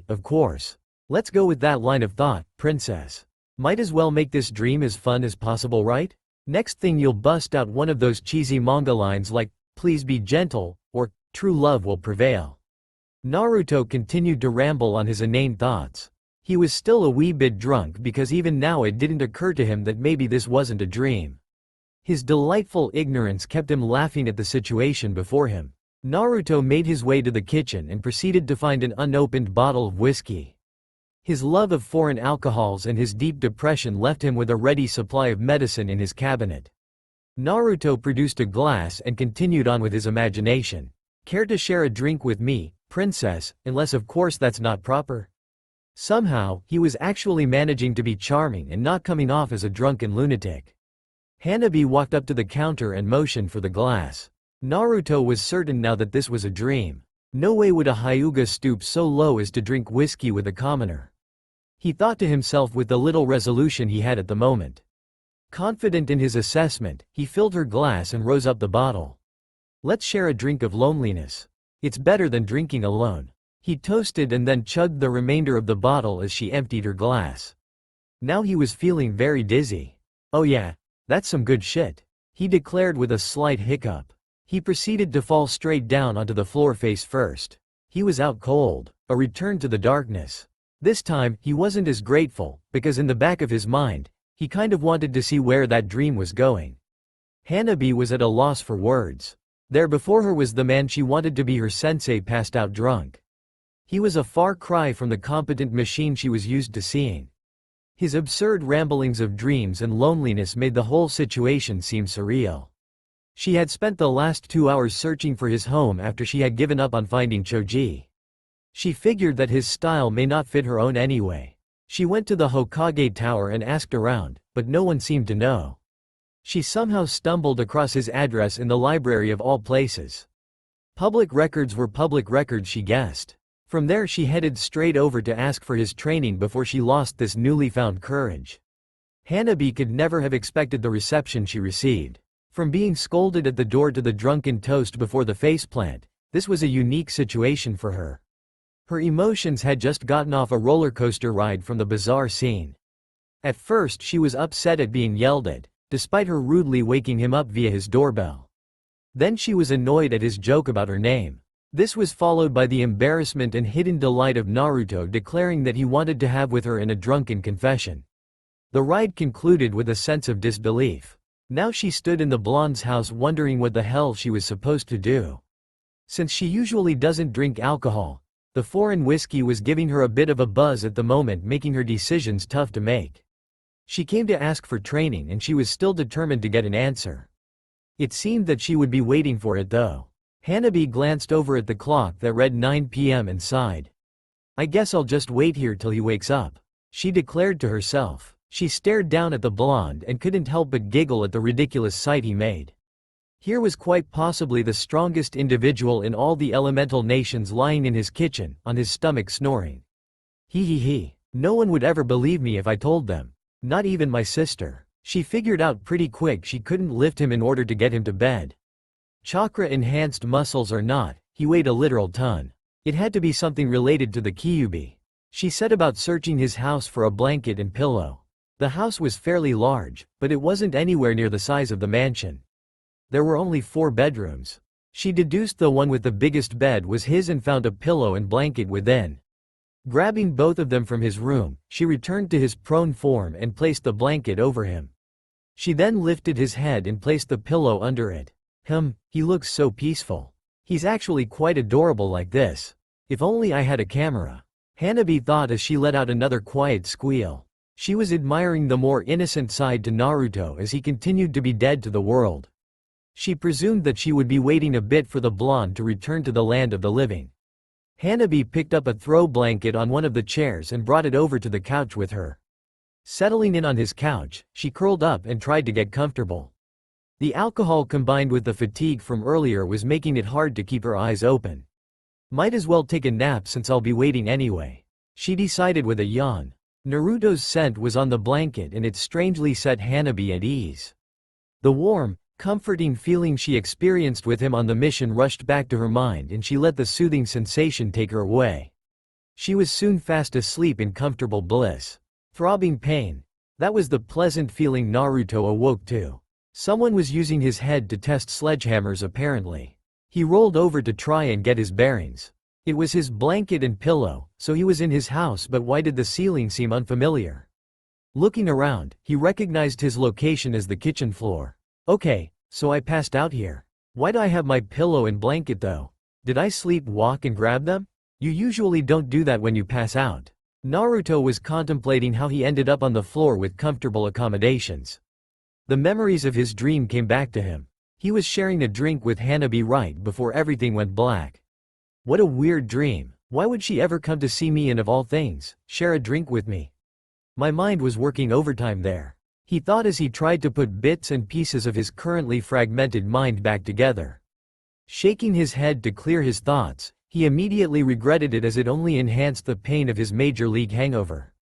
Of course. Let's go with that line of thought, princess. Might as well make this dream as fun as possible, right? Next thing you'll bust out one of those cheesy manga lines like, please be gentle, or, true love will prevail. Naruto continued to ramble on his inane thoughts. He was still a wee bit drunk because even now it didn't occur to him that maybe this wasn't a dream. His delightful ignorance kept him laughing at the situation before him. Naruto made his way to the kitchen and proceeded to find an unopened bottle of whiskey. His love of foreign alcohols and his deep depression left him with a ready supply of medicine in his cabinet. Naruto produced a glass and continued on with his imagination. Care to share a drink with me, princess, unless of course that's not proper? Somehow, he was actually managing to be charming and not coming off as a drunken lunatic. Hanabi walked up to the counter and motioned for the glass. Naruto was certain now that this was a dream. No way would a Hyuga stoop so low as to drink whiskey with a commoner. He thought to himself with the little resolution he had at the moment. Confident in his assessment, he filled her glass and rose up the bottle. Let's share a drink of loneliness. It's better than drinking alone. He toasted and then chugged the remainder of the bottle as she emptied her glass. Now he was feeling very dizzy. Oh yeah, that's some good shit, he declared with a slight hiccup. He proceeded to fall straight down onto the floor face first. He was out cold, a return to the darkness. This time, he wasn't as grateful, because in the back of his mind, he kind of wanted to see where that dream was going. Hanabi was at a loss for words. There before her was the man she wanted to be her sensei passed out drunk. He was a far cry from the competent machine she was used to seeing. His absurd ramblings of dreams and loneliness made the whole situation seem surreal. She had spent the last 2 hours searching for his home after she had given up on finding Choji. She figured that his style may not fit her own anyway. She went to the Hokage Tower and asked around, but no one seemed to know. She somehow stumbled across his address in the library of all places. Public records were public records, she guessed. From there she headed straight over to ask for his training before she lost this newly found courage. Hanabi could never have expected the reception she received. From being scolded at the door to the drunken toast before the faceplant, this was a unique situation for her. Her emotions had just gotten off a roller coaster ride from the bizarre scene. At first she was upset at being yelled at, despite her rudely waking him up via his doorbell. Then she was annoyed at his joke about her name. This was followed by the embarrassment and hidden delight of Naruto declaring that he wanted to have with her in a drunken confession. The ride concluded with a sense of disbelief. Now she stood in the blonde's house wondering what the hell she was supposed to do. Since she usually doesn't drink alcohol, the foreign whiskey was giving her a bit of a buzz at the moment, making her decisions tough to make. She came to ask for training and she was still determined to get an answer. It seemed that she would be waiting for it though. Hanabi glanced over at the clock that read 9 p.m. and sighed. I guess I'll just wait here till he wakes up, she declared to herself. She stared down at the blonde and couldn't help but giggle at the ridiculous sight he made. Here was quite possibly the strongest individual in all the elemental nations lying in his kitchen, on his stomach snoring. No one would ever believe me if I told them. Not even my sister. She figured out pretty quick she couldn't lift him in order to get him to bed. Chakra-enhanced muscles or not, he weighed a literal ton. It had to be something related to the Kyuubi. She set about searching his house for a blanket and pillow. The house was fairly large, but it wasn't anywhere near the size of the mansion. There were only 4 bedrooms. She deduced the one with the biggest bed was his and found a pillow and blanket within. Grabbing both of them from his room, she returned to his prone form and placed the blanket over him. She then lifted his head and placed the pillow under it. He looks so peaceful. He's actually quite adorable like this. If only I had a camera. Hanabi thought as she let out another quiet squeal. She was admiring the more innocent side to Naruto as he continued to be dead to the world. She presumed that she would be waiting a bit for the blonde to return to the land of the living. Hanabi picked up a throw blanket on one of the chairs and brought it over to the couch with her. Settling in on his couch, she curled up and tried to get comfortable. The alcohol combined with the fatigue from earlier was making it hard to keep her eyes open. Might as well take a nap since I'll be waiting anyway. She decided with a yawn. Naruto's scent was on the blanket and it strangely set Hanabi at ease. The warm, comforting feeling she experienced with him on the mission rushed back to her mind and she let the soothing sensation take her away. She was soon fast asleep in comfortable bliss. Throbbing pain. That was the pleasant feeling Naruto awoke to. Someone was using his head to test sledgehammers apparently. He rolled over to try and get his bearings. It was his blanket and pillow, so he was in his house, but why did the ceiling seem unfamiliar? Looking around, he recognized his location as the kitchen floor. Okay, so I passed out here. Why do I have my pillow and blanket though? Did I sleepwalk and grab them? You usually don't do that when you pass out. Naruto was contemplating how he ended up on the floor with comfortable accommodations. The memories of his dream came back to him. He was sharing a drink with Hanabi right before everything went black. What a weird dream. Why would she ever come to see me and of all things, share a drink with me? My mind was working overtime there. He thought as he tried to put bits and pieces of his currently fragmented mind back together. Shaking his head to clear his thoughts, he immediately regretted it as it only enhanced the pain of his major league hangover.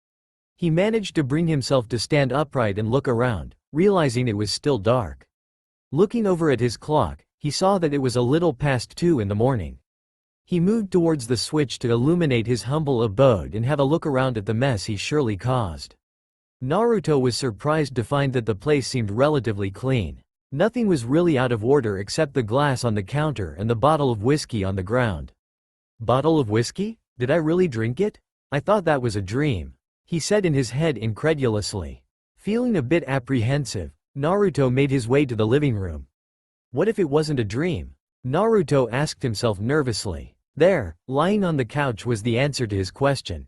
He managed to bring himself to stand upright and look around, realizing it was still dark. Looking over at his clock, he saw that it was a little past 2 in the morning. He moved towards the switch to illuminate his humble abode and have a look around at the mess he surely caused. Naruto was surprised to find that the place seemed relatively clean. Nothing was really out of order except the glass on the counter and the bottle of whiskey on the ground. Bottle of whiskey? Did I really drink it? I thought that was a dream, he said in his head incredulously. Feeling a bit apprehensive, Naruto made his way to the living room. What if it wasn't a dream? Naruto asked himself nervously. There, lying on the couch was the answer to his question.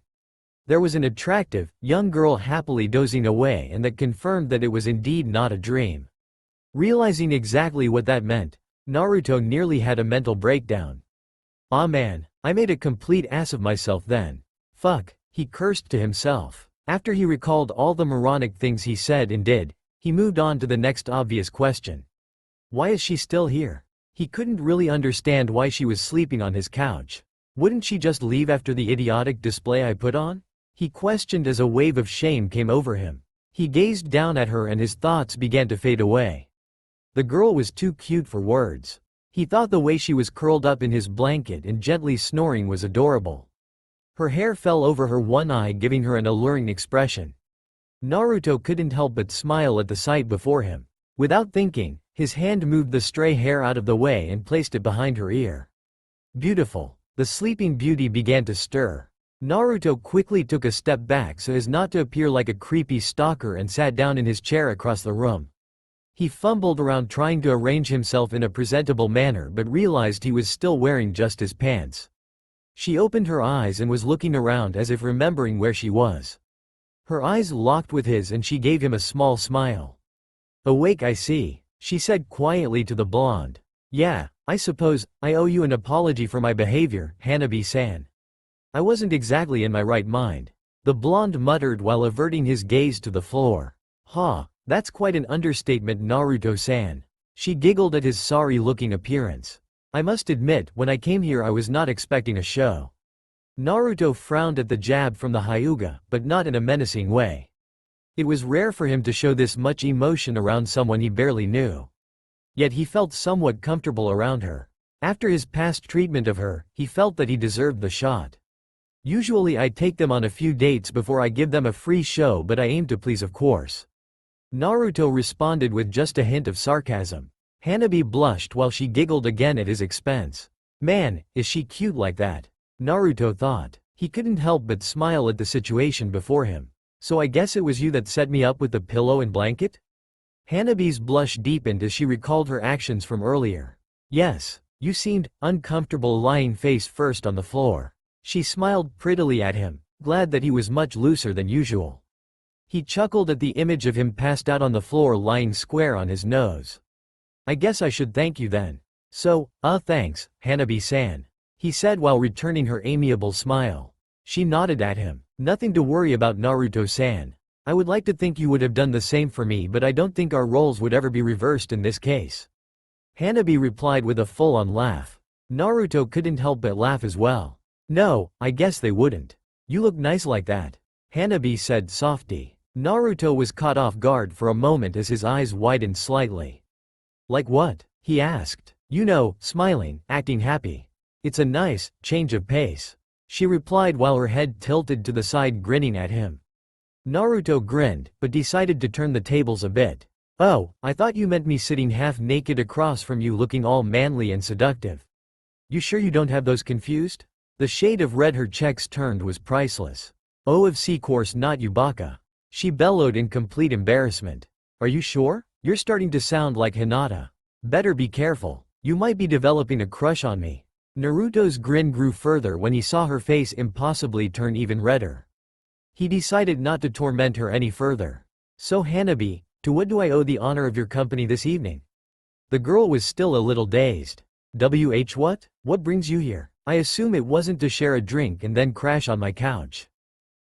There was an attractive, young girl happily dozing away and that confirmed that it was indeed not a dream. Realizing exactly what that meant, Naruto nearly had a mental breakdown. Ah man, I made a complete ass of myself then. Fuck, he cursed to himself. After he recalled all the moronic things he said and did, he moved on to the next obvious question. Why is she still here? He couldn't really understand why she was sleeping on his couch. Wouldn't she just leave after the idiotic display I put on? He questioned as a wave of shame came over him. He gazed down at her and his thoughts began to fade away. The girl was too cute for words. He thought the way she was curled up in his blanket and gently snoring was adorable. Her hair fell over her one eye, giving her an alluring expression. Naruto couldn't help but smile at the sight before him. Without thinking, his hand moved the stray hair out of the way and placed it behind her ear. Beautiful. The sleeping beauty began to stir. Naruto quickly took a step back so as not to appear like a creepy stalker and sat down in his chair across the room. He fumbled around trying to arrange himself in a presentable manner but realized he was still wearing just his pants. She opened her eyes and was looking around as if remembering where she was. Her eyes locked with his and she gave him a small smile. Awake, I see, she said quietly to the blonde. Yeah, I suppose I owe you an apology for my behavior, Hanabi-san. I wasn't exactly in my right mind, the blonde muttered while averting his gaze to the floor. Ha, that's quite an understatement, Naruto-san. She giggled at his sorry-looking appearance. I must admit, when I came here I was not expecting a show. Naruto frowned at the jab from the Hyuga, but not in a menacing way. It was rare for him to show this much emotion around someone he barely knew. Yet he felt somewhat comfortable around her. After his past treatment of her, he felt that he deserved the shot. Usually I take them on a few dates before I give them a free show, but I aim to please, of course. Naruto responded with just a hint of sarcasm. Hanabi blushed while she giggled again at his expense. Man, is she cute like that? Naruto thought. He couldn't help but smile at the situation before him. So I guess it was you that set me up with the pillow and blanket? Hanabi's blush deepened as she recalled her actions from earlier. Yes, you seemed uncomfortable lying face first on the floor. She smiled prettily at him, glad that he was much looser than usual. He chuckled at the image of him passed out on the floor lying square on his nose. I guess I should thank you then. So, thanks, Hanabi-san, he said while returning her amiable smile. She nodded at him. Nothing to worry about, Naruto-san. I would like to think you would have done the same for me, but I don't think our roles would ever be reversed in this case. Hanabi replied with a full-on laugh. Naruto couldn't help but laugh as well. No, I guess they wouldn't. You look nice like that. Hanabi said softly. Naruto was caught off guard for a moment as his eyes widened slightly. Like what? He asked. You know, smiling, acting happy. It's a nice change of pace. She replied while her head tilted to the side, grinning at him. Naruto grinned, but decided to turn the tables a bit. Oh, I thought you meant me sitting half naked across from you looking all manly and seductive. You sure you don't have those confused? The shade of red her checks turned was priceless. OFC course, not Yubaka. She bellowed in complete embarrassment. Are you sure? You're starting to sound like Hinata. Better be careful. You might be developing a crush on me. Naruto's grin grew further when he saw her face impossibly turn even redder. He decided not to torment her any further. So Hanabi, to what do I owe the honor of your company this evening? The girl was still a little dazed. What? What brings you here? I assume it wasn't to share a drink and then crash on my couch.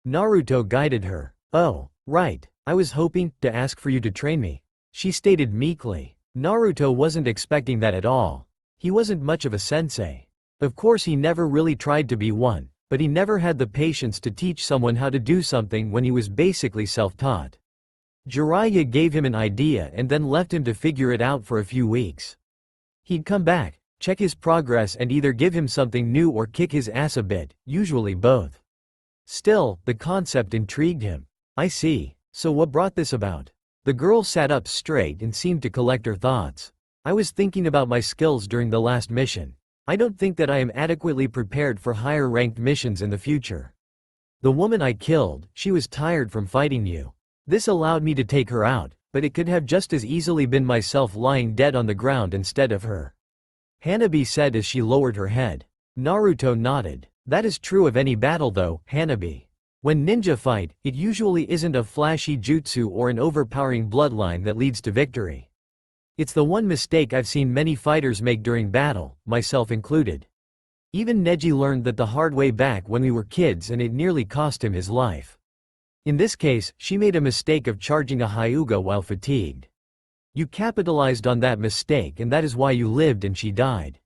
Naruto guided her. Oh, right, I was hoping to ask for you to train me, she stated meekly. Naruto wasn't expecting that at all. He wasn't much of a sensei. Of course he never really tried to be one, but he never had the patience to teach someone how to do something when he was basically self-taught. Jiraiya gave him an idea and then left him to figure it out for a few weeks. He'd come back, check his progress and either give him something new or kick his ass a bit, usually both. Still, the concept intrigued him. I see. So what brought this about? The girl sat up straight and seemed to collect her thoughts. I was thinking about my skills during the last mission. I don't think that I am adequately prepared for higher ranked missions in the future. The woman I killed, she was tired from fighting you. This allowed me to take her out, but it could have just as easily been myself lying dead on the ground instead of her. Hanabi said as she lowered her head. Naruto nodded. That is true of any battle though, Hanabi. When ninja fight, it usually isn't a flashy jutsu or an overpowering bloodline that leads to victory. It's the one mistake I've seen many fighters make during battle, myself included. Even Neji learned that the hard way back when we were kids and it nearly cost him his life. In this case, she made a mistake of charging a Hyuga while fatigued. You capitalized on that mistake and that is why you lived and she died.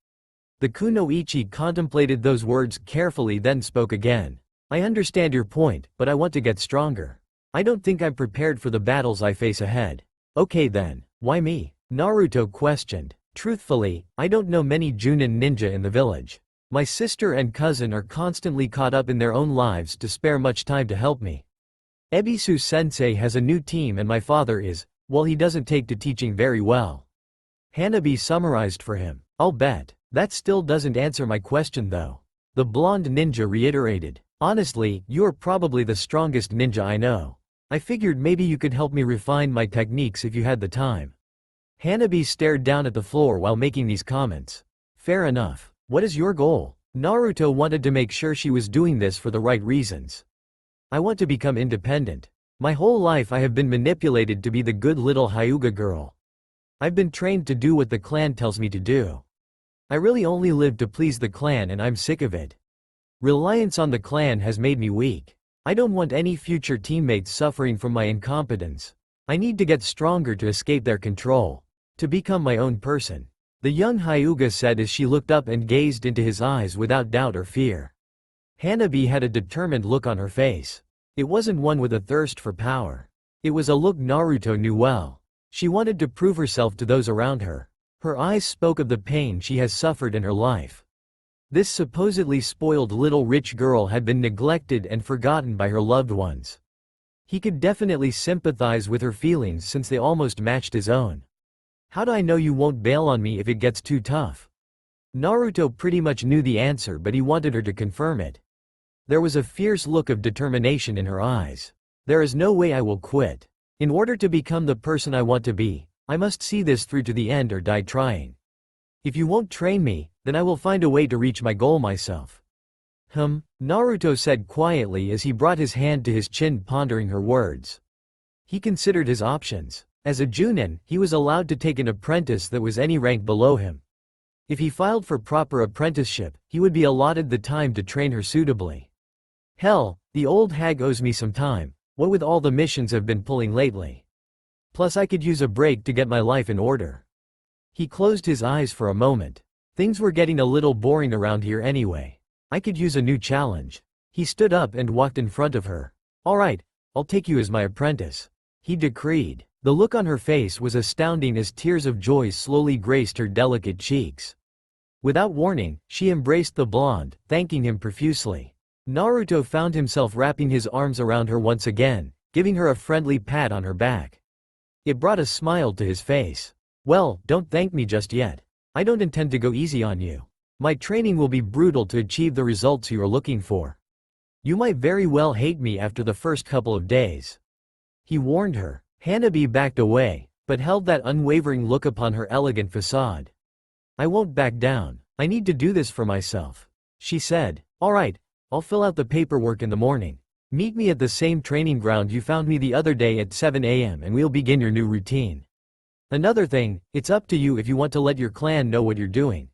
The kunoichi contemplated those words carefully then spoke again. I understand your point, but I want to get stronger. I don't think I'm prepared for the battles I face ahead. Okay then, why me? Naruto questioned. Truthfully, I don't know many Junin ninja in the village. My sister and cousin are constantly caught up in their own lives to spare much time to help me. Ebisu-sensei has a new team and my father is, well, he doesn't take to teaching very well. Hanabi summarized for him. I'll bet. That still doesn't answer my question though. The blonde ninja reiterated. Honestly, you are probably the strongest ninja I know. I figured maybe you could help me refine my techniques if you had the time. Hanabi stared down at the floor while making these comments. Fair enough. What is your goal? Naruto wanted to make sure she was doing this for the right reasons. I want to become independent. My whole life I have been manipulated to be the good little Hyuga girl. I've been trained to do what the clan tells me to do. I really only live to please the clan and I'm sick of it. Reliance on the clan has made me weak. I don't want any future teammates suffering from my incompetence. I need to get stronger to escape their control. To become my own person. The young Hyuga said as she looked up and gazed into his eyes without doubt or fear. Hanabi had a determined look on her face. It wasn't one with a thirst for power. It was a look Naruto knew well. She wanted to prove herself to those around her. Her eyes spoke of the pain she has suffered in her life. This supposedly spoiled little rich girl had been neglected and forgotten by her loved ones. He could definitely sympathize with her feelings since they almost matched his own. How do I know you won't bail on me if it gets too tough? Naruto pretty much knew the answer but he wanted her to confirm it. There was a fierce look of determination in her eyes. There is no way I will quit. In order to become the person I want to be, I must see this through to the end or die trying. If you won't train me, then I will find a way to reach my goal myself. Naruto said quietly as he brought his hand to his chin pondering her words. He considered his options. As a Junin, he was allowed to take an apprentice that was any rank below him. If he filed for proper apprenticeship, he would be allotted the time to train her suitably. Hell, the old hag owes me some time, what with all the missions I've been pulling lately. Plus I could use a break to get my life in order. He closed his eyes for a moment. Things were getting a little boring around here anyway. I could use a new challenge. He stood up and walked in front of her. Alright, I'll take you as my apprentice, he decreed. The look on her face was astounding as tears of joy slowly graced her delicate cheeks. Without warning, she embraced the blonde, thanking him profusely. Naruto found himself wrapping his arms around her once again, giving her a friendly pat on her back. It brought a smile to his face. Well, don't thank me just yet. I don't intend to go easy on you. My training will be brutal to achieve the results you are looking for. You might very well hate me after the first couple of days, he warned her. Hanabi backed away, but held that unwavering look upon her elegant facade. I won't back down. I need to do this for myself, she said. Alright, I'll fill out the paperwork in the morning. Meet me at the same training ground you found me the other day at 7 a.m. and we'll begin your new routine. Another thing, it's up to you if you want to let your clan know what you're doing.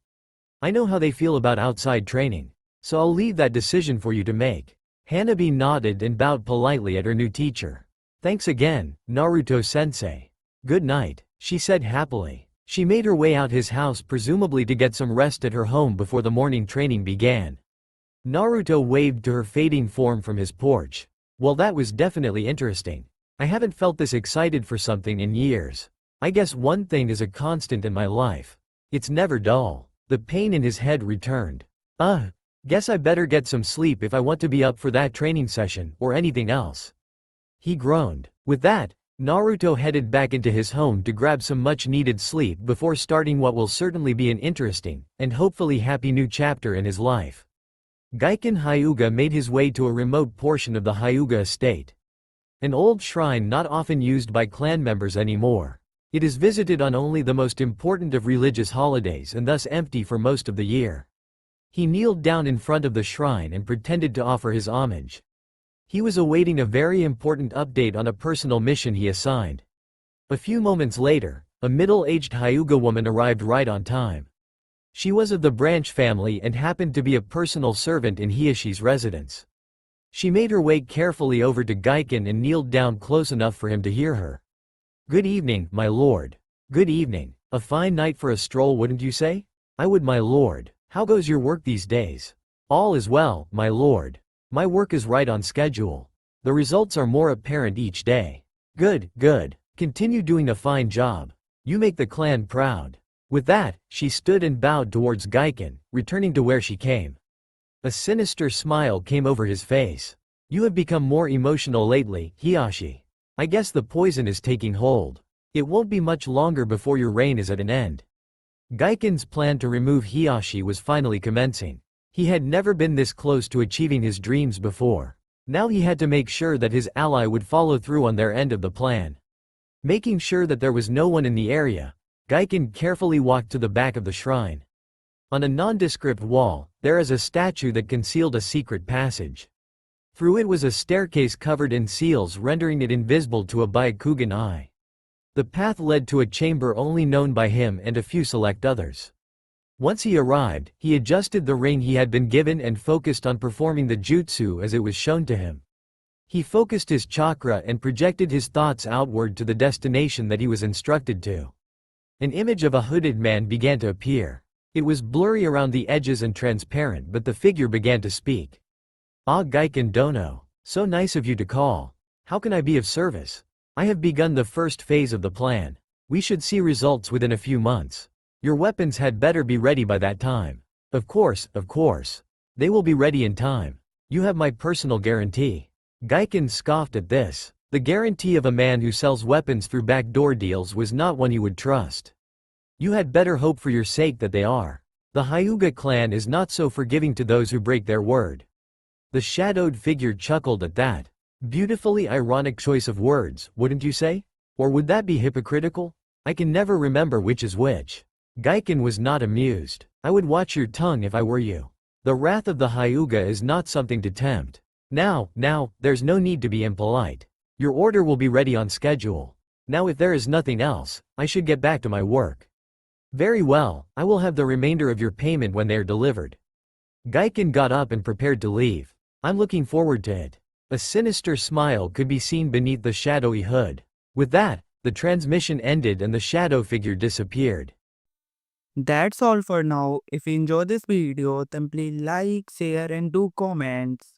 I know how they feel about outside training, so I'll leave that decision for you to make. Hanabi nodded and bowed politely at her new teacher. Thanks again, Naruto-sensei. Good night, she said happily. She made her way out his house presumably to get some rest at her home before the morning training began. Naruto waved to her fading form from his porch. Well, that was definitely interesting. I haven't felt this excited for something in years. I guess one thing is a constant in my life. It's never dull. The pain in his head returned. Guess I better get some sleep if I want to be up for that training session or anything else, he groaned. With that, Naruto headed back into his home to grab some much-needed sleep before starting what will certainly be an interesting, and hopefully happy new chapter in his life. Gaiken Hyuga made his way to a remote portion of the Hyuga estate. An old shrine not often used by clan members anymore. It is visited on only the most important of religious holidays and thus empty for most of the year. He kneeled down in front of the shrine and pretended to offer his homage. He was awaiting a very important update on a personal mission he assigned. A few moments later, a middle-aged Hyuga woman arrived right on time. She was of the branch family and happened to be a personal servant in Hiyoshi's residence. She made her way carefully over to Gaiken and kneeled down close enough for him to hear her. Good evening, my lord. Good evening. A fine night for a stroll, wouldn't you say? I would, my lord. How goes your work these days? All is well, my lord. My work is right on schedule. The results are more apparent each day. Good, good. Continue doing a fine job. You make the clan proud. With that, she stood and bowed towards Gaiken, returning to where she came. A sinister smile came over his face. You have become more emotional lately, Hiyoshi. I guess the poison is taking hold. It won't be much longer before your reign is at an end. Gaiken's plan to remove Hiyoshi was finally commencing. He had never been this close to achieving his dreams before. Now he had to make sure that his ally would follow through on their end of the plan. Making sure that there was no one in the area, Gaiken carefully walked to the back of the shrine. On a nondescript wall, there is a statue that concealed a secret passage. Through it was a staircase covered in seals, rendering it invisible to a Byakugan eye. The path led to a chamber only known by him and a few select others. Once he arrived, he adjusted the ring he had been given and focused on performing the jutsu as it was shown to him. He focused his chakra and projected his thoughts outward to the destination that he was instructed to. An image of a hooded man began to appear. It was blurry around the edges and transparent, but the figure began to speak. Ah, Gaiken Dono. So nice of you to call. How can I be of service? I have begun the first phase of the plan. We should see results within a few months. Your weapons had better be ready by that time. Of course, of course. They will be ready in time. You have my personal guarantee. Gaiken scoffed at this. The guarantee of a man who sells weapons through backdoor deals was not one he would trust. You had better hope for your sake that they are. The Hyuga clan is not so forgiving to those who break their word. The shadowed figure chuckled at that. Beautifully ironic choice of words, wouldn't you say? Or would that be hypocritical? I can never remember which is which. Gaiken was not amused. I would watch your tongue if I were you. The wrath of the Hyuga is not something to tempt. Now, there's no need to be impolite. Your order will be ready on schedule. Now if there is nothing else, I should get back to my work. Very well, I will have the remainder of your payment when they are delivered. Gaiken got up and prepared to leave. I'm looking forward to it. A sinister smile could be seen beneath the shadowy hood. With that, the transmission ended and the shadow figure disappeared. That's all for now. If you enjoy this video, then please like, share and do comments.